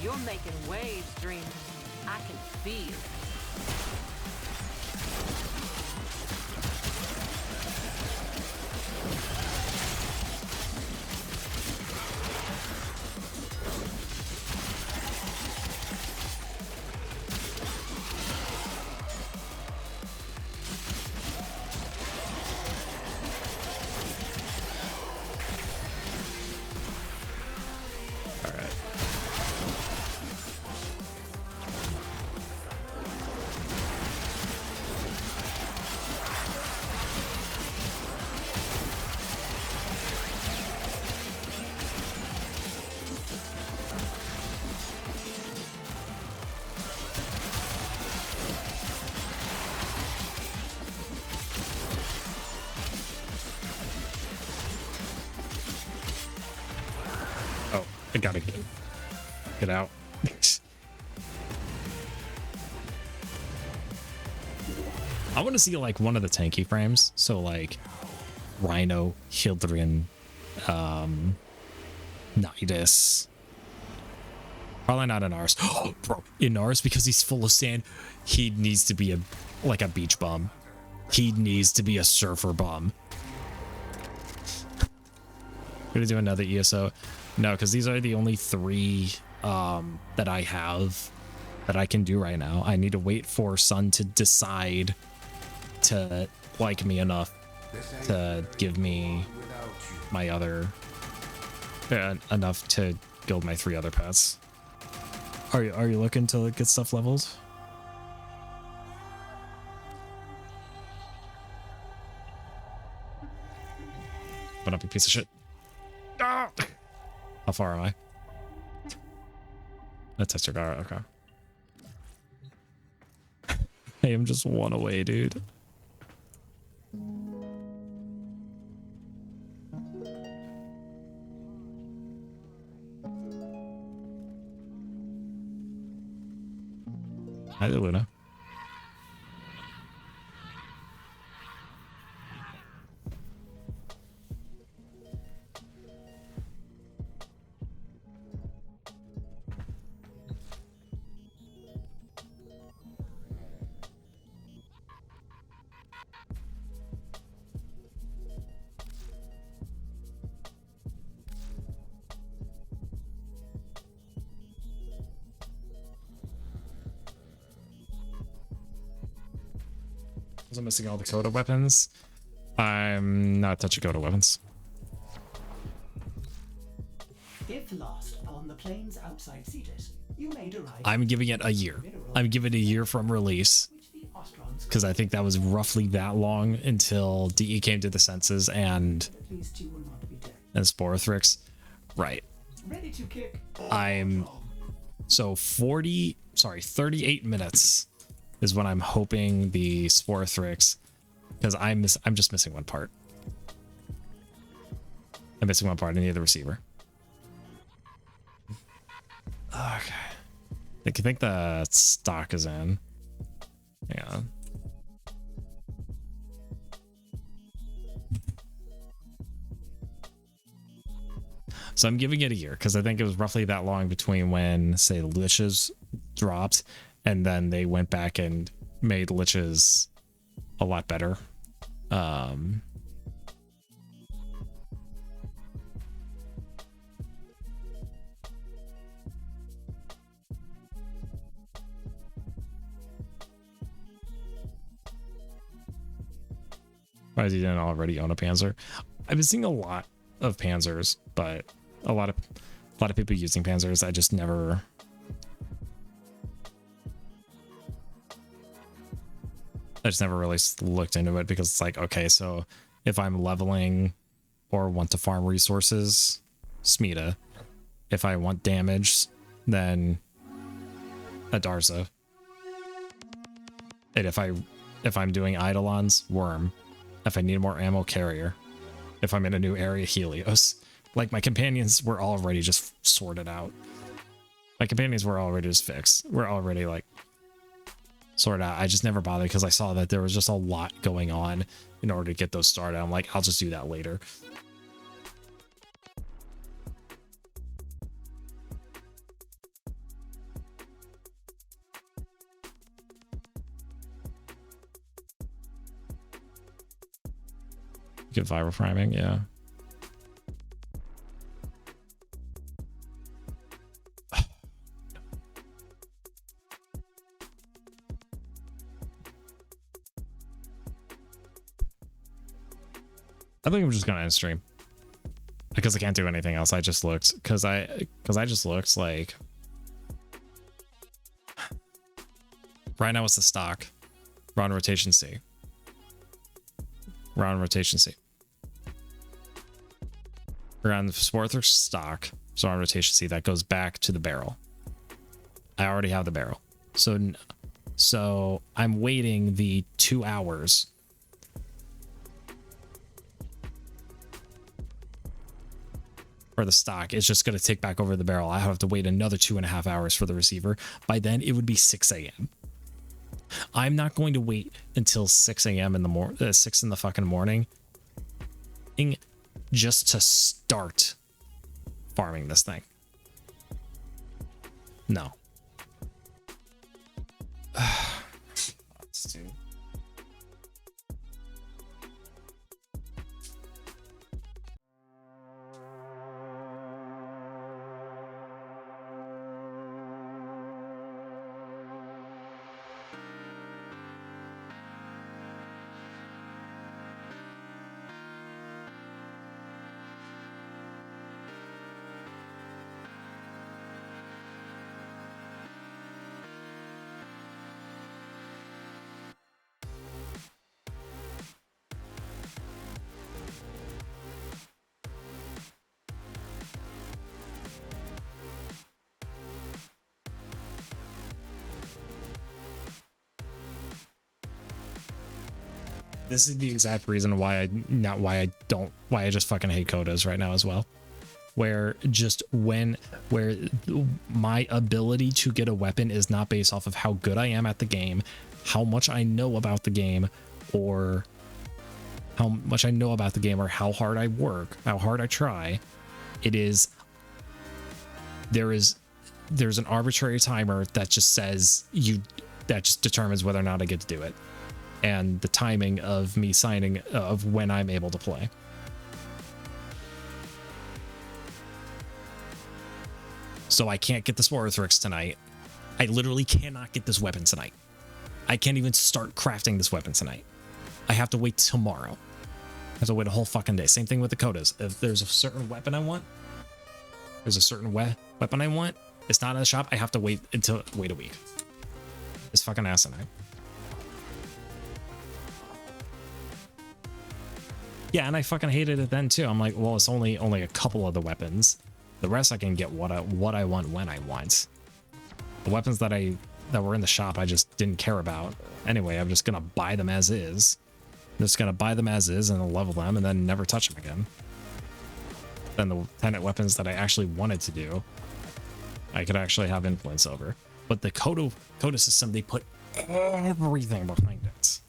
You're making waves, Dream. I can feel. I gotta get out. I want to see like one of the tanky frames. So like Rhino, Hildrian, Nidus. Probably not in ours. Bro, in ours, because he's full of sand, he needs to be like a beach bum. He needs to be a surfer bum. Gonna do another ESO. No, because these are the only three that I have that I can do right now. I need to wait for Sun to decide to like me enough to give me my other enough to build my 3 other pets. Are you looking to get stuff leveled? What up, you piece of shit? Ah! How far am I? That's Tester Gara, okay. I am just 1 away, dude. Hi there, Luna. I'm missing all the Coda weapons. I'm not touching Coda weapons. If lost upon the plains outside Cetus, you may derive. I'm giving it a year. I'm giving it a year from release because I think that was roughly that long until DE came to the senses and Sporothrix. Right. Ready to kick. I'm so 38 minutes is when I'm hoping the Sporothrix, because I'm just missing one part. I'm missing one part. I need the receiver. Okay. I think the stock is in. Hang on. So I'm giving it a year because I think it was roughly that long between when, say, Liches dropped and then they went back and made Liches a lot better. Why is he didn't already own a Panzer? I've been seeing a lot of Panzers, but a lot of people using Panzers. I just never really looked into it because it's like, okay, so if I'm leveling or want to farm resources, Smita. If I want damage, then a Darza. And if I'm doing Eidolons, Worm. If I need more ammo, Carrier. If I'm in a new area, Helios. Like, my companions were already just sorted out. My companions were already just fixed. We're already, like, sorted out. I just never bothered because I saw that there was just a lot going on in order to get those started. I'm like, I'll just do that later. Good viral priming, yeah. I think I'm just gonna end stream because I can't do anything else. I just looked because I just looked like right now it's the stock. We're on rotation C. We're on rotation C. We're on the Sporothrix stock, so on rotation C that goes back to the barrel. I already have the barrel, so I'm waiting the 2 hours. For the stock, it's just going to take back over the barrel. I have to wait another 2.5 hours for the receiver. By then, it would be 6 a.m. I'm not going to wait until 6 a.m. in the 6 in the fucking morning just to start farming this thing. No. Dude. This is the exact reason why I just fucking hate Kodas right now as well. Where my ability to get a weapon is not based off of how good I am at the game, how much I know about the game, or how hard I work, how hard I try. There's an arbitrary timer that just says that just determines whether or not I get to do it. And the timing of me signing of when I'm able to play. So I can't get the Sporothrix tonight. I literally cannot get this weapon tonight. I can't even start crafting this weapon tonight. I have to wait tomorrow. I have to wait a whole fucking day. Same thing with the Kodas. If there's a certain weapon I want, there's a certain weapon I want. It's not in the shop. I have to wait a week. It's fucking asinine. Yeah, and I fucking hated it then too. I'm like, well, it's only a couple of the weapons. The rest I can get what I want when I want. The weapons that were in the shop I just didn't care about. Anyway, I'm just gonna buy them as is. I'm just gonna buy them as is and then level them and then never touch them again. Then the tenant weapons that I actually wanted to do, I could actually have influence over. But the Coda system, they put everything behind it.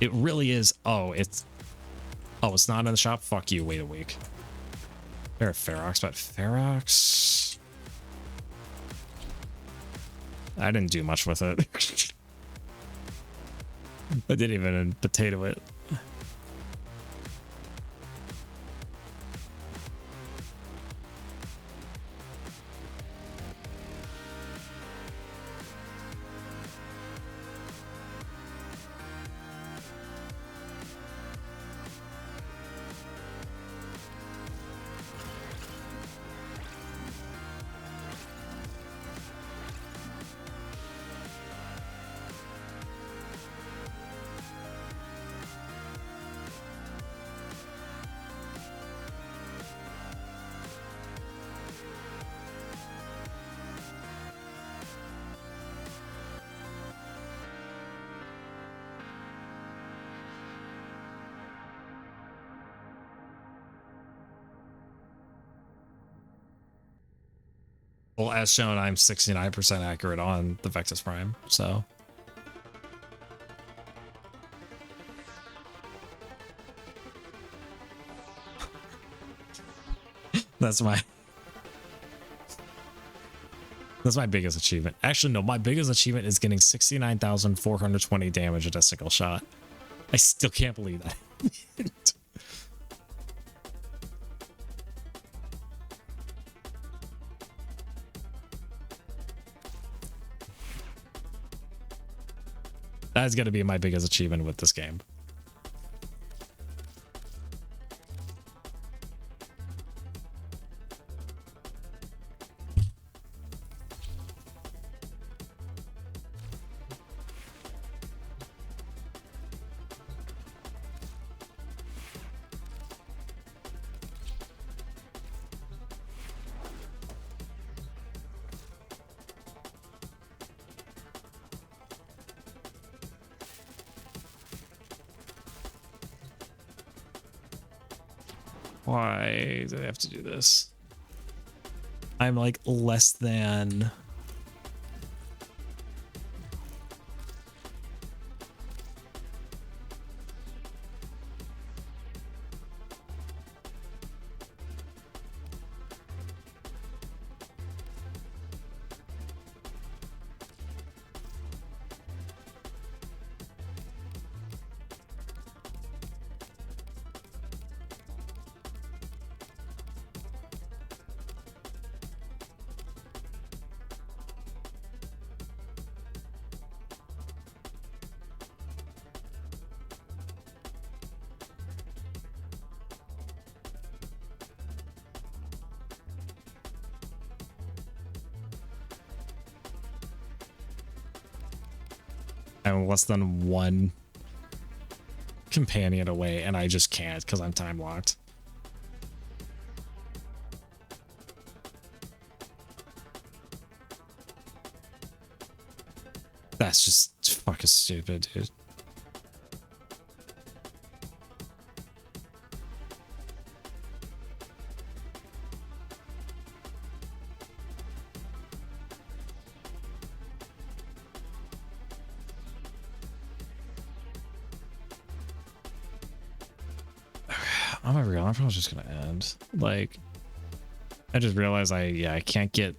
It really is. Oh, it's not in the shop. Fuck you. Wait a week. There are Ferox, but Ferox, I didn't do much with it. I didn't even potato it. Well, as shown, I'm 69% accurate on the Vectus Prime, so. That's my biggest achievement. Actually, no, my biggest achievement is getting 69,420 damage at a single shot. I still can't believe that. That's going to be my biggest achievement with this game. Why do I have to do this? I'm like less than... I'm less than one companion away, and I just can't because I'm time locked. That's just fucking stupid, dude. I'm not real. I'm probably just gonna end. Like, I just realized I can't get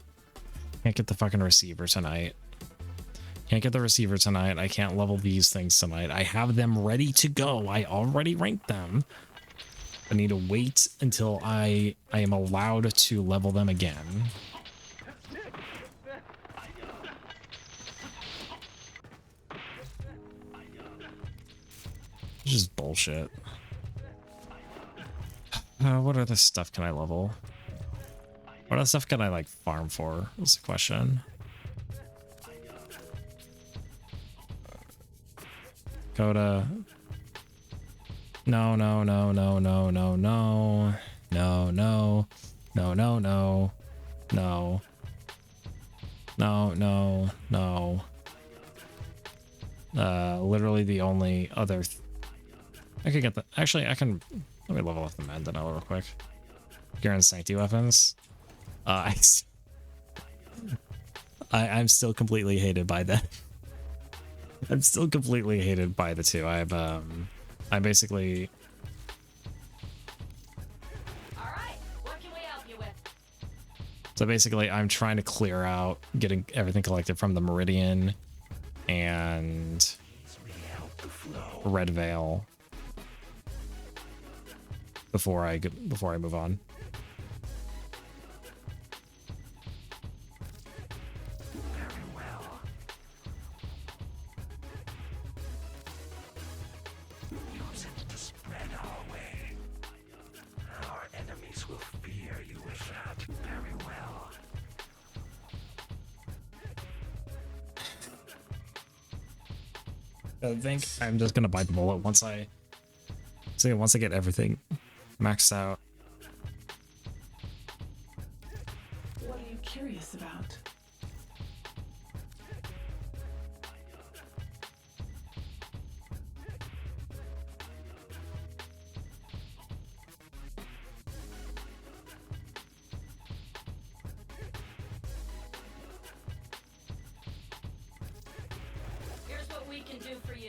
the fucking receiver tonight. Can't get the receiver tonight. I can't level these things tonight. I have them ready to go. I already ranked them. I need to wait until I am allowed to level them again. It's just bullshit. What other stuff can I level? What other stuff can I like farm for? Is the question. Coda. No, no, no, no, no, no, no. No, no. No, no, no. No. No, no, no. Literally the only other... I could get the... Actually, I can... Let me level up the Mandano real quick. Gear and Sanctity weapons. I'm still completely hated by that. I'm still completely hated by the two. I'm basically... Alright, what can we help you with? So basically, I'm trying to clear out, getting everything collected from the Meridian and Red Veil before I move on. Very well. Use it to spread our way. Our enemies will fear you with that. Very well. I think I'm just gonna bite the bullet once I get everything maxed out. What are you curious about? Here's what we can do for you.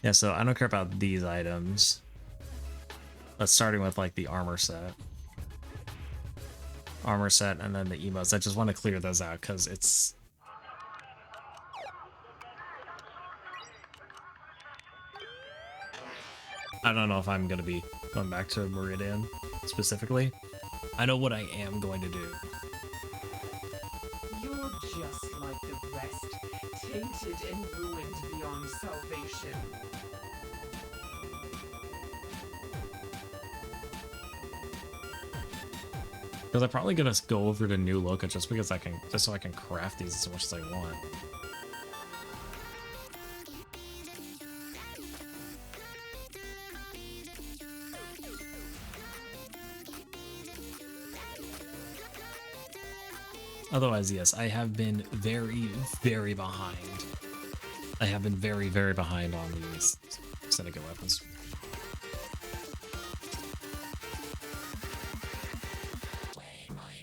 Yeah, so I don't care about these items. Let's starting with like the armor set. Armor set and then the emotes. I just want to clear those out because it's... I don't know if I'm going to be going back to Meridian specifically. I know what I am going to do. You're just like the rest, tainted and ruined beyond salvation. Because I'm probably gonna go over to New Loca just because just so I can craft these as much as I want. Otherwise, yes, I have been very, very behind. I have been very, very behind on these syndicate weapons.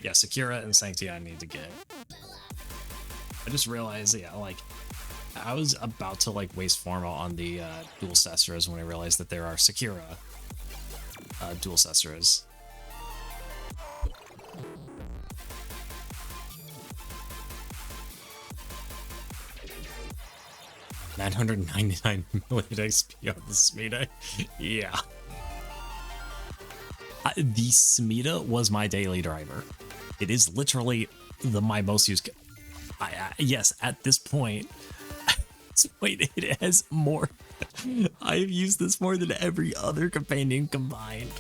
Yeah, Sakura and Sanctity I need to get. I just realized, yeah, like, I was about to, like, waste Formal on the dual Cestras when I realized that there are Sakura dual Cestras. $999 million XP on the Smita. Yeah. The Smita was my daily driver. It is literally my most used. Yes, at this point, it has more. I've used this more than every other companion combined.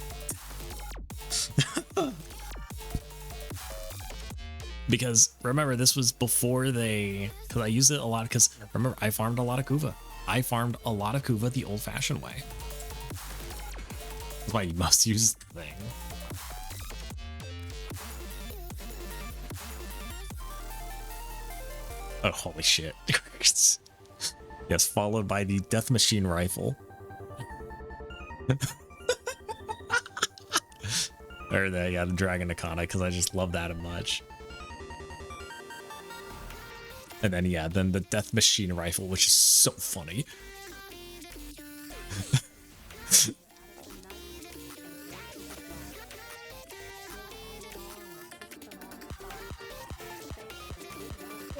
Because remember, this was before because I used it a lot. Because remember, I farmed a lot of Kuva. I farmed a lot of Kuva the old-fashioned way. That's my most used thing. Oh, holy shit. Yes, followed by the Death Machine Rifle. Or the Dragon Nakana, because I just love that much. And then, yeah, then the Death Machine Rifle, which is so funny.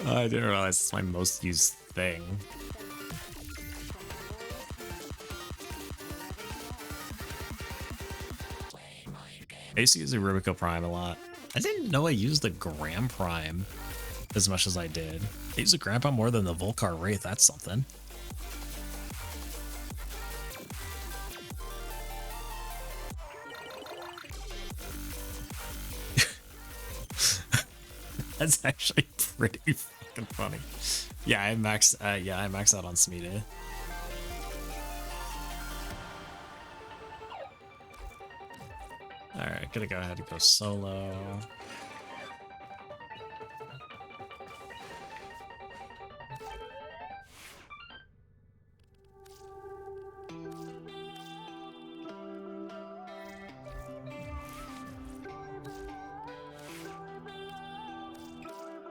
I didn't realize it's my most used thing. I used to use the Rubico Prime a lot. I didn't know I used the Gram Prime as much as I did. I used the Gram Prime more than the Volcar Wraith. That's something. That's actually pretty fucking funny. Yeah, I maxed. I maxed out on Smita. All right, gonna go ahead and go solo.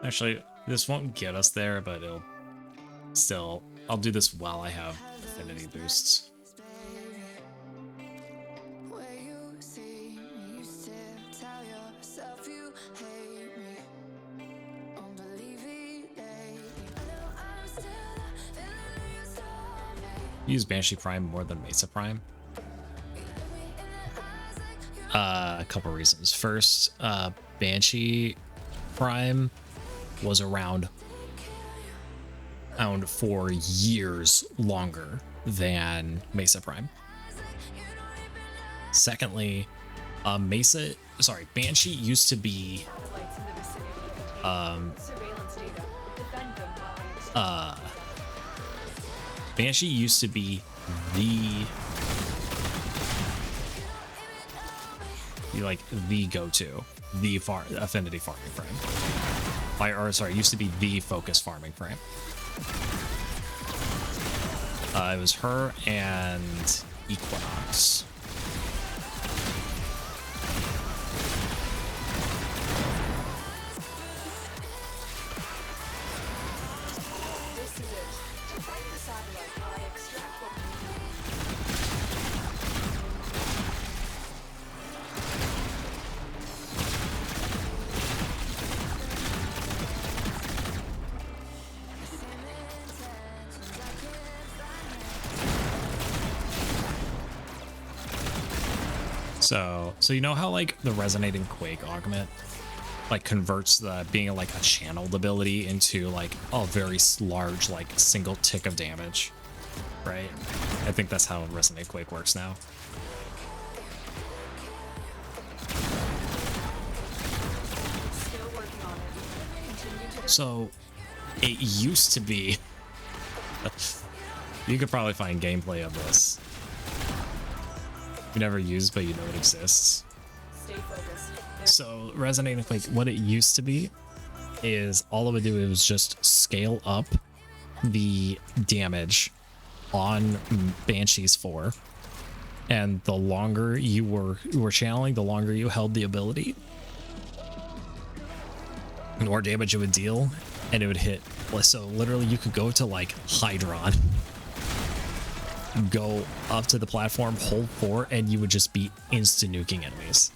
Actually, this won't get us there, but it'll still. I'll do this while I have affinity boosts. Use Banshee Prime more than Mesa Prime. A couple reasons. First, Banshee Prime was around for years longer than Mesa Prime. Secondly, Banshee used to be Banshee used to be the go-to, the affinity farming frame. Used to be the focus farming frame. It was her and Equinox. So you know how like the resonating quake augment like converts the being like a channeled ability into like a very large like single tick of damage, right? I think that's how resonate quake works now. So it used to be you could probably find gameplay of this. You never used, but you know it exists. Stay focused. So resonating quake, what it used to be is all it would do was just scale up the damage on Banshees 4, and the longer you were channeling, the longer you held the ability, the more damage it would deal, and it would hit. So literally, you could go to like Hydron, go up to the platform, hold 4, and you would just be instant nuking enemies.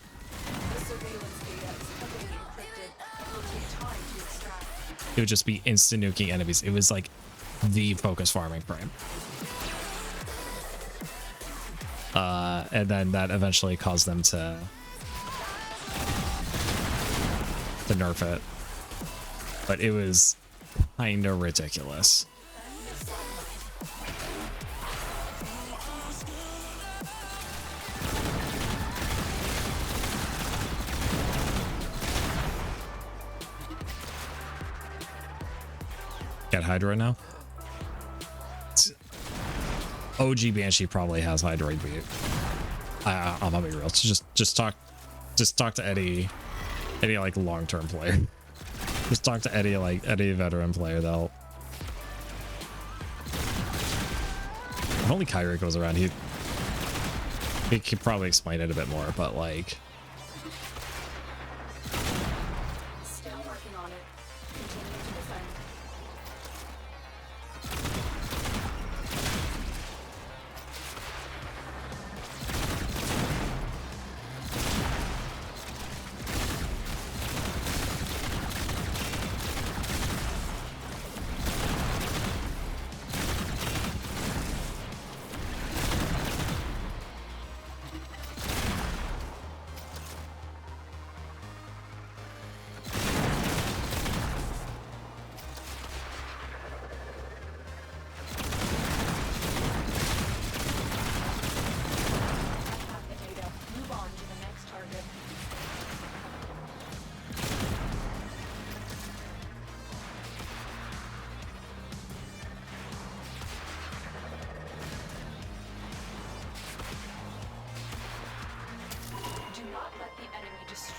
It would just be instant nuking enemies. It was like the focus farming frame. And then that eventually caused them to nerf it. But it was kind of ridiculous. Got Hydra now? OG Banshee probably has Hydroid beat. I'm gonna be real. Just talk to any like long-term player. Just talk to any veteran player. They'll. If only Kyrick was around, he could probably explain it a bit more. But like. Still working on it. Continue to defend.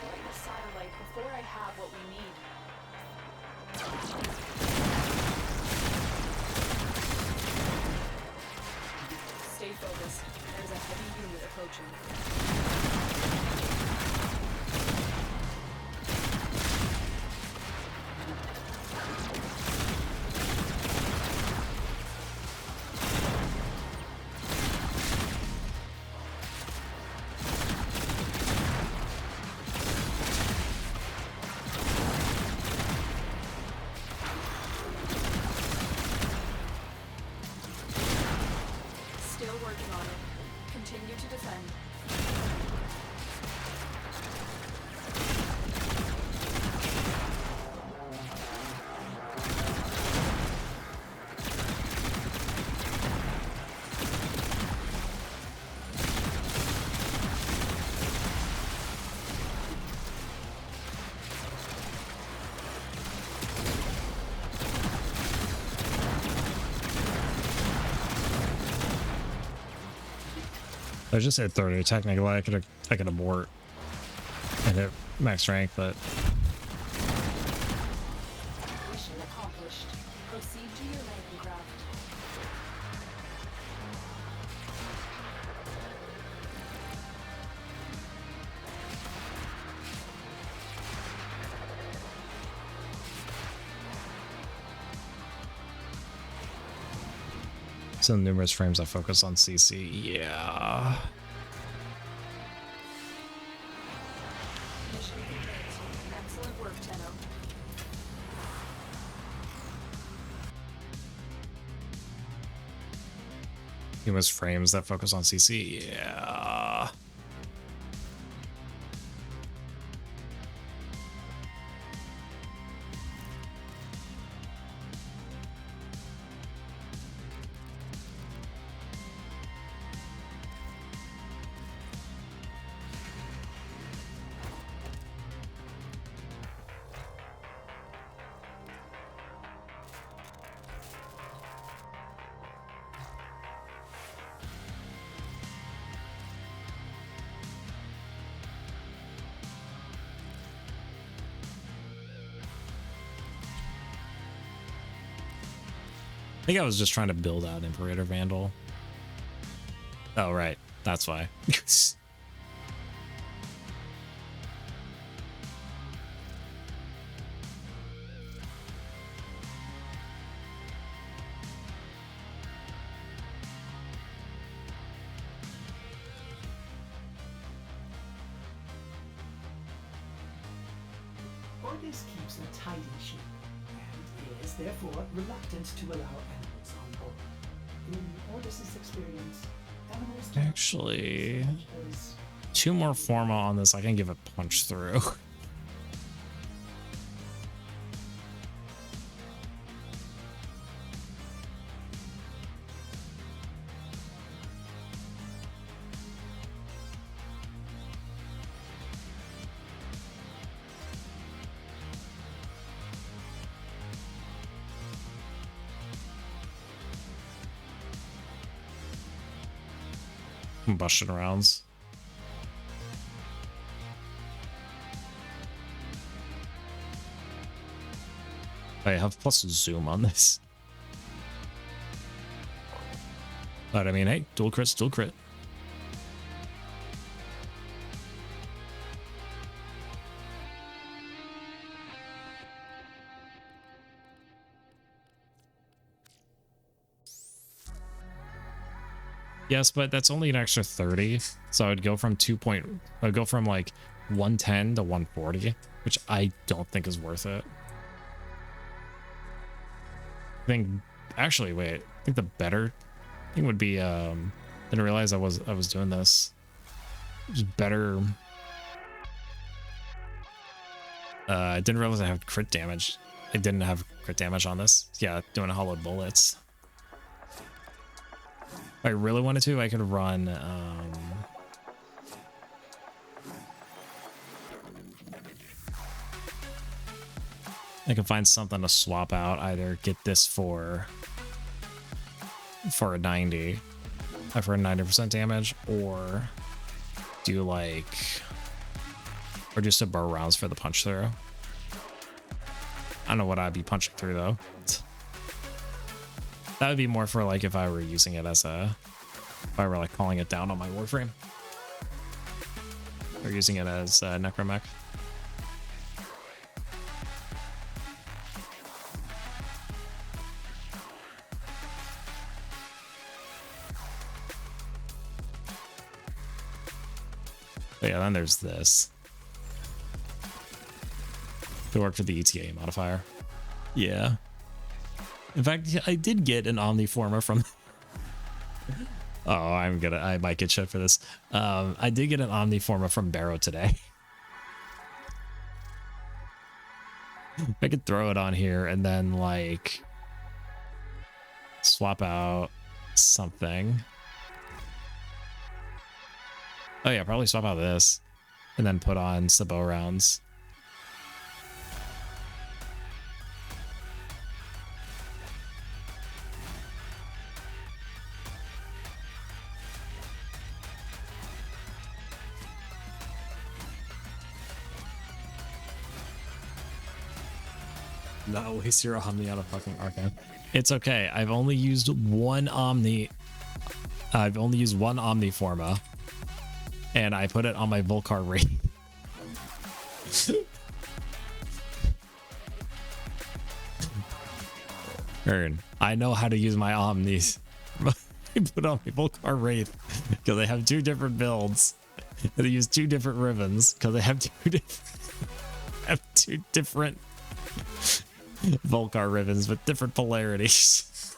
destroy the satellite before I have what we need. Stay focused. There's a heavy unit approaching. Still working on it. Continue to defend. I just hit 30. Technically, I could abort and hit max rank, but Mission accomplished. Proceed to your landing craft. so numerous frames I focus on CC. Yeah. Mission complete. Excellent work, Tenno. Numerous frames that focus on CC. Yeah. I think I was just trying to build out Imperator Vandal. Oh, right. That's why. Ordis keeps a tidy ship and is therefore reluctant to allow animals on board. In Ordis's experience, animals do not Actually, so much as 2 more Forma on this. I can give a punch through. Combustion rounds. I have plus zoom on this. But I mean, hey, dual crit, dual crit. Yes, but that's only an extra 30. So I'd go from I'd go from like 110 to 140, which I don't think is worth it. I think actually wait, I think the better thing would be didn't realize I was doing this. Just better. I didn't realize I have crit damage. I didn't have crit damage on this. Yeah, doing hollowed bullets. If I really wanted to, I could run I can find something to swap out, either get this for a 90 for a 90% damage, or do like Or just a bow rounds for the punch through. I don't know what I'd be punching through though. That would be more for like if I were using it as a, if I were like calling it down on my Warframe. Or using it as Necromech. But yeah, then there's this. To work for the ETA modifier. Yeah. In fact, I did get an Omniformer from... Oh, I might get shit for this. I did get an Omniformer from Barrow today. I could throw it on here and then, like, swap out something. Oh yeah, probably swap out this and then put on some bow rounds. Not waste your Omni on a fucking Archon. It's okay. I've only used one Omni. I've only used one Omniforma. And I put it on my Volcar Wraith. Ern, I know how to use my Omnis. I put on my Volcar Wraith because they have two different builds. They use two different ribbons because they have two different Volcar ribbons with different polarities.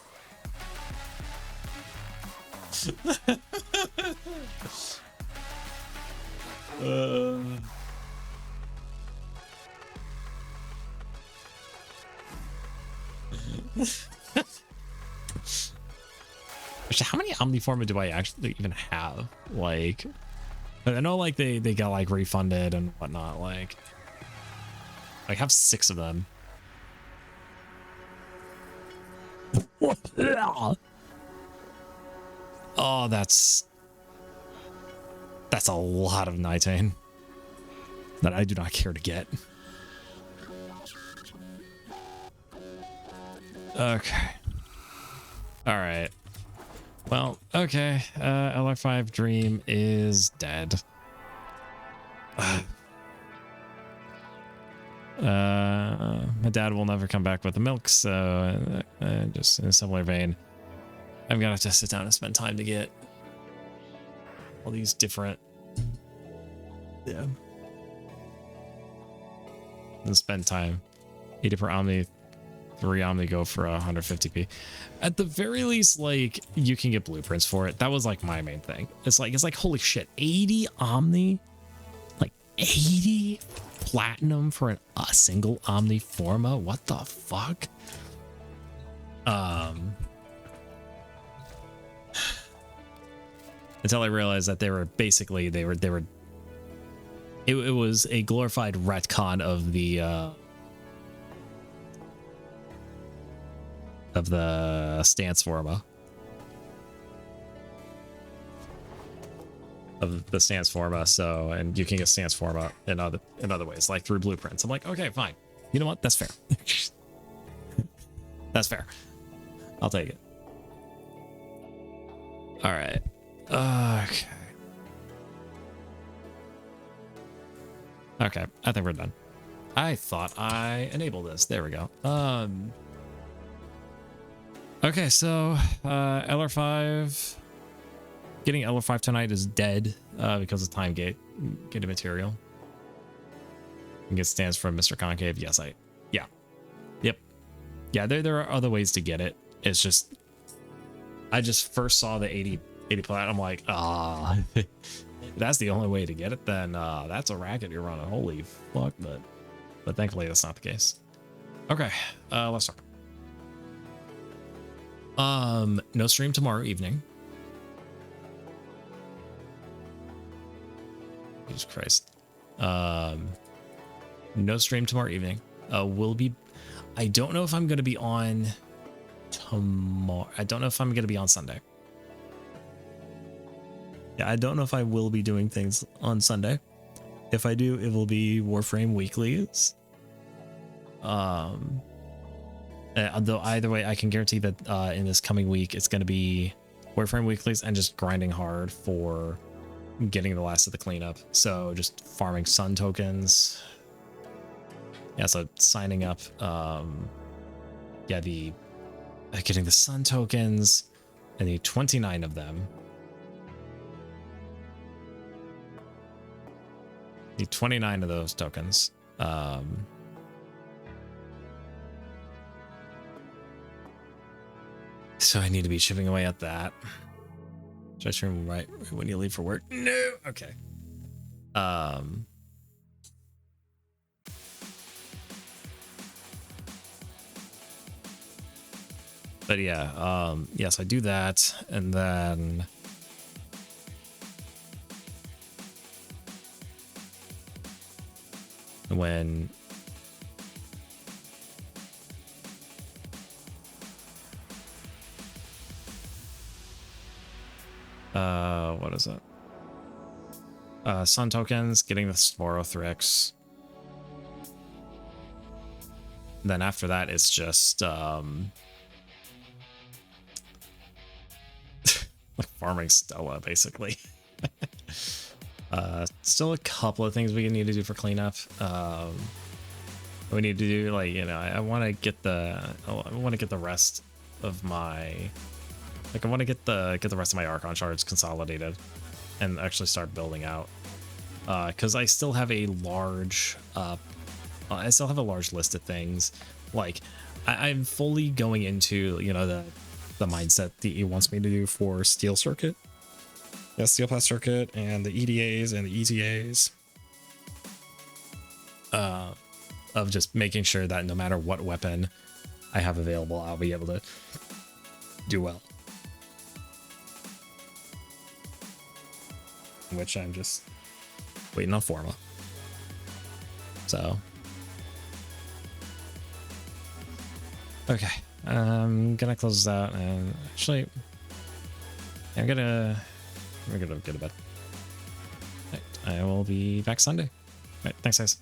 Actually, how many Omniforma do I actually even have? Like, I know like they got like refunded and whatnot. Like I have 6 of them. Oh, that's a lot of Nitane that I do not care to get. Okay. All right. Well, okay. LR5 Dream is dead. My dad will never come back with the milk, so just in a similar vein, I'm gonna have to sit down and spend time to get all these different, yeah, and spend time. 80 per Omni, 3 Omni go for 150p. At the very least, like, you can get blueprints for it. That was like my main thing. It's like holy shit, 80 Omni, like 80 platinum for a single Omniforma. What the fuck? Until I realized that they were basically it was a glorified retcon of the stance forma. Of the stance forma, so, and you can get stance forma in other ways, like through blueprints. I'm like, okay, fine. You know what? That's fair. That's fair. I'll take it. All right. Okay. Okay, I think we're done. I thought I enabled this. There we go. Okay, so LR5. Getting LR5 tonight is dead because of time gate. Get a material. And get stands from Mr. Concave. Yes, yeah. Yep. Yeah, there are other ways to get it. It's just, I just first saw the 80 plat. I'm like, if that's the only way to get it, then that's a racket you're running. Holy fuck. But thankfully that's not the case. Okay, let's start. No stream tomorrow evening. Jesus Christ. No stream tomorrow evening. Will be, I don't know if I'm going to be on tomorrow. I don't know if I'm going to be on Sunday. Yeah, I don't know if I will be doing things on Sunday. If I do, it will be Warframe weeklies. Though either way, I can guarantee that in this coming week, it's going to be Warframe weeklies and just grinding hard for getting the last of the cleanup. So just farming sun tokens. Yeah, so signing up. Yeah, getting the sun tokens. I need 29 of them. Need 29 of those tokens. So I need to be chipping away at that. Should I stream right when you leave for work? No. Okay. But yeah, yes, I do that, and then when what is it? Sun tokens, getting the Sporothrix. Then after that, it's just like farming Stella, basically. Still a couple of things we need to do for cleanup. We need to do, like, you know, I want to get the rest of my, like, I want to get the rest of my Archon shards consolidated and actually start building out. Because I still have a large list of things. Like, I'm fully going into, you know, the mindset that he wants me to do for Steel Circuit. Yeah, Steel Path Circuit and the EDAs and the ETAs. Of just making sure that no matter what weapon I have available, I'll be able to do well. Which I'm just waiting on Forma. So. Okay. I'm gonna close this out, and actually we're gonna get to bed. Right, I will be back Sunday. Right, thanks guys.